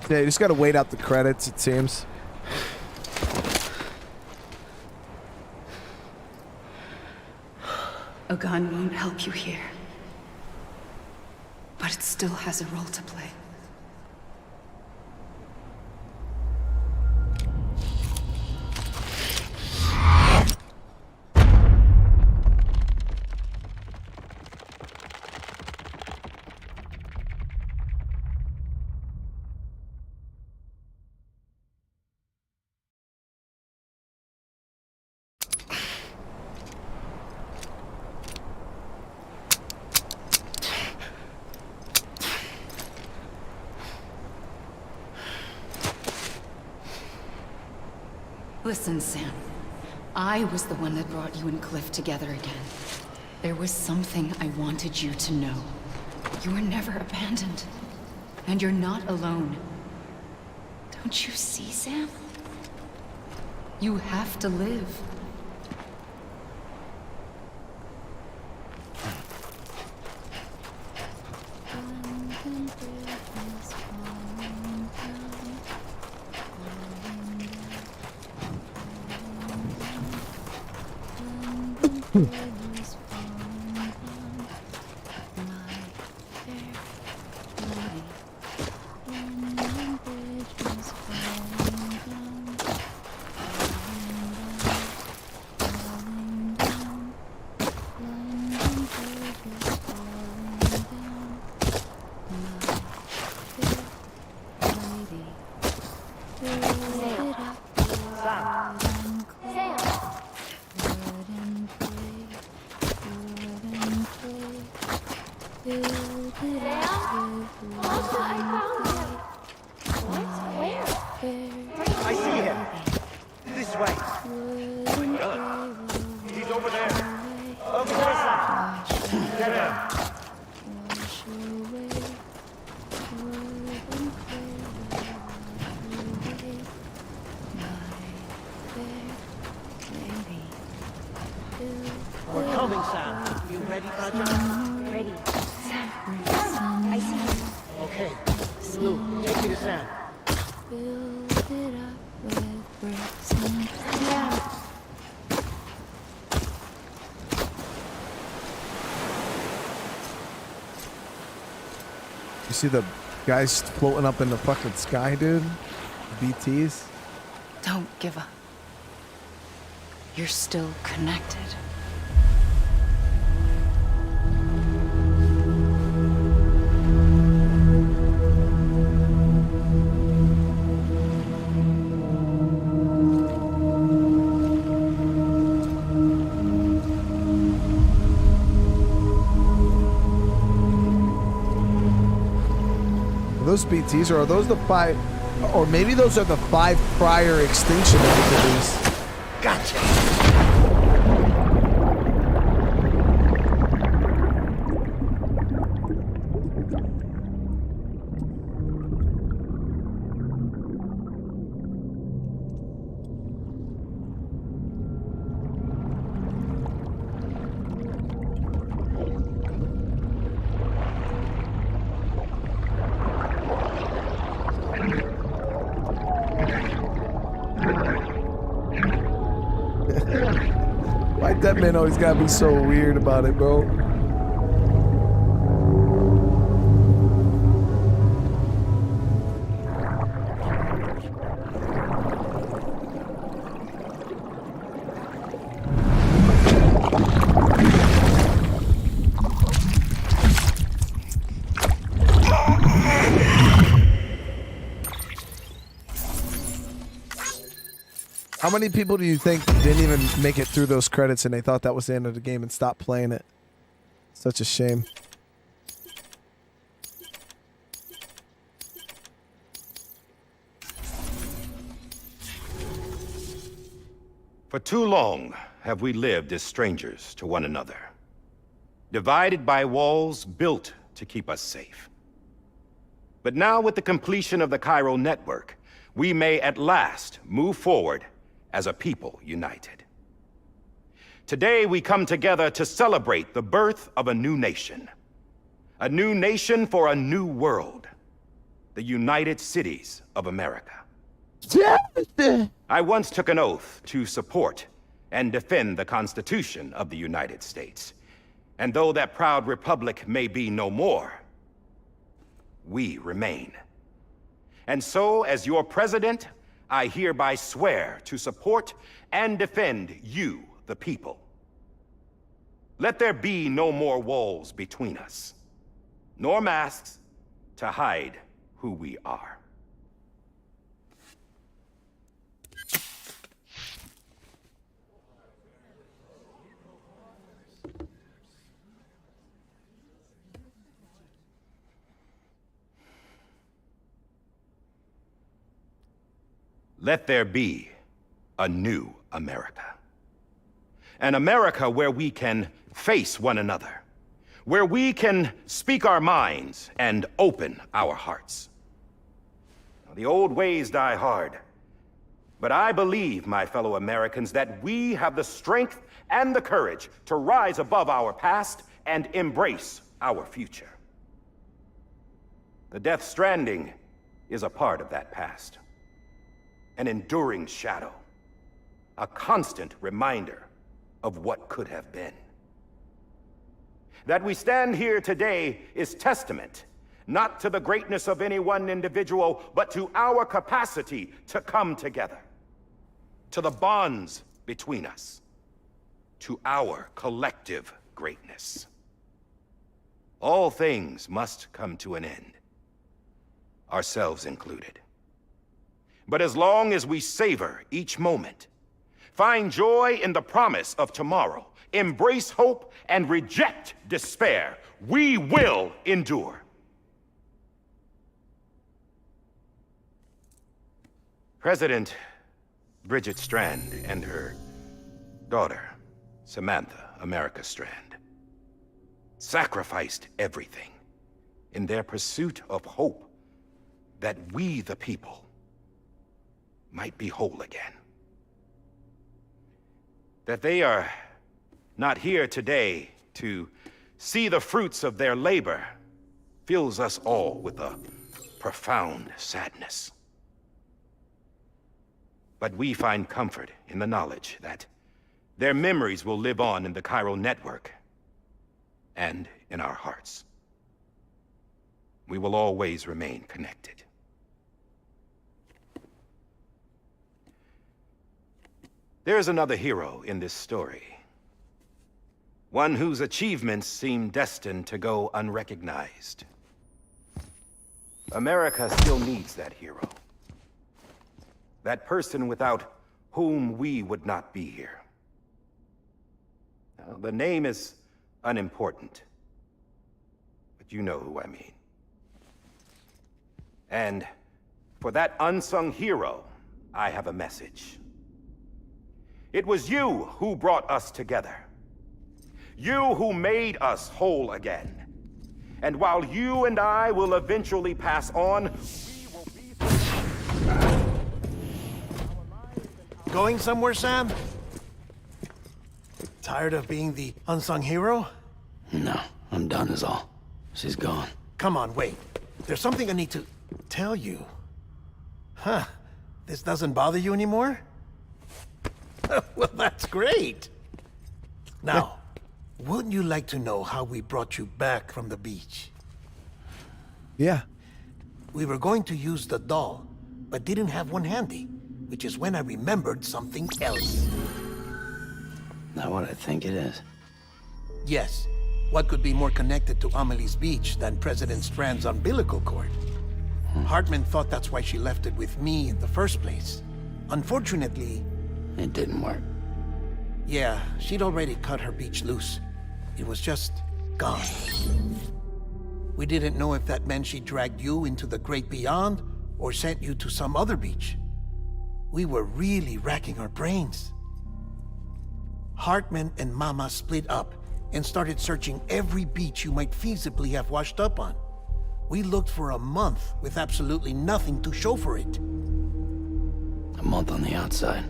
Yeah, you just gotta wait out the credits, it seems. A gun won't help you here. But it still has a role to play. Listen, Sam. I was the one that brought you and Cliff together again. There was something I wanted you to know. You were never abandoned. And you're not alone. Don't you see, Sam? You have to live. You see the guys floating up in the fucking sky, dude? BTs? Don't give up. You're still connected. Those BTs, or are those the 5, or maybe those are the 5 prior extinction activities? Gotcha. That man always gotta be so weird about it, bro. How many people do you think didn't even make it through those credits and they thought that was the end of the game and stopped playing it? Such a shame. For too long have we lived as strangers to one another, divided by walls built to keep us safe. But now, with the completion of the chiral network, we may at last move forward as a people united. Today we come together to celebrate the birth of a new nation for a new world, the United Cities of America. I once took an oath to support and defend the Constitution of the United States. And though that proud republic may be no more, we remain. And so, as your president, I hereby swear to support and defend you, the people. Let there be no more walls between us, nor masks to hide who we are. Let there be a new America. An America where we can face one another, where we can speak our minds and open our hearts. Now, the old ways die hard, but I believe, my fellow Americans, that we have the strength and the courage to rise above our past and embrace our future. The Death Stranding is a part of that past. An enduring shadow, a constant reminder of what could have been. That we stand here today is testament, not to the greatness of any one individual, but to our capacity to come together, to the bonds between us, to our collective greatness. All things must come to an end, ourselves included. But as long as we savor each moment, find joy in the promise of tomorrow, embrace hope, and reject despair, we will endure. President Bridget Strand and her daughter, Samantha America Strand, sacrificed everything in their pursuit of hope that we, the people, might be whole again. That they are not here today to see the fruits of their labor fills us all with a profound sadness. But we find comfort in the knowledge that their memories will live on in the chiral network and in our hearts. We will always remain connected. There is another hero in this story. One whose achievements seem destined to go unrecognized. America still needs that hero. That person without whom we would not be here. Now, the name is unimportant, but you know who I mean. And for that unsung hero, I have a message. It was you who brought us together. You who made us whole again. And while you and I will eventually pass on, we will be... Going somewhere, Sam? Tired of being the unsung hero? No, I'm done is all. She's gone. Come on, wait. There's something I need to tell you. Huh. This doesn't bother you anymore? Well, that's great. Now, wouldn't you like to know how we brought you back from the beach? Yeah. We were going to use the doll, but didn't have one handy, which is when I remembered something else. Not what I think it is. Yes. What could be more connected to Amelie's beach than President Strand's umbilical cord? Hartman thought that's why she left it with me in the first place. Unfortunately, It didn't work. Yeah, she'd already cut her beach loose. It was just gone. We didn't know if that meant she dragged you into the great beyond or sent you to some other beach. We were really racking our brains. Hartman and Mama split up and started searching every beach you might feasibly have washed up on. We looked for a month with absolutely nothing to show for it. A month on the outside.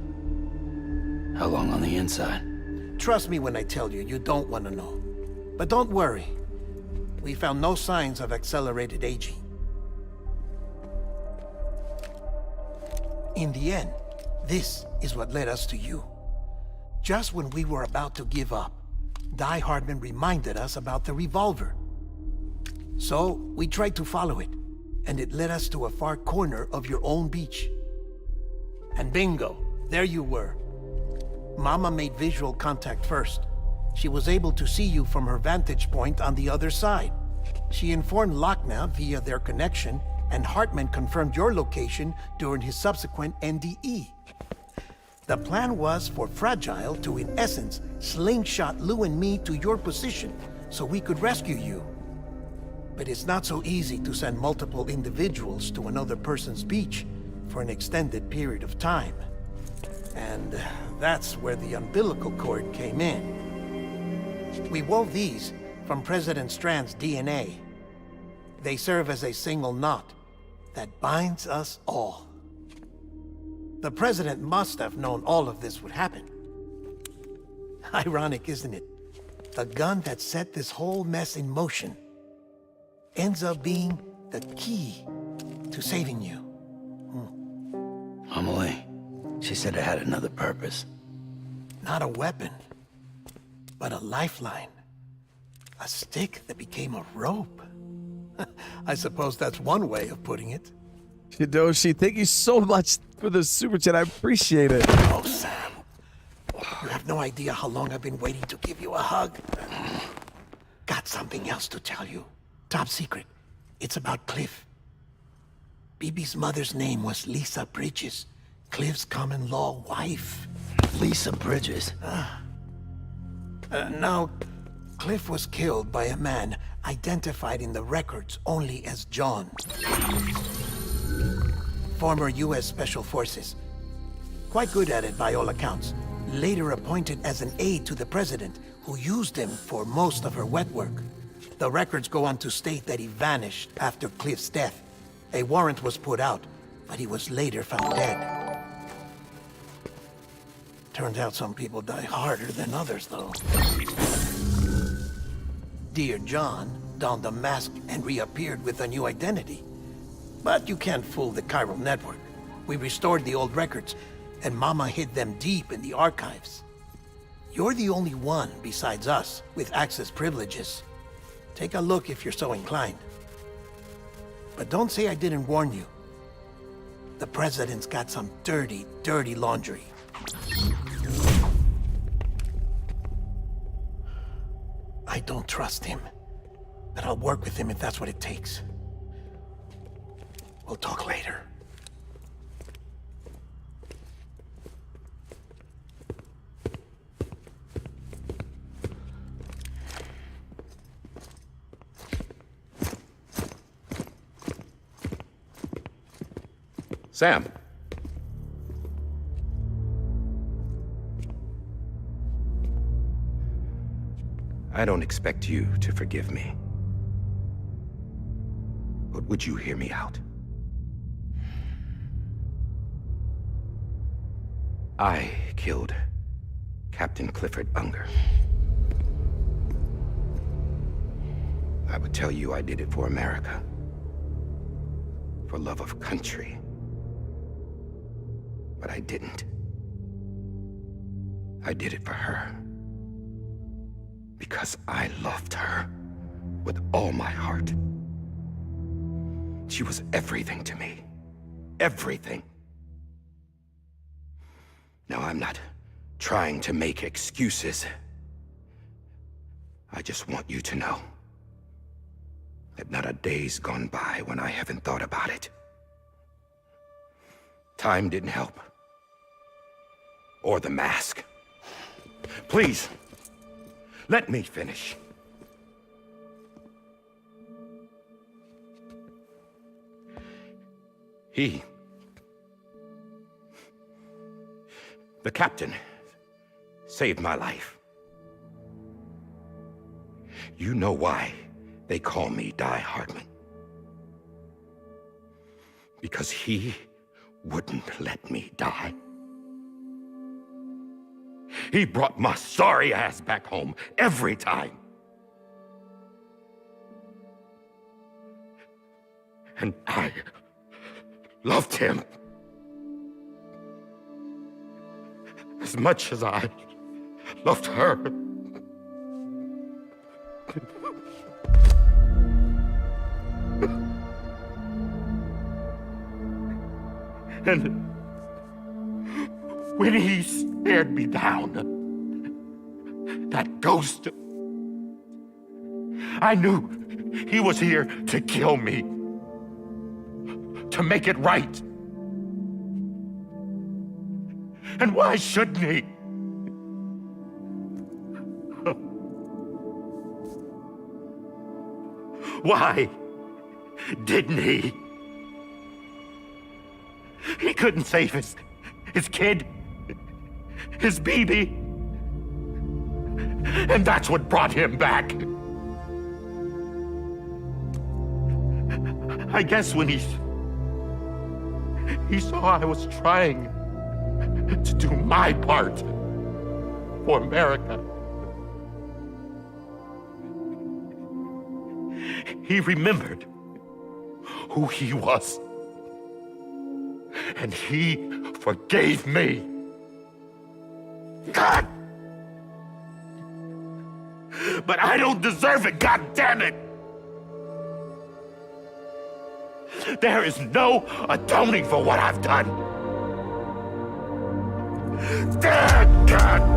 How long on the inside? Trust me when I tell you, you don't want to know. But don't worry. We found no signs of accelerated aging. In the end, this is what led us to you. Just when we were about to give up, Die Hartman reminded us about the revolver. So, we tried to follow it, and it led us to a far corner of your own beach. And bingo, there you were. Mama made visual contact first. She was able to see you from her vantage point on the other side. She informed Lochna via their connection, and Hartman confirmed your location during his subsequent NDE. The plan was for Fragile to, in essence, slingshot Lou and me to your position so we could rescue you. But it's not so easy to send multiple individuals to another person's beach for an extended period of time. And that's where the umbilical cord came in. We wove these from President Strand's DNA. They serve as a single knot that binds us all. The President must have known all of this would happen. Ironic, isn't it? The gun that set this whole mess in motion ends up being the key to saving you. Amelie, she said it had another purpose. Not a weapon, but a lifeline. A stick that became a rope. I suppose that's one way of putting it. Hidoshi, thank you so much for the super chat. I appreciate it. Oh, Sam. You have no idea how long I've been waiting to give you a hug. Got something else to tell you. Top secret. It's about Cliff. BB's mother's name was Lisa Bridges, Cliff's common-law wife. Lisa Bridges? Now, Cliff was killed by a man identified in the records only as John. Former U.S. Special Forces. Quite good at it by all accounts. Later appointed as an aide to the president, who used him for most of her wet work. The records go on to state that he vanished after Cliff's death. A warrant was put out, but he was later found dead. Turns out some people die harder than others, though. Dear John donned a mask and reappeared with a new identity. But you can't fool the chiral network. We restored the old records, and Mama hid them deep in the archives. You're the only one, besides us, with access privileges. Take a look if you're so inclined. But don't say I didn't warn you. The President's got some dirty, dirty laundry. I don't trust him, but I'll work with him if that's what it takes. We'll talk later. Sam. I don't expect you to forgive me. But would you hear me out? I killed Captain Clifford Unger. I would tell you I did it for America. For love of country. But I didn't. I did it for her. Because I loved her with all my heart. She was everything to me. Everything. Now, I'm not trying to make excuses. I just want you to know that not a day's gone by when I haven't thought about it. Time didn't help. or the mask. Please, let me finish. The captain, saved my life. You know why they call me Hartman. Because he wouldn't let me die. He brought my sorry ass back home every time. And I loved him as much as I loved her. And when he stared me down, that ghost, I knew he was here to kill me, to make it right. And why shouldn't he? Why didn't he? He couldn't save his kid, his BB. And that's what brought him back. I guess when he saw I was trying to do my part for America, he remembered who he was. And he forgave me. God! But I don't deserve it, God damn it! There is no atoning for what I've done. Damn, God!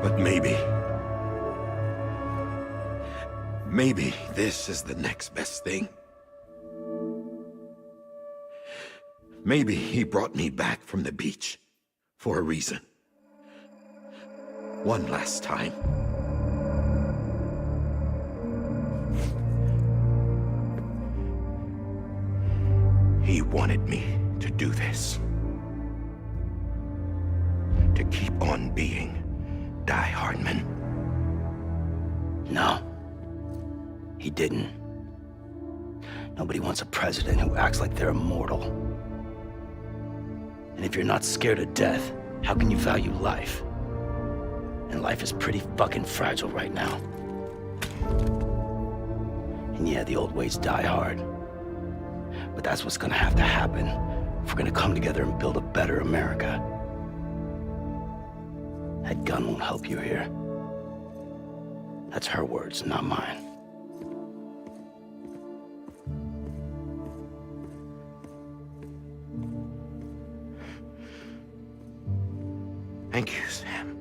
But maybe this is the next best thing. Maybe he brought me back from the beach for a reason. One last time. He wanted me to do this. To keep on being Hartman. No. He didn't. Nobody wants a president who acts like they're immortal. And if you're not scared of death, how can you value life? And life is pretty fucking fragile right now. And yeah, the old ways die hard. But that's what's gonna have to happen if we're gonna come together and build a better America. That gun won't help you here. That's her words, not mine. Thank you, Sam.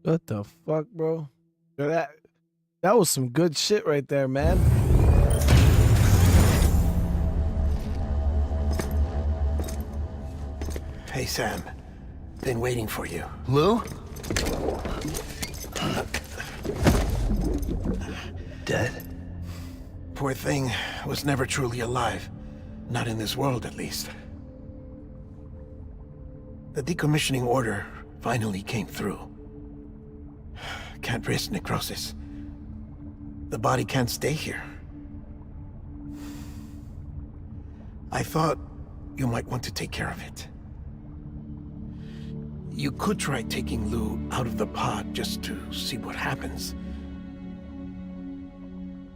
What the fuck, bro? That was some good shit right there, man. Hey, Sam. Been waiting for you. Lou? Dead? Poor thing was never truly alive. Not in this world, at least. The decommissioning order finally came through. Can't risk necrosis. The body can't stay here. I thought you might want to take care of it. You could try taking Lou out of the pod just to see what happens.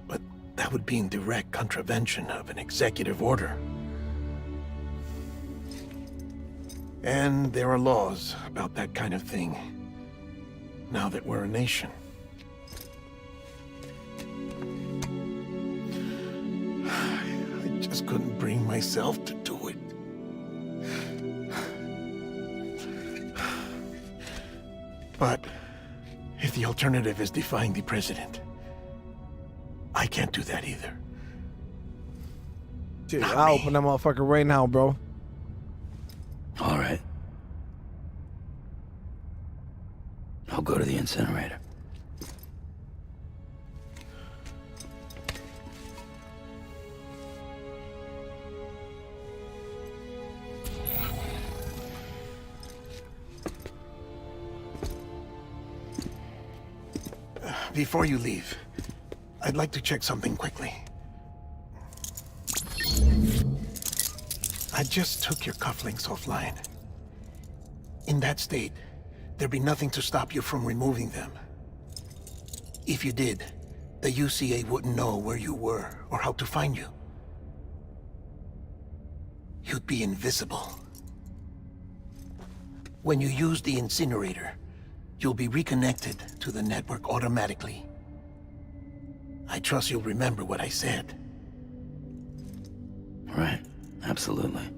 But that would be in direct contravention of an executive order. And there are laws about that kind of thing, now that we're a nation. I just couldn't bring myself to do it. But if the alternative is defying the president, I can't do that either. Dude, Not I'll me. open that motherfucker right now, bro. All right. I'll go to the incinerator. Before you leave, I'd like to check something quickly. I just took your cufflinks offline. In that state, there'd be nothing to stop you from removing them. If you did, the UCA wouldn't know where you were or how to find you. You'd be invisible. When you use the incinerator, you'll be reconnected to the network automatically. I trust you'll remember what I said. Right. Absolutely.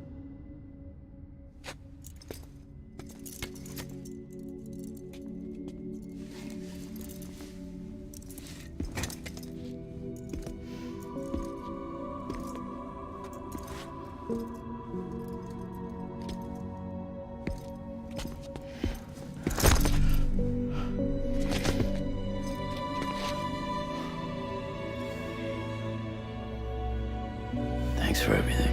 Thanks for everything.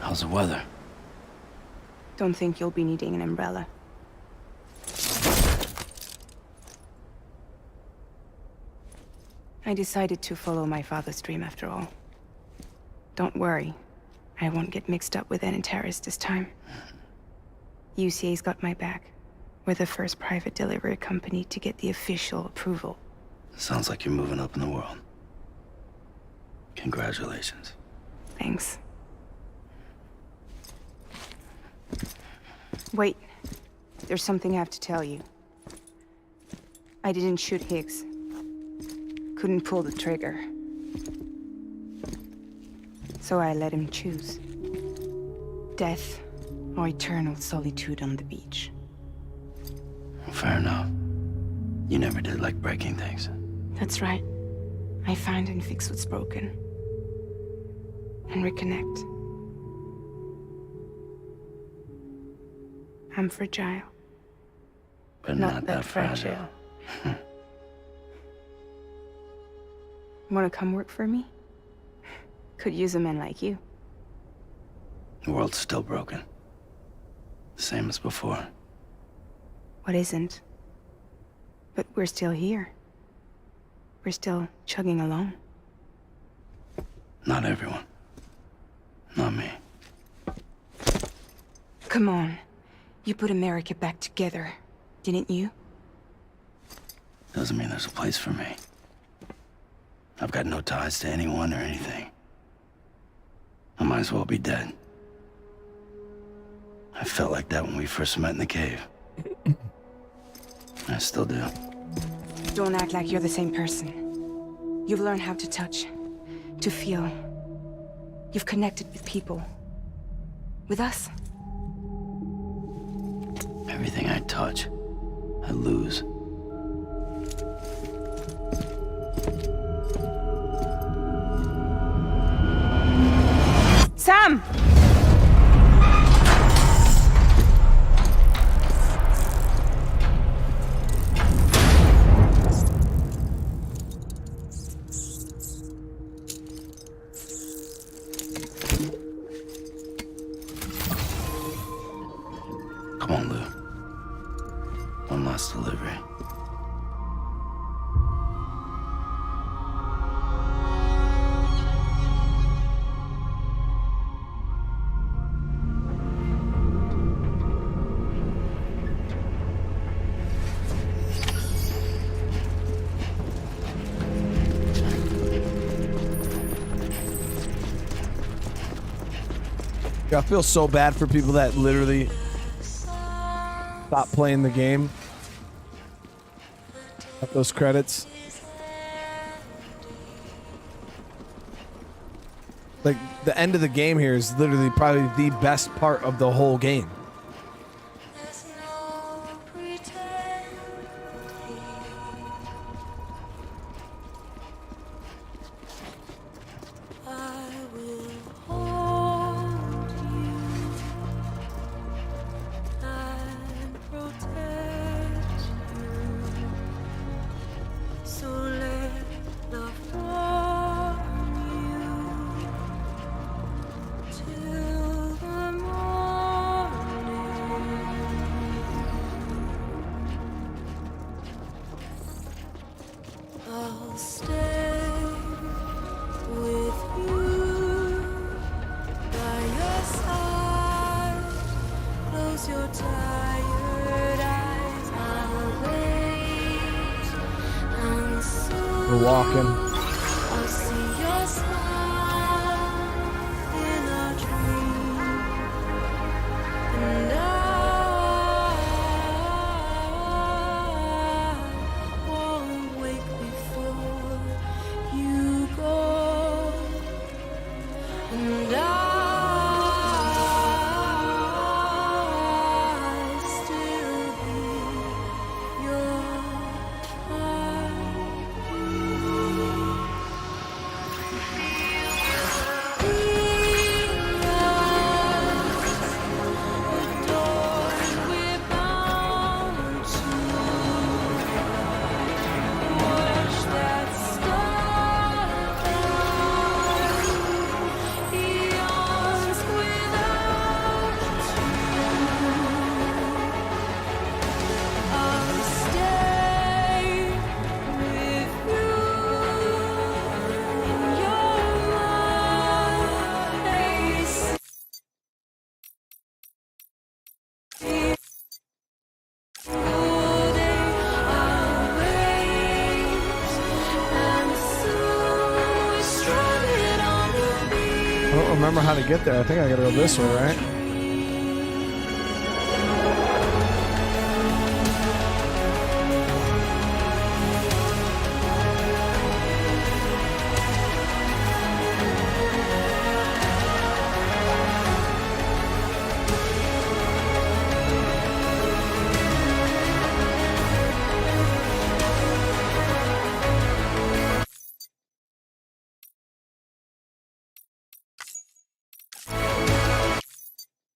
How's the weather? Don't think you'll be needing an umbrella. I decided to follow my father's dream after all. Don't worry. I won't get mixed up with any terrorists this time. UCA's got my back. We're the first private delivery company to get the official approval. Sounds like you're moving up in the world. Congratulations. Thanks. Wait. There's something I have to tell you. I didn't shoot Higgs. Couldn't pull the trigger. So I let him choose. Death or eternal solitude on the beach. Fair enough. You never did like breaking things. That's right. I find and fix what's broken. And reconnect. I'm fragile. But not that fragile. Wanna come work for me? Could use a man like you. The world's still broken. Same as before. What isn't? But we're still here. We're still chugging along. Not everyone. Not me. Come on. You put America back together, didn't you? Doesn't mean there's a place for me. I've got no ties to anyone or anything. I might as well be dead. I felt like that when we first met in the cave. I still do. Don't act like you're the same person. You've learned how to touch, to feel. You've connected with people. With us. Everything I touch, I lose. Sam! I feel so bad for people that literally stop playing the game at those credits. Like, the end of the game here is literally probably the best part of the whole game. We're walking. I don't remember how to get there. I think I gotta go this way, right?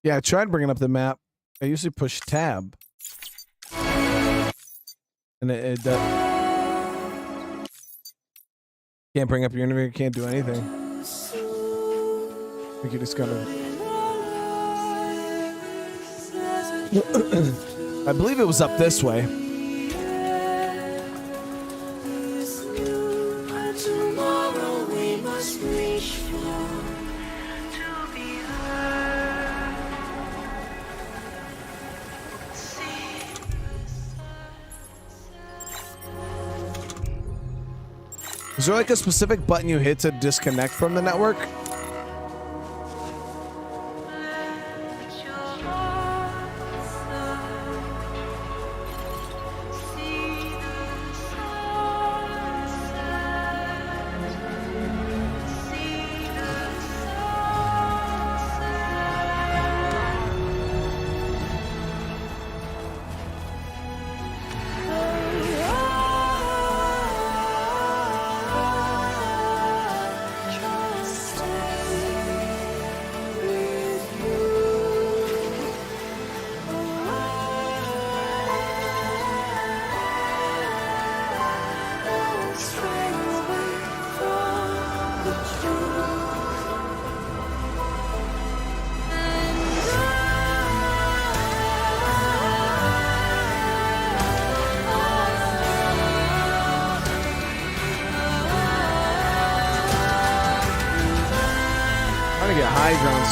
Yeah, I tried bringing up the map. I usually push tab. And it can't bring up your interview, can't do anything. I think you just gotta... I believe it was up this way. Is there like a specific button you hit to disconnect from the network?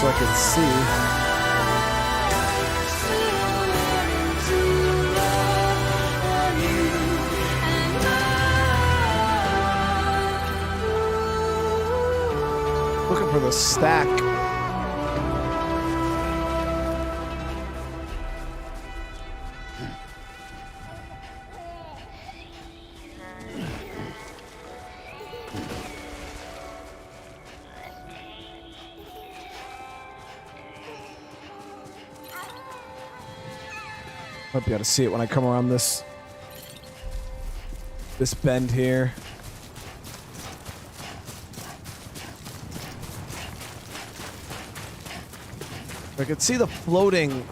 So I can see. Looking for the stack. Might be able to see it when I come around this bend here. I could see the floating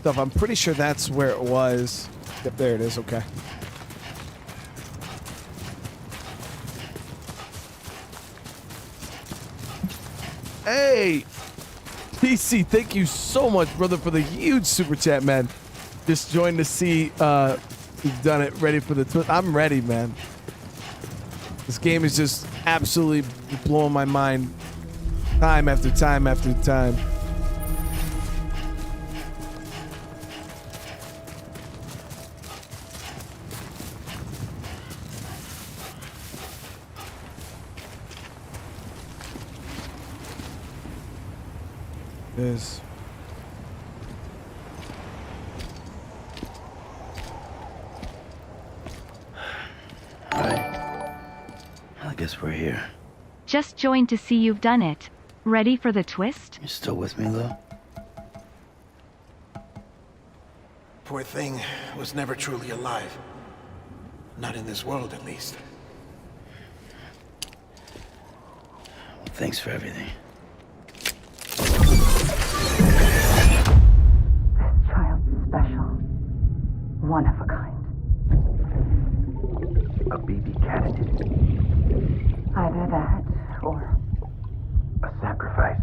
stuff. I'm pretty sure that's where it was. Yep, there it is. Okay. Hey, TC, thank you so much, brother, for the huge super chat, man. Just joined to see who's done it. Ready for the twist. I'm ready, man. This game is just absolutely blowing my mind time after time after time. Is Right. I guess we're here. Just joined to see you've done it. Ready for the twist? You still with me, Lou? Poor thing was never truly alive. Not in this world, at least. Well, thanks for everything. Special. One of a kind. A BB candidate. Either that, or... A sacrifice.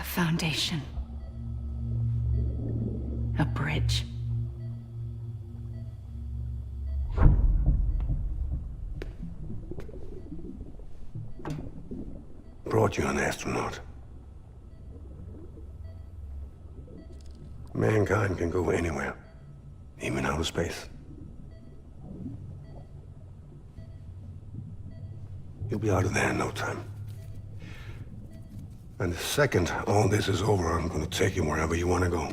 a foundation. A bridge. Brought you an astronaut. Mankind can go anywhere, even outer space. You'll be out of there in no time. And the second all this is over, I'm gonna take you wherever you want to go.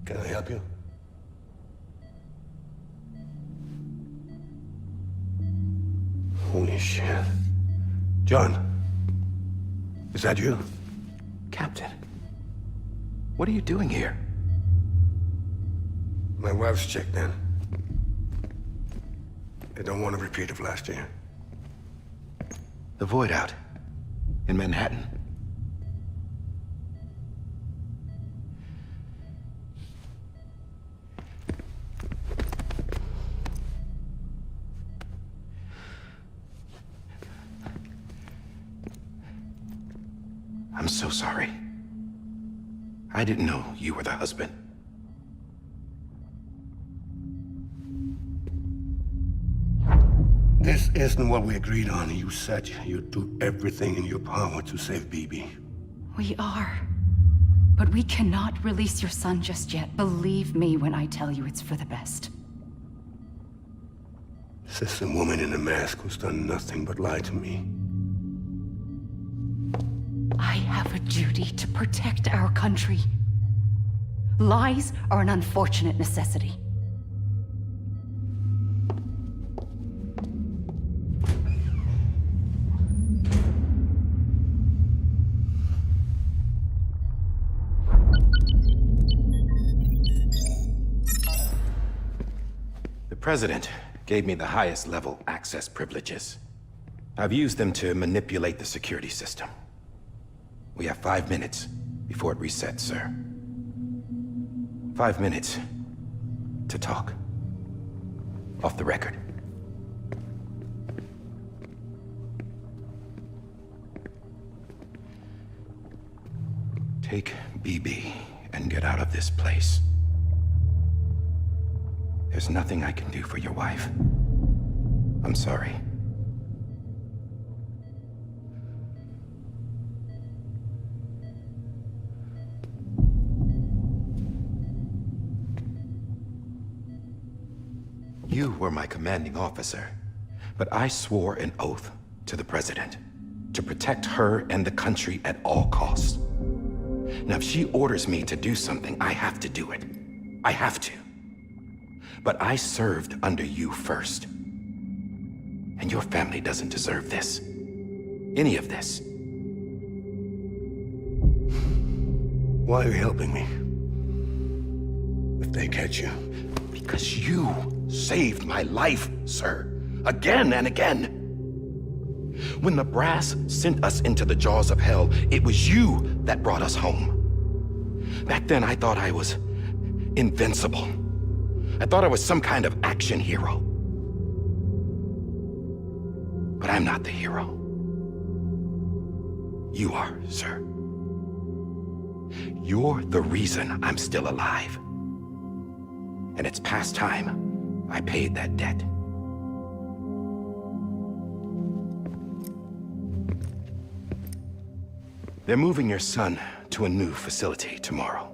Can I help you? Holy shit. John, is that you? Captain, what are you doing here? My wife's checked in. They don't want a repeat of last year. The Void out in Manhattan. I'm so sorry. I didn't know you were the husband. This isn't what we agreed on. You said you'd do everything in your power to save BB. We are. But we cannot release your son just yet. Believe me when I tell you it's for the best. This is a woman in a mask who's done nothing but lie to me. I have a duty to protect our country. Lies are an unfortunate necessity. The President gave me the highest level access privileges. I've used them to manipulate the security system. We have 5 minutes before it resets, sir. 5 minutes to talk. Off the record. Take BB and get out of this place. There's nothing I can do for your wife. I'm sorry. were my commanding officer, but I swore an oath to the President to protect her and the country at all costs. Now, if she orders me to do something, I have to do it. I have to. But I served under you first. And your family doesn't deserve this. Any of this. Why are you helping me? If they catch you. Because you saved my life, sir. Again and again. When the brass sent us into the jaws of hell, it was you that brought us home. Back then, I thought I was invincible. I thought I was some kind of action hero. But I'm not the hero. You are, sir. You're the reason I'm still alive. And it's past time I paid that debt. They're moving your son to a new facility tomorrow.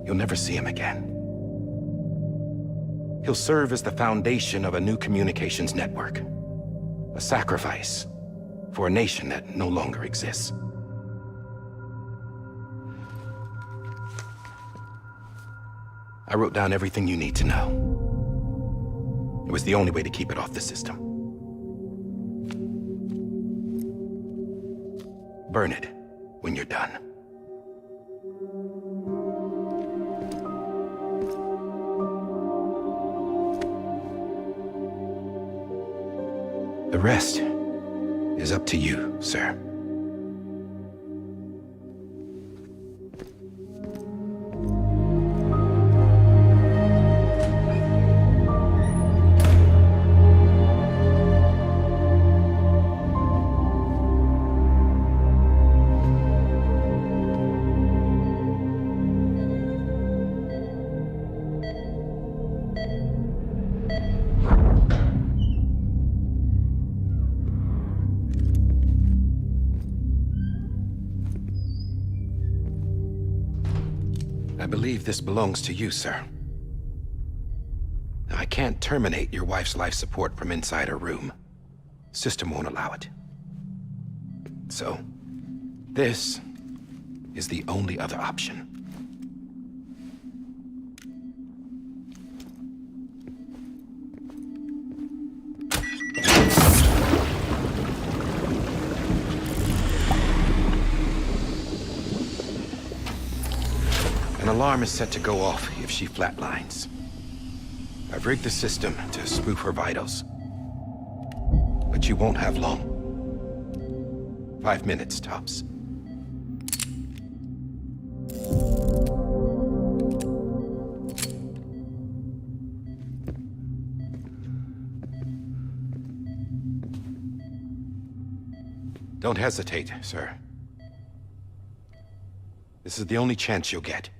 You'll never see him again. He'll serve as the foundation of a new communications network. A sacrifice for a nation that no longer exists. I wrote down everything you need to know. It was the only way to keep it off the system. Burn it when you're done. The rest is up to you, sir. I believe this belongs to you, sir. Now, I can't terminate your wife's life support from inside her room. System won't allow it. So, this is the only other option. An alarm is set to go off if she flatlines. I've rigged the system to spoof her vitals. But you won't have long. 5 minutes, tops. Don't hesitate, sir. This is the only chance you'll get.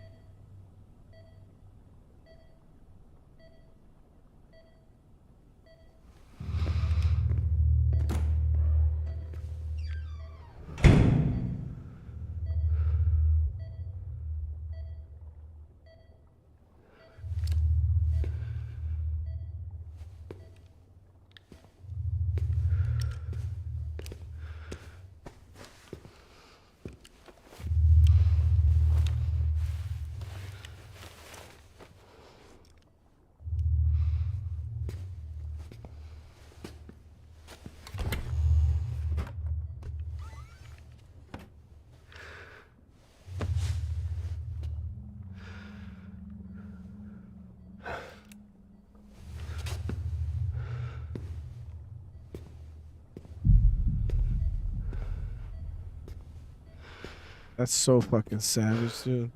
That's so fucking savage, dude.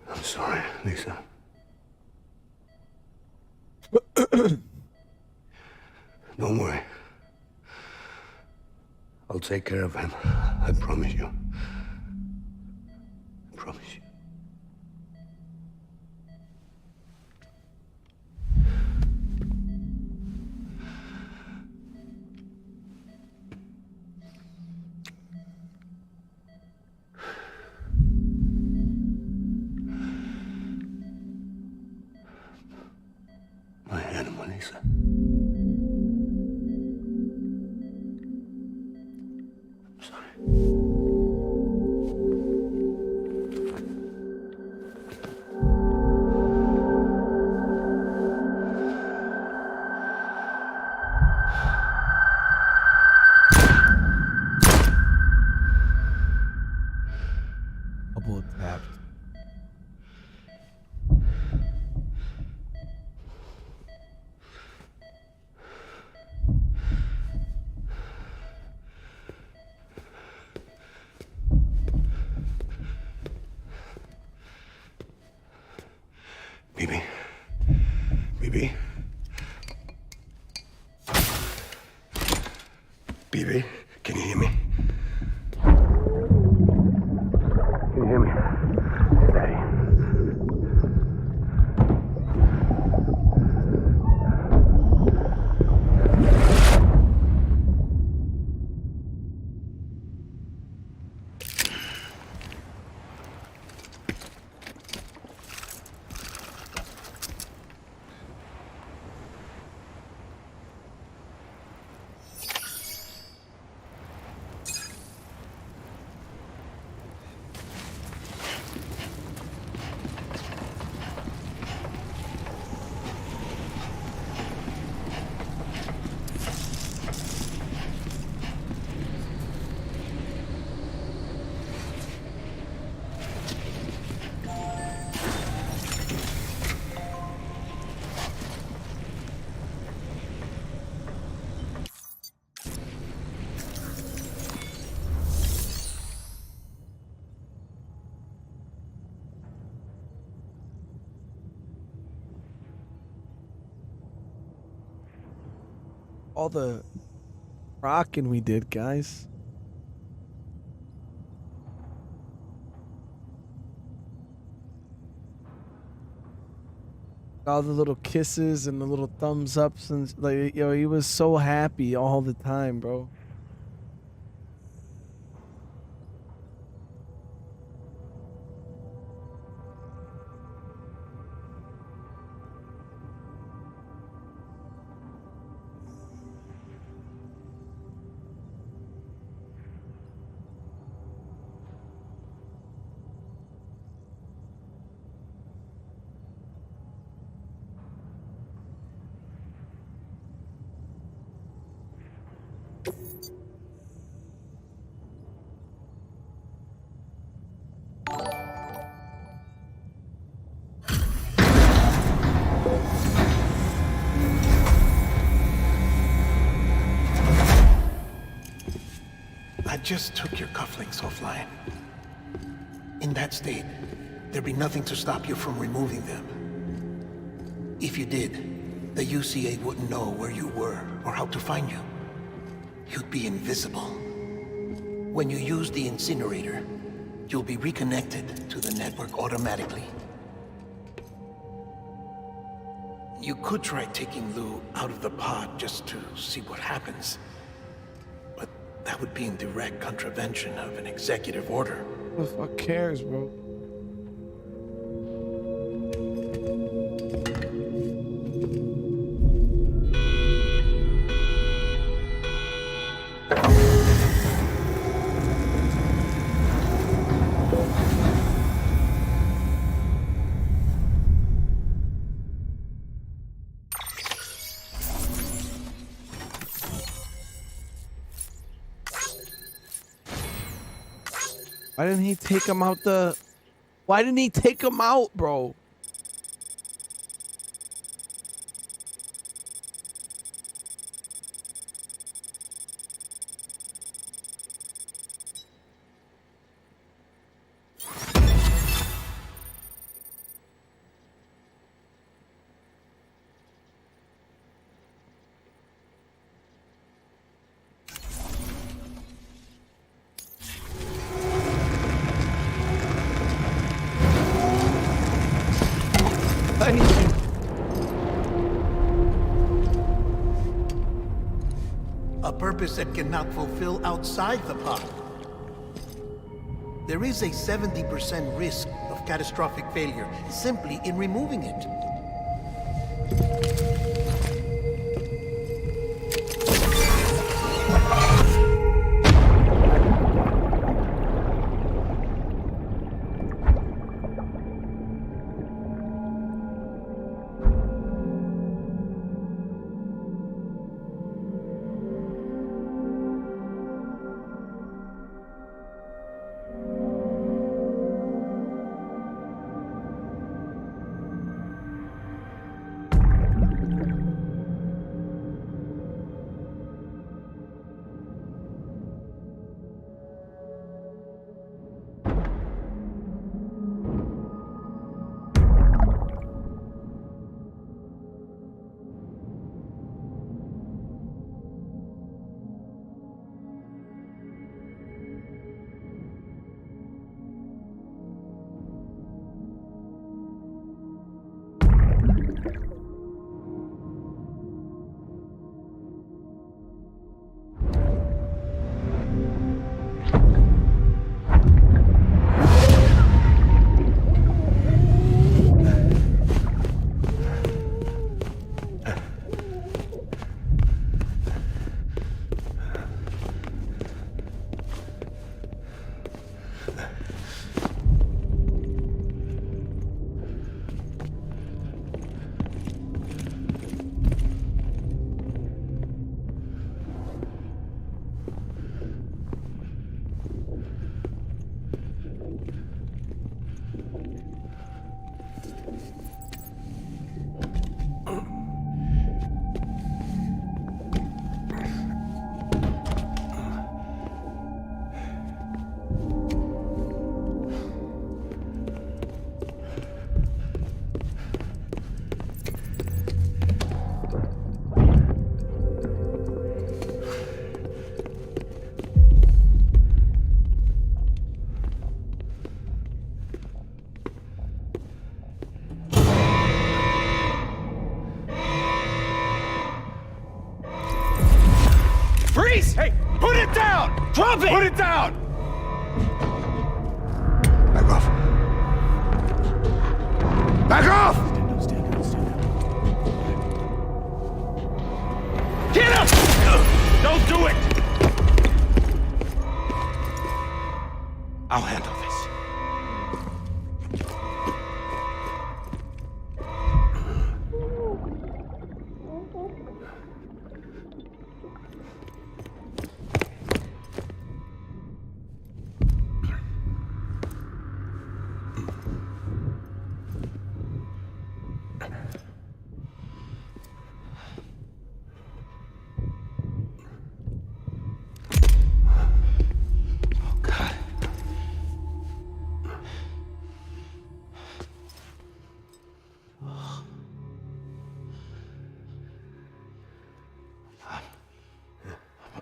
I'm sorry, Lisa. Don't worry. I'll take care of him. I promise you. I promise you. Mesa. I'm sorry. Double tapped. BB. BB. BB, can you hear me? Can you hear me? Steady. All the rocking we did, guys. All the little kisses and the little thumbs ups and like, yo, he was so happy all the time, bro. I just took your cufflinks offline. In that state, there'd be nothing to stop you from removing them. If you did, the UCA wouldn't know where you were or how to find you. You'd be invisible. When you use the incinerator, you'll be reconnected to the network automatically. You could try taking Lou out of the pod just to see what happens. But that would be in direct contravention of an executive order. Who the fuck cares, bro? Why didn't he take him out Why didn't he take him out, bro? A purpose that cannot fulfill outside the pod. There is a 70% risk of catastrophic failure simply in removing it. Freeze! Hey, put it down! Drop it! Put it down! Back off. Back off! Get up! Don't do it! I'll handle this.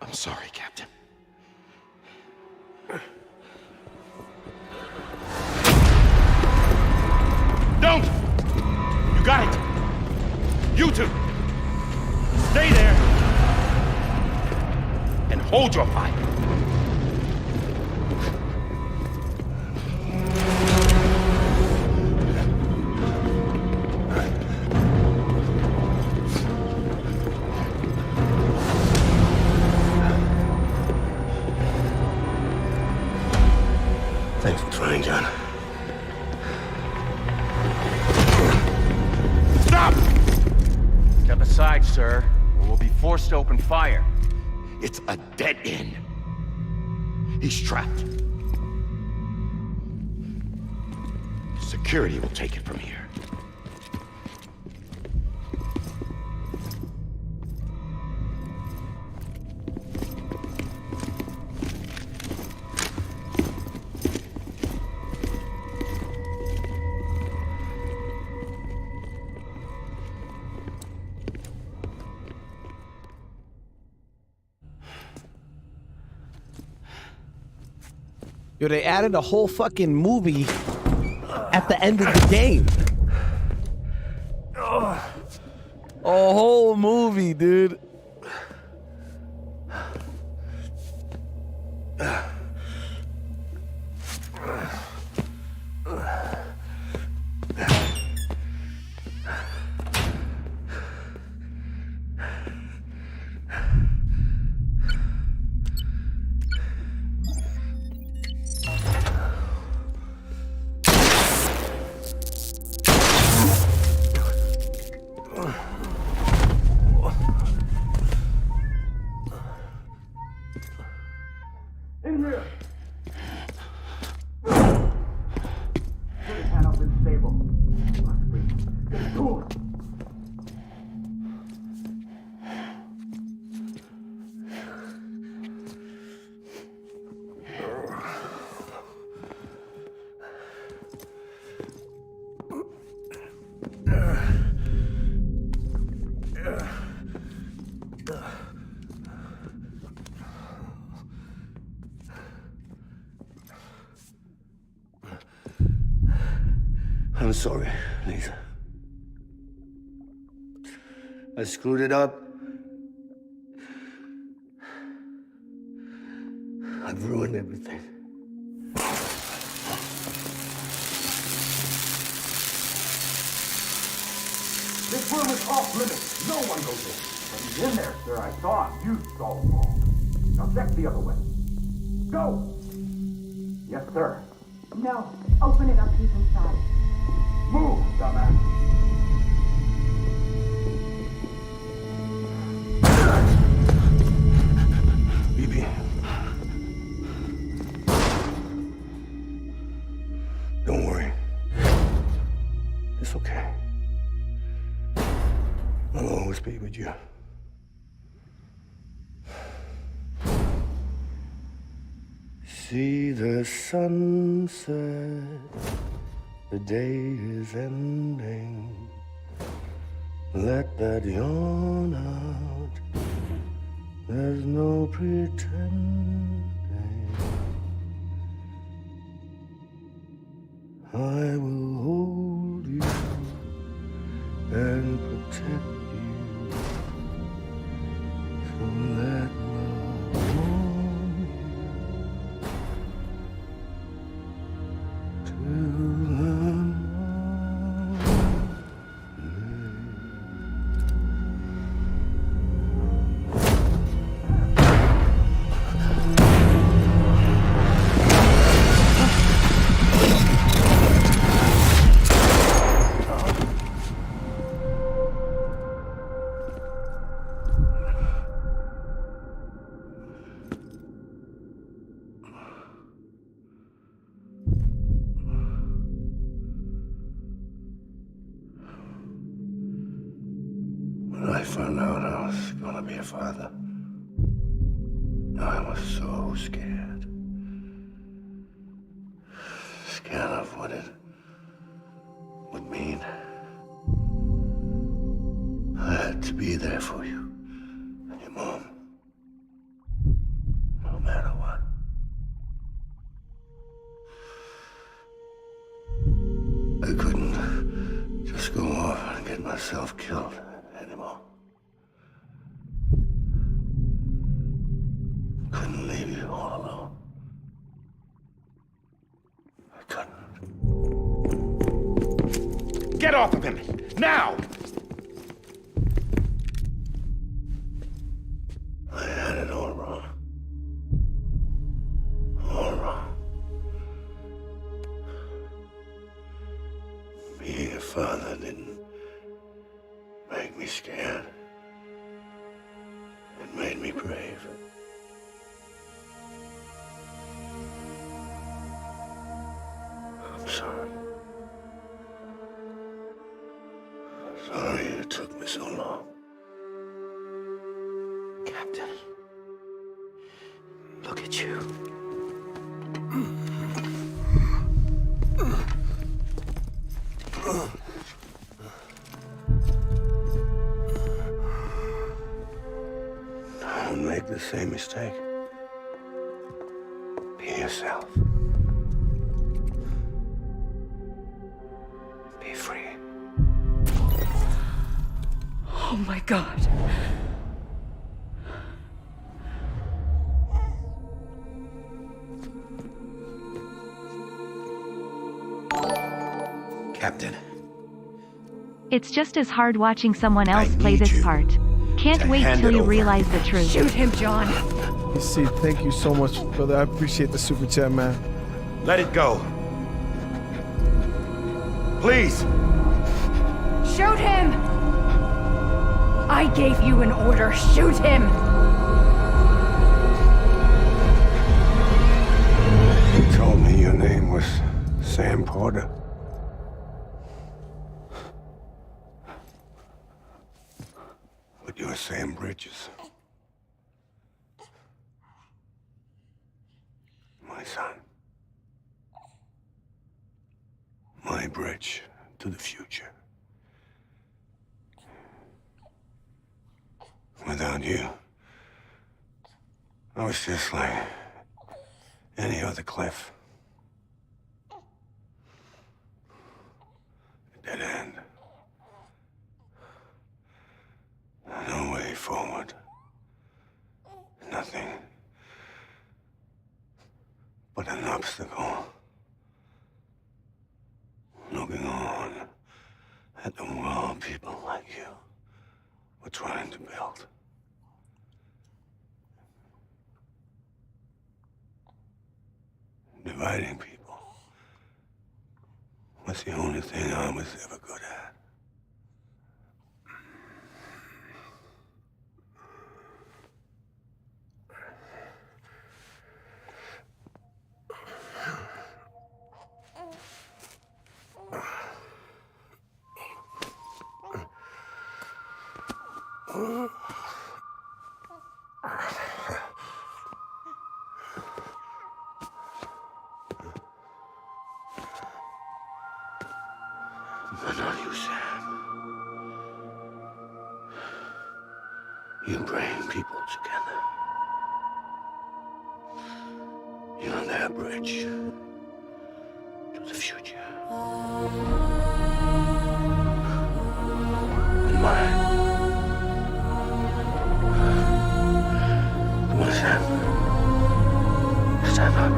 I'm sorry, Captain. Don't! You got it! You two! Stay there! And hold your fire! Thanks for trying, John. Stop! Step aside, sir, or we'll be forced to open fire. It's a dead end. He's trapped. Security will take it from here. Yo, they added a whole fucking movie at the end of the game. A whole movie, dude. I'm sorry, Lisa. I screwed it up. I've ruined everything. This room is off limits. No one goes in. But he's in there, sir. I saw him. You saw him all. Now check the other way. Go! Yes, sir. No. Open it up. He's inside. Move, dumbass. BB. Don't worry. It's okay. I'll always be with you. See the sunset, the day is ending. Let that yawn out, there's no pretending. I will hold you and protect you. So let love I found out I was gonna be a father, I was so scared. Scared of what it would mean. I had to be there for you and your mom, no matter what. I couldn't just go off and get myself killed anymore. Couldn't leave you all alone. I couldn't. Get off of him! Now! I had it all wrong. All wrong. Being a father didn't make me scared. It made me brave. I'm sorry. Sorry it took me so long. Captain, look at you. Don't make the same mistake. Be yourself. Be free. Oh my God. Captain. It's just as hard watching someone else play this part. Can't wait till you realize the truth. Shoot him, John. You see, thank you so much, brother. I appreciate the super chat, man. Let it go. Please. Shoot him! I gave you an order. Shoot him! You told me your name was Sam Porter. But you're Sam Bridges. My son. My bridge to the future. Without you, I was just like any other Cliff. A dead end. No way forward. Nothing but an obstacle. Looking on at the world people like you were trying to build. Dividing people was the only thing I was ever good at. But not you, Sam. You bring people together. You're their bridge to the future. And mine. Come on, Sam. Stand up.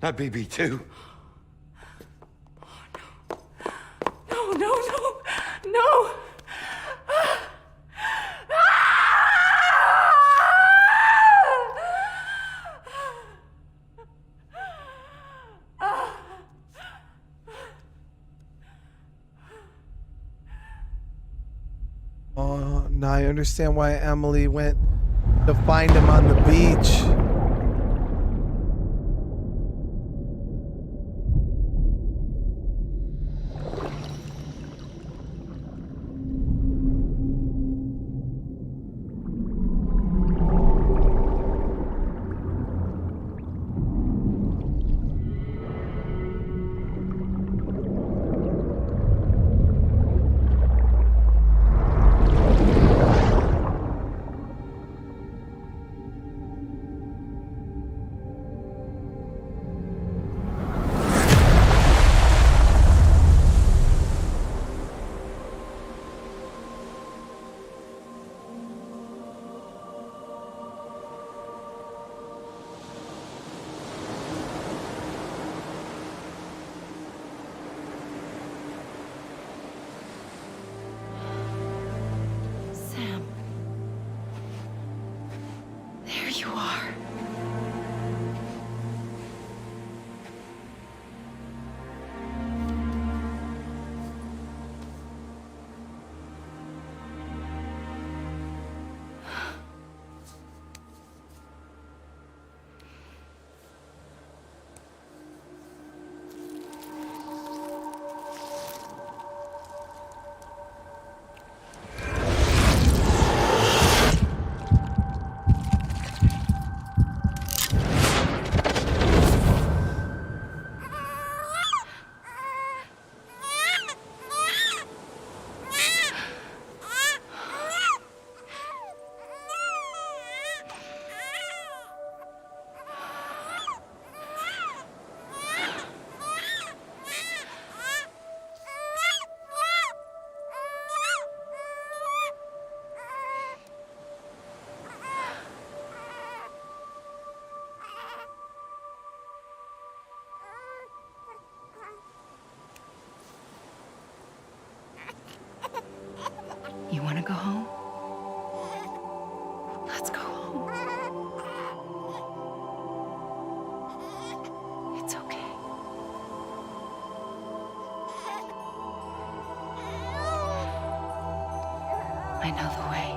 My BB too. No, no, no, no! Oh, now I understand why Amelie went to find him on the beach. Sam. There you are. You want to go home? Let's go home. It's okay. I know the way.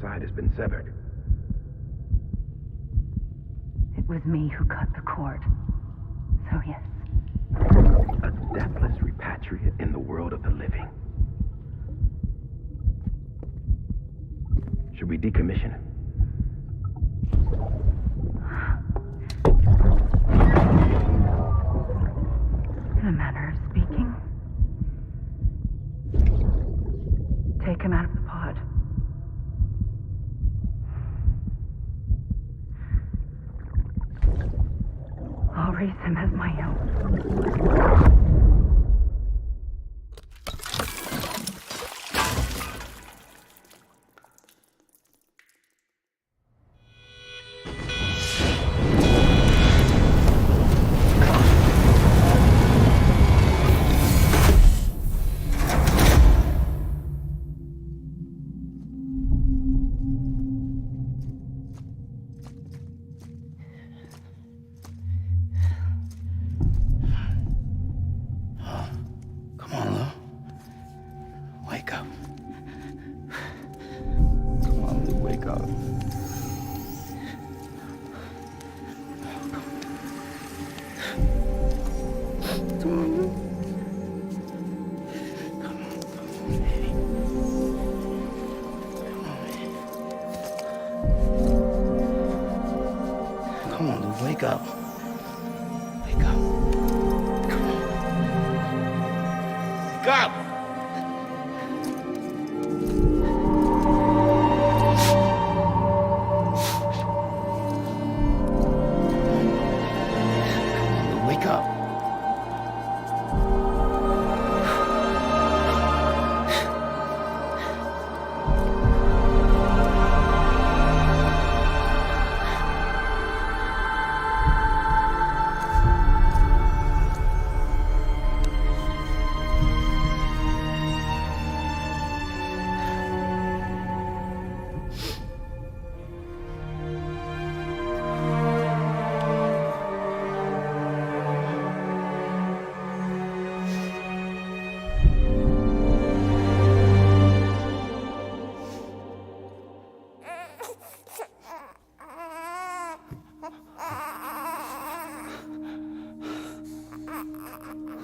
side has been severed. It was me who cut the cord. So yes. A deathless repatriate in the world of the living. Should we decommission him? raise him as my own. Come on, Lou. Wake up. Come on, Lou, wake up. Come on, Lou. Come on, baby. Come on, Lou, wake up. Wake up. Come on. Wake up! Wake up.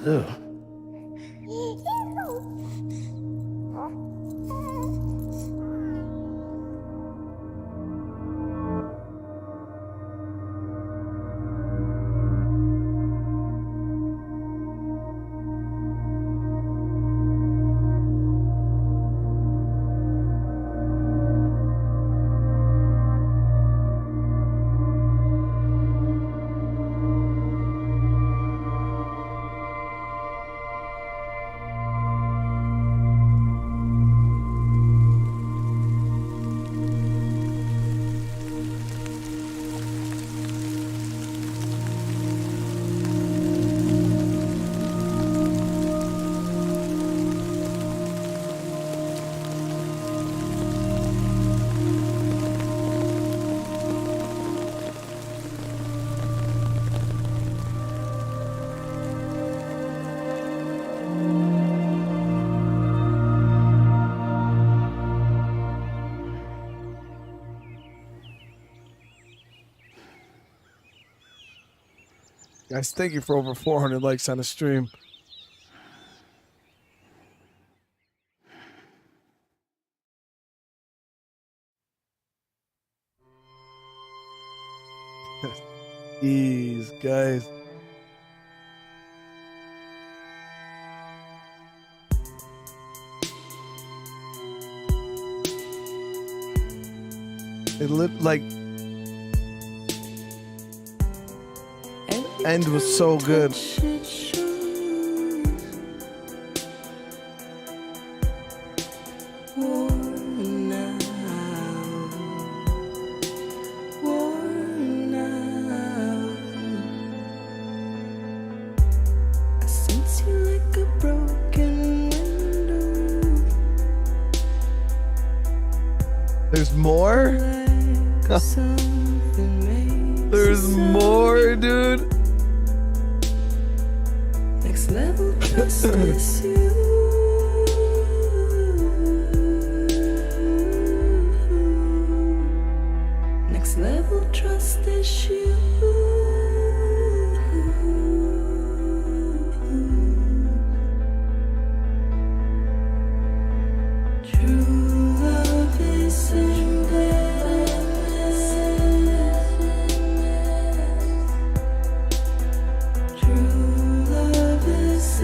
Lou. Guys, thank you for over 400 likes on the stream. Jeez, guys. It looked like end was so good. There's more? There's more, dude. Next level trust is you. Next level trust is you. True love is true love is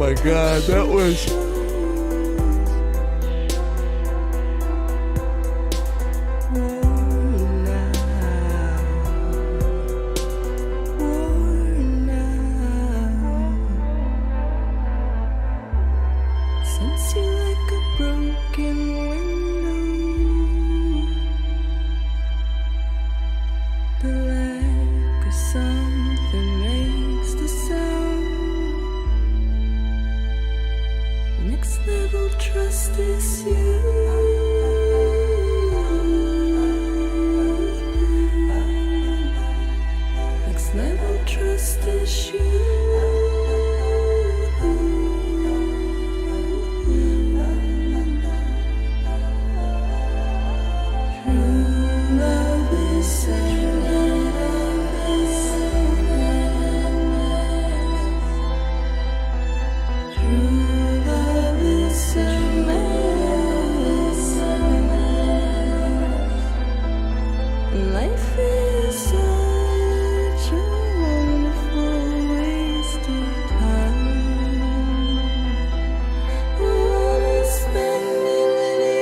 my god, that was. Sense you like a broken window. The lack of something makes the sound. Next level trust is you. Next level trust is you. Life is such a wonderful waste of time. I wanna spend it with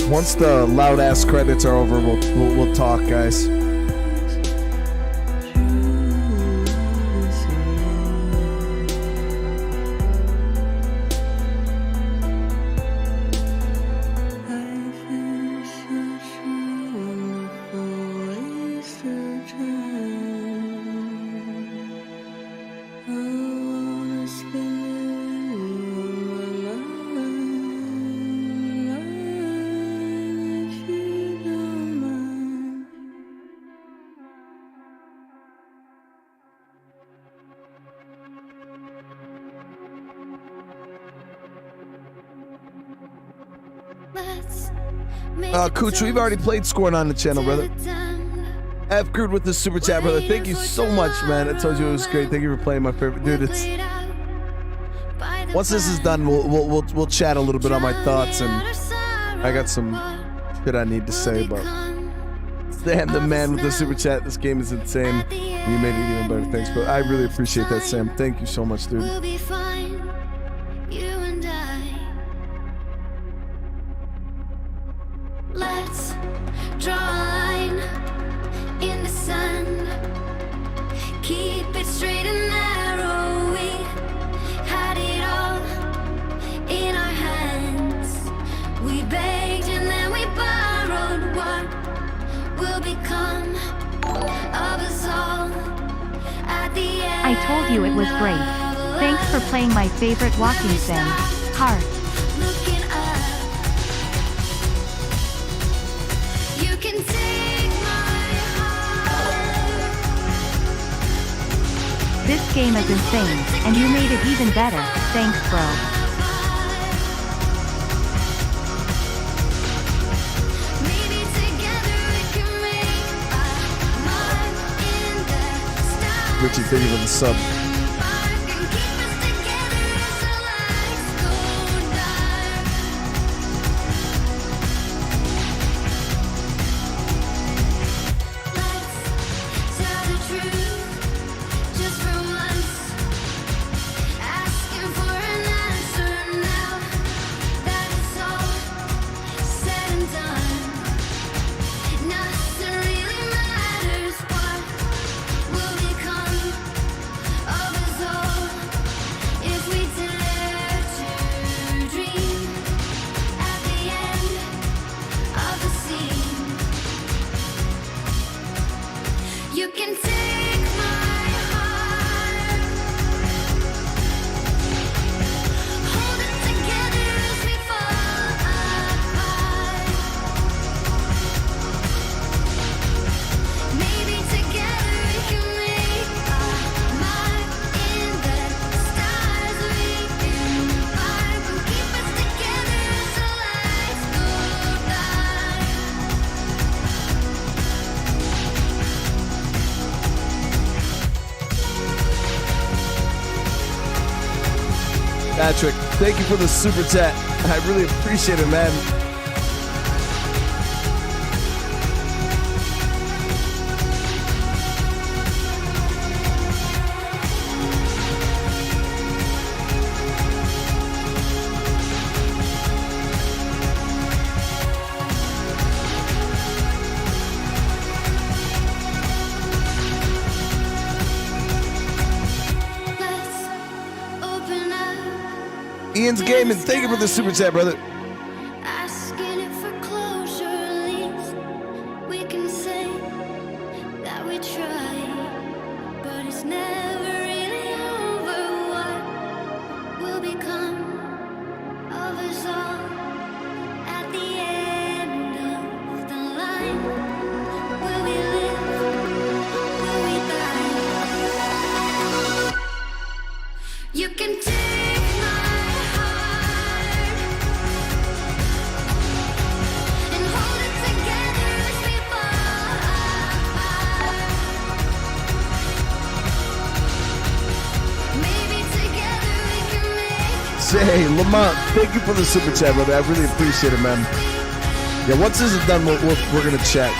Once the loud ass credits are over, we'll talk, guys. Cooch, we've already played Scorn on the channel, brother. F. Crude with the super chat, brother. Thank you so much, man. I told you it was great. Thank you for playing my favorite, dude. It's once this is done, we'll chat a little bit on my thoughts, and I got some shit I need to say. But Sam, the man with the super chat, this game is insane. You made it even better. Thanks, but I really appreciate that, Sam. Thank you so much, dude. Let's draw a line in the sun. Keep it straight and narrow. We had it all in our hands. We begged and then we borrowed. What will become of us all at the end? I told you it was great. Thanks for playing my favorite walking sim. Heart. This game is insane, and you made it even better. Thanks, bro. Richie, thank you for the sub. Nothing really matters. What will become of Patrick, thank you for the super chat. I really appreciate it, man. Ian's Gaming, thank you for the super chat, brother. Asking it for closure, at least we can say that we tried, but it's never really over. What will become of us all at the end of the line? Will we live? Will we die? You can take Say, Lamont, thank you for the super chat, brother. I really appreciate it, man. Yeah, once this is done, we're gonna chat.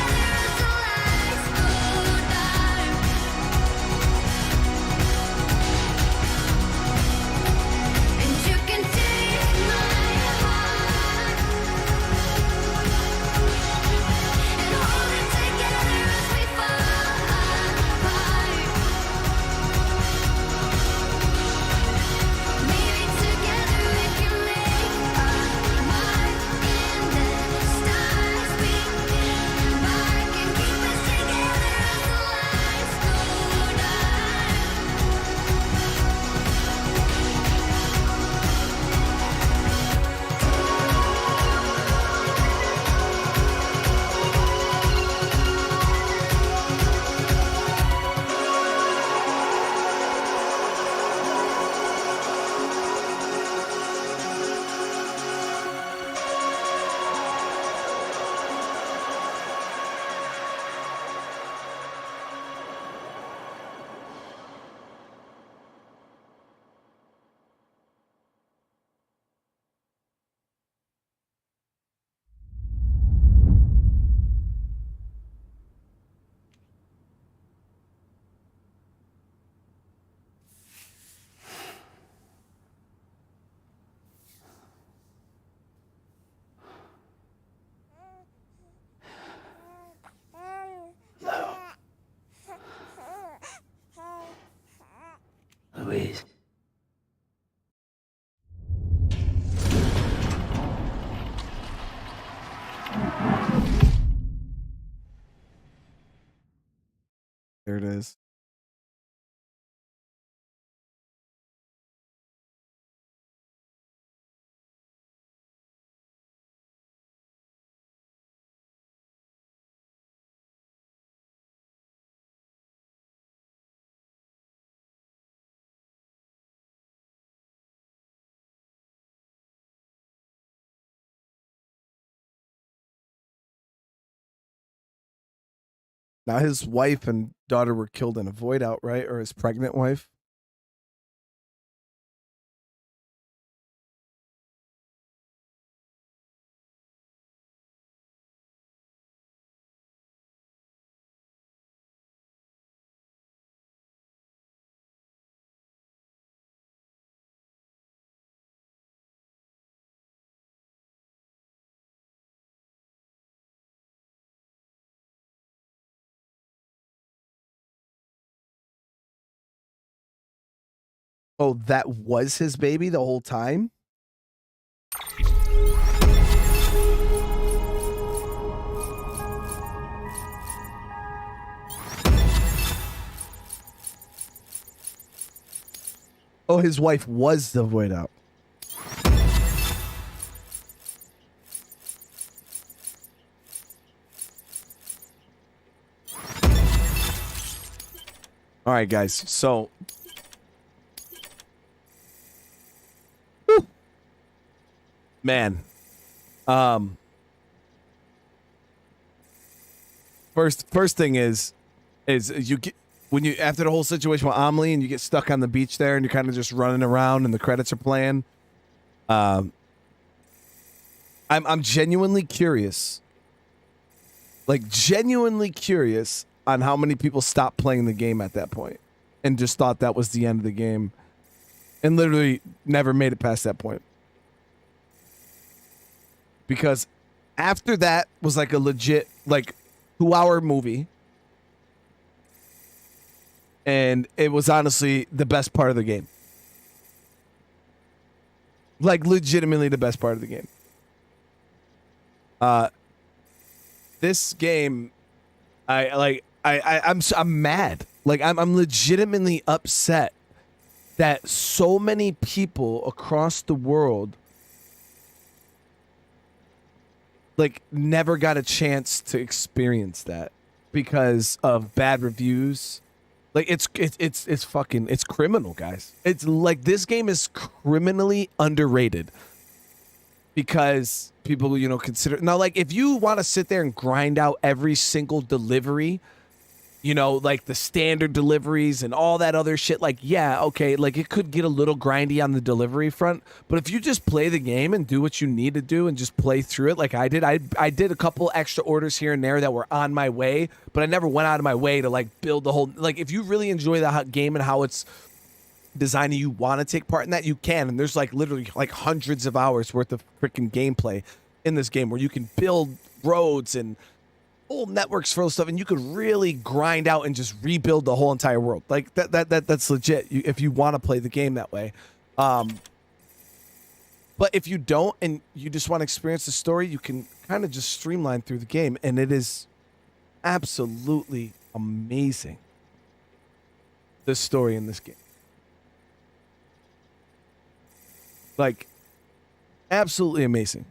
Louise. There it is. Now his wife and daughter were killed in a void out, right? Or his pregnant wife. Oh, that was his baby the whole time? Oh, his wife was the void out. All right, guys. So man, first thing is you get when you after the whole situation with Amelie and you get stuck on the beach there and you're kind of just running around and the credits are playing. I'm genuinely curious. Like genuinely curious on how many people stopped playing the game at that point and just thought that was the end of the game and literally never made it past that point. Because after that was like a legit like 2-hour movie. And it was honestly the best part of the game. Like legitimately the best part of the game. This game, I'm mad. Like I'm legitimately upset that so many people across the world like never got a chance to experience that because of bad reviews. Like it's criminal, guys. It's like this game is criminally underrated because people, you know, consider now like if you want to sit there and grind out every single delivery, you know, like the standard deliveries and all that other shit, like yeah, okay, like it could get a little grindy on the delivery front, but if you just play the game and do what you need to do and just play through it like I did, I did a couple extra orders here and there that were on my way, but I never went out of my way to like build the whole, like if you really enjoy the game and how it's designed and you want to take part in that, you can, and there's like literally like hundreds of hours worth of freaking gameplay in this game where you can build roads and whole networks full of stuff, and you could really grind out and just rebuild the whole entire world. Like that's legit if you want to play the game that way. But if you don't and you just want to experience the story, you can kind of just streamline through the game, and it is absolutely amazing. The story in this game, like, absolutely amazing.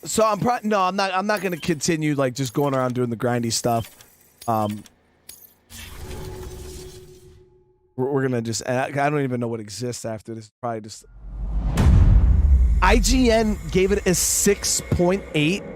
So I'm not going to continue like just going around doing the grindy stuff. We're going to just, I don't even know what exists after this. Probably just, IGN gave it a 6.8.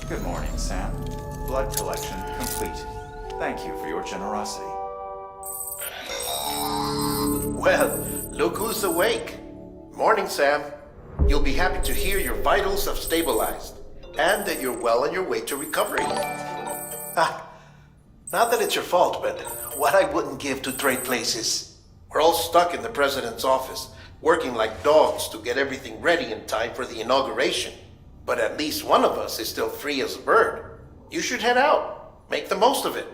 Good morning, Sam. Blood collection complete. Thank you for your generosity. Well, look who's awake. Morning, Sam. You'll be happy to hear your vitals have stabilized and that you're well on your way to recovery. Not that it's your fault, but what I wouldn't give to trade places. We're all stuck in the president's office, working like dogs to get everything ready in time for the inauguration. But at least one of us is still free as a bird. You should head out. Make the most of it.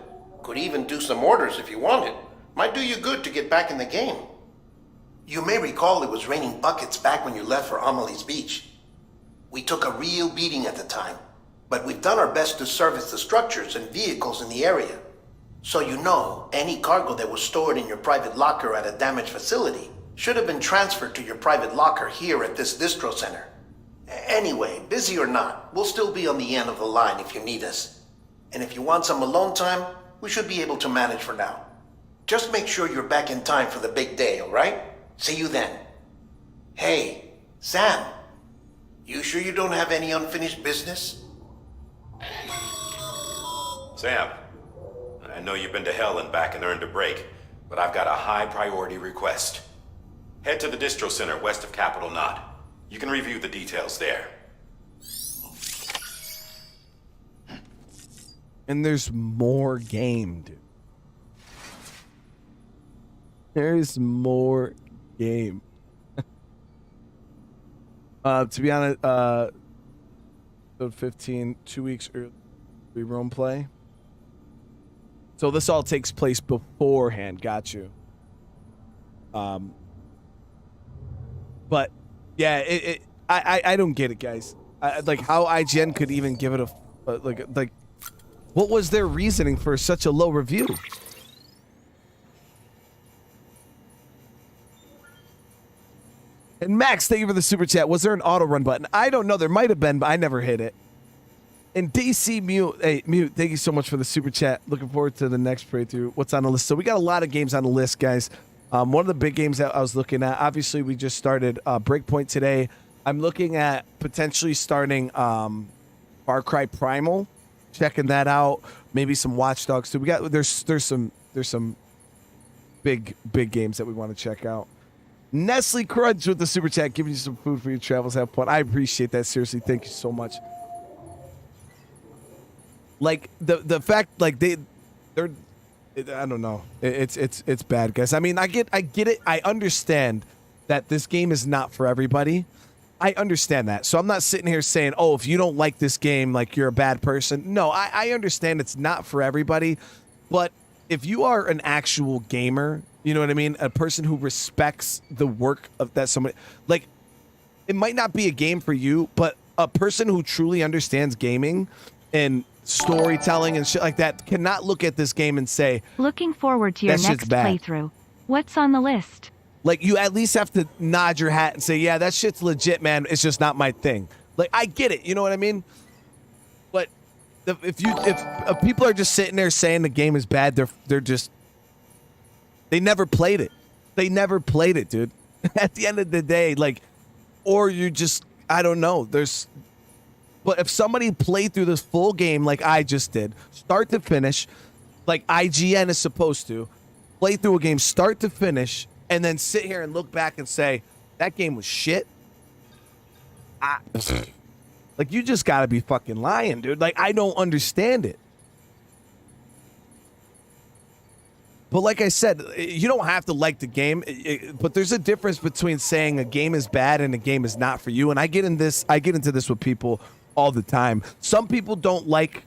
Could even do some orders if you wanted. Might do you good to get back in the game. You may recall it was raining buckets back when you left for Amelie's beach. We took a real beating at the time, but we've done our best to service the structures and vehicles in the area. So you know, any cargo that was stored in your private locker at a damaged facility should have been transferred to your private locker here at this distro center. Anyway, busy or not, we'll still be on the end of the line if you need us. And if you want some alone time, we should be able to manage for now. Just make sure you're back in time for the big day, all right? See you then. Hey, Sam, you sure you don't have any unfinished business? Sam, I know you've been to hell and back and earned a break, but I've got a high priority request. Head to the distro center west of Capitol Knot. You can review the details there. And there's more game, dude. There's more game. To be honest, episode 15, 2 weeks early, we roam play. So this all takes place beforehand. Got you. But yeah, I don't get it, guys. Like how IGN could even give it a like What was their reasoning for such a low review? And Max, thank you for the super chat. Was there an auto run button? I don't know. There might have been, but I never hit it. And DC Mute, hey, Mute, thank you so much for the super chat. Looking forward to the next playthrough. What's on the list? So we got a lot of games on the list, guys. One of the big games that I was looking at, obviously we just started Breakpoint today. I'm looking at potentially starting Far Cry Primal, checking that out. Maybe some Watch Dogs too. We got there's some big games that we want to check out. Nestle Crunch with the super chat, giving you some food for your travels. Have fun. I appreciate that. Seriously, thank you so much. Like the fact, like they're, I don't know. It's bad, guys. I mean, I get it. I understand that this game is not for everybody. I understand that. So I'm not sitting here saying, oh, if you don't like this game, like you're a bad person. No, I understand it's not for everybody. But if you are an actual gamer, you know what I mean? A person who respects the work of that somebody, like, it might not be a game for you, but a person who truly understands gaming and storytelling and shit like that cannot look at this game and say, looking forward to your next playthrough. What's on the list? Like, you at least have to nod your hat and say, yeah, that shit's legit, man. It's just not my thing. Like, I get it. You know what I mean? But if people are just sitting there saying the game is bad, they're just, they never played it. They never played it, dude. At the end of the day, like, or you just, I don't know. But if somebody played through this full game like I just did, start to finish, like IGN is supposed to, play through a game start to finish, and then sit here and look back and say, that game was shit. Like, you just gotta be fucking lying, dude. Like, I don't understand it. But like I said, you don't have to like the game, but there's a difference between saying a game is bad and a game is not for you. And I get into this with people all the time. Some people don't like,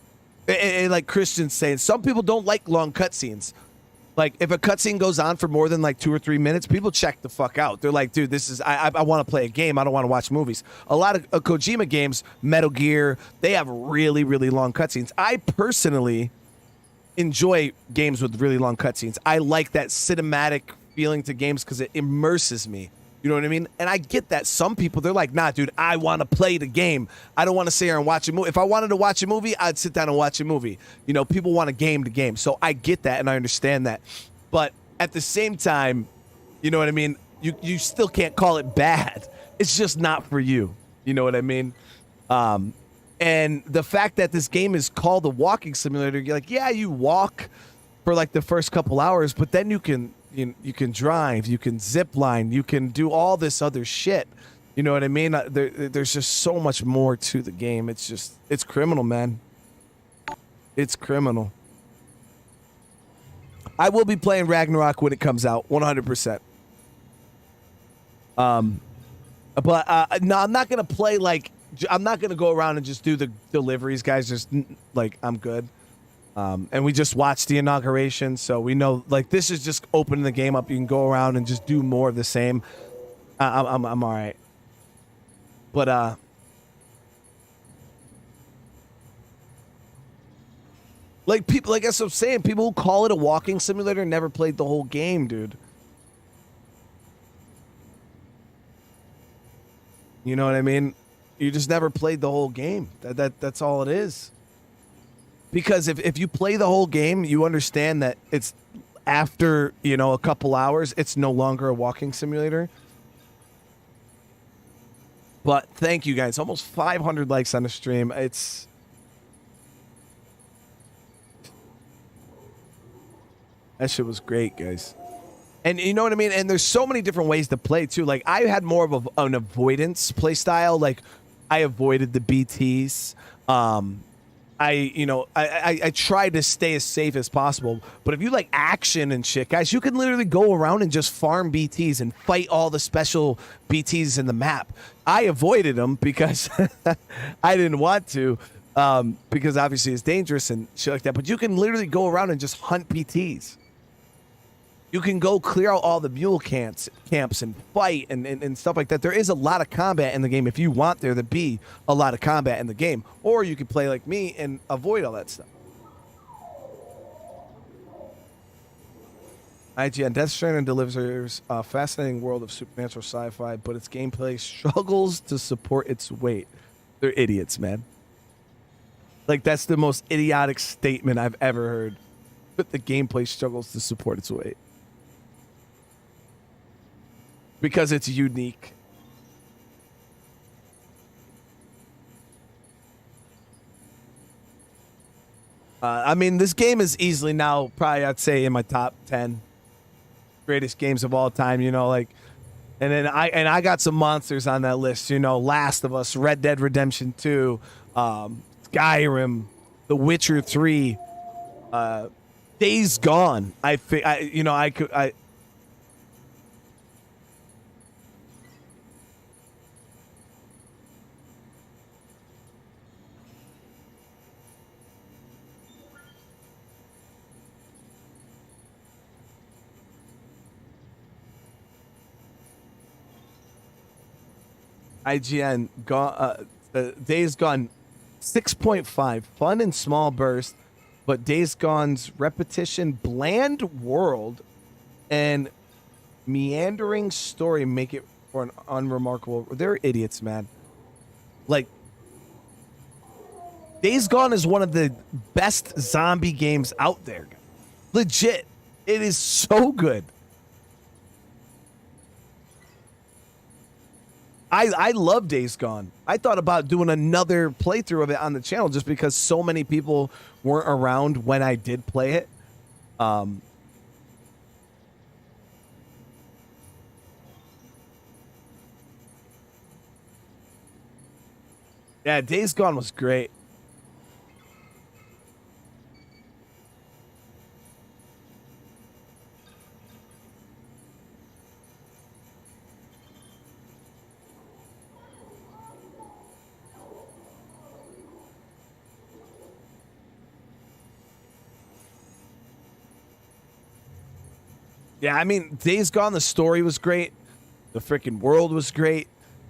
like Christian's saying, some people don't like long cutscenes. Like, if a cutscene goes on for more than like 2 or 3 minutes, people check the fuck out. They're like, dude, this is, I want to play a game. I don't want to watch movies. A lot of Kojima games, Metal Gear, they have really, really long cutscenes. I personally enjoy games with really long cutscenes. I like that cinematic feeling to games because it immerses me. You know what I mean? And I get that. Some people, they're like, nah, dude, I want to play the game. I don't want to sit here and watch a movie. If I wanted to watch a movie, I'd sit down and watch a movie. You know, people want to game the game. So I get that and I understand that. But at the same time, you know what I mean? You still can't call it bad. It's just not for you. You know what I mean? And the fact that this game is called a walking simulator, you're like, yeah, you walk for like the first couple hours, but then you can drive, you can zip line, you can do all this other shit. You know what I mean? There's just so much more to the game. It's criminal, man. It's criminal. I will be playing Ragnarok when it comes out, 100%. But no, I'm not gonna play like. I'm not going to go around and just do the deliveries, guys. Just like, I'm good. And we just watched the inauguration, so we know, like, this is just opening the game up. You can go around and just do more of the same. I'm all right. But like, people, like as I'm saying, people who call it a walking simulator never played the whole game, dude. You know what I mean? You just never played the whole game. That's all it is. Because if you play the whole game, you understand that it's after, you know, a couple hours, it's no longer a walking simulator. But thank you guys. Almost 500 likes on the stream. That shit was great, guys. And you know what I mean? And there's so many different ways to play too. Like, I had more of an avoidance play style. Like, I avoided the BTs. I tried to stay as safe as possible. But if you like action and shit, guys, you can literally go around and just farm BTs and fight all the special BTs in the map. I avoided them because I didn't want to, because obviously it's dangerous and shit like that. But you can literally go around and just hunt BTs. You can go clear out all the mule camps and fight and stuff like that. There is a lot of combat in the game if you want there to be a lot of combat in the game. Or you could play like me and avoid all that stuff. IGN, Death Stranding delivers a fascinating world of supernatural sci-fi, but its gameplay struggles to support its weight. They're idiots, man. Like, that's the most idiotic statement I've ever heard. But the gameplay struggles to support its weight. Because it's unique. I mean, this game is easily now probably, I'd say, in my top 10 greatest games of all time, you know, like, and then I got some monsters on that list, you know, Last of Us, Red Dead Redemption 2, Skyrim, The Witcher 3, Days Gone. IGN, Days Gone 6.5. Fun in small bursts, but Days Gone's repetition, bland world, and meandering story make it for an unremarkable. They're idiots, man. Like, Days Gone is one of the best zombie games out there. Legit. It is so good. I love Days Gone. I thought about doing another playthrough of it on the channel just because so many people weren't around when I did play it. Yeah, Days Gone was great. Yeah, I mean, Days Gone, the story was great. The freaking world was great.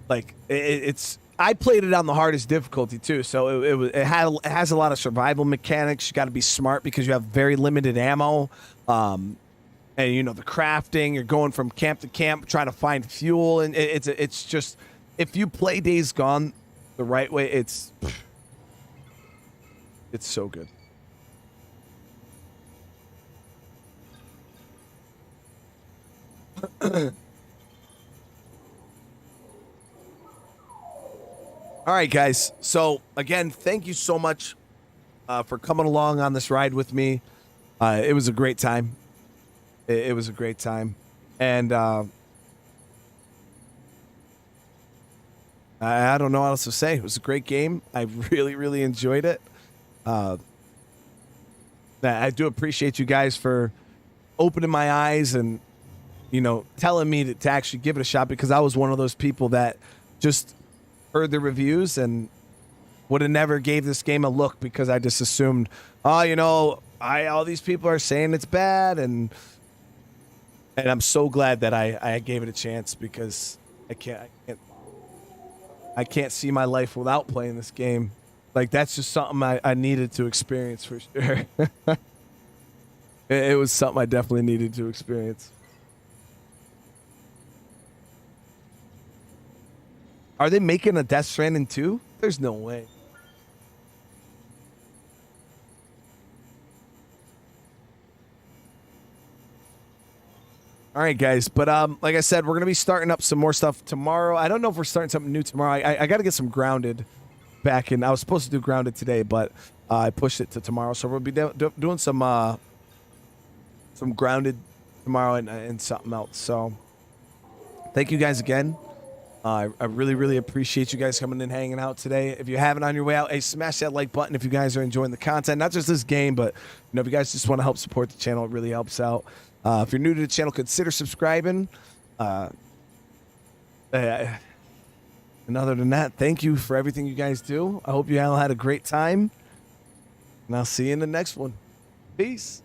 Like, it's... I played it on the hardest difficulty, too, so it has a lot of survival mechanics. You got to be smart because you have very limited ammo. And, you know, the crafting, you're going from camp to camp, trying to find fuel, and it's just... If you play Days Gone the right way, it's so good. All right, guys. So, again, thank you so much for coming along on this ride with me. It was a great time. It was a great time. And I don't know what else to say. It was a great game. I really, really enjoyed it. I do appreciate you guys for opening my eyes and, you know, telling me to actually give it a shot, because I was one of those people that just heard the reviews and would have never gave this game a look because I just assumed, oh, you know, all these people are saying it's bad, and I'm so glad that I gave it a chance, because I can't see my life without playing this game. Like, that's just something I needed to experience for sure. It was something I definitely needed to experience. Are they making a Death Stranding 2? There's no way. All right, guys. But like I said, we're going to be starting up some more stuff tomorrow. I don't know if we're starting something new tomorrow. I got to get some Grounded back in. I was supposed to do Grounded today, but I pushed it to tomorrow. So we'll be doing some Grounded tomorrow and something else. So thank you guys again. I really, really appreciate you guys coming and hanging out today. If you haven't on your way out, hey, smash that like button if you guys are enjoying the content. Not just this game, but you know, if you guys just want to help support the channel, it really helps out. If you're new to the channel, consider subscribing. And other than that, thank you for everything you guys do. I hope you all had a great time. And I'll see you in the next one. Peace.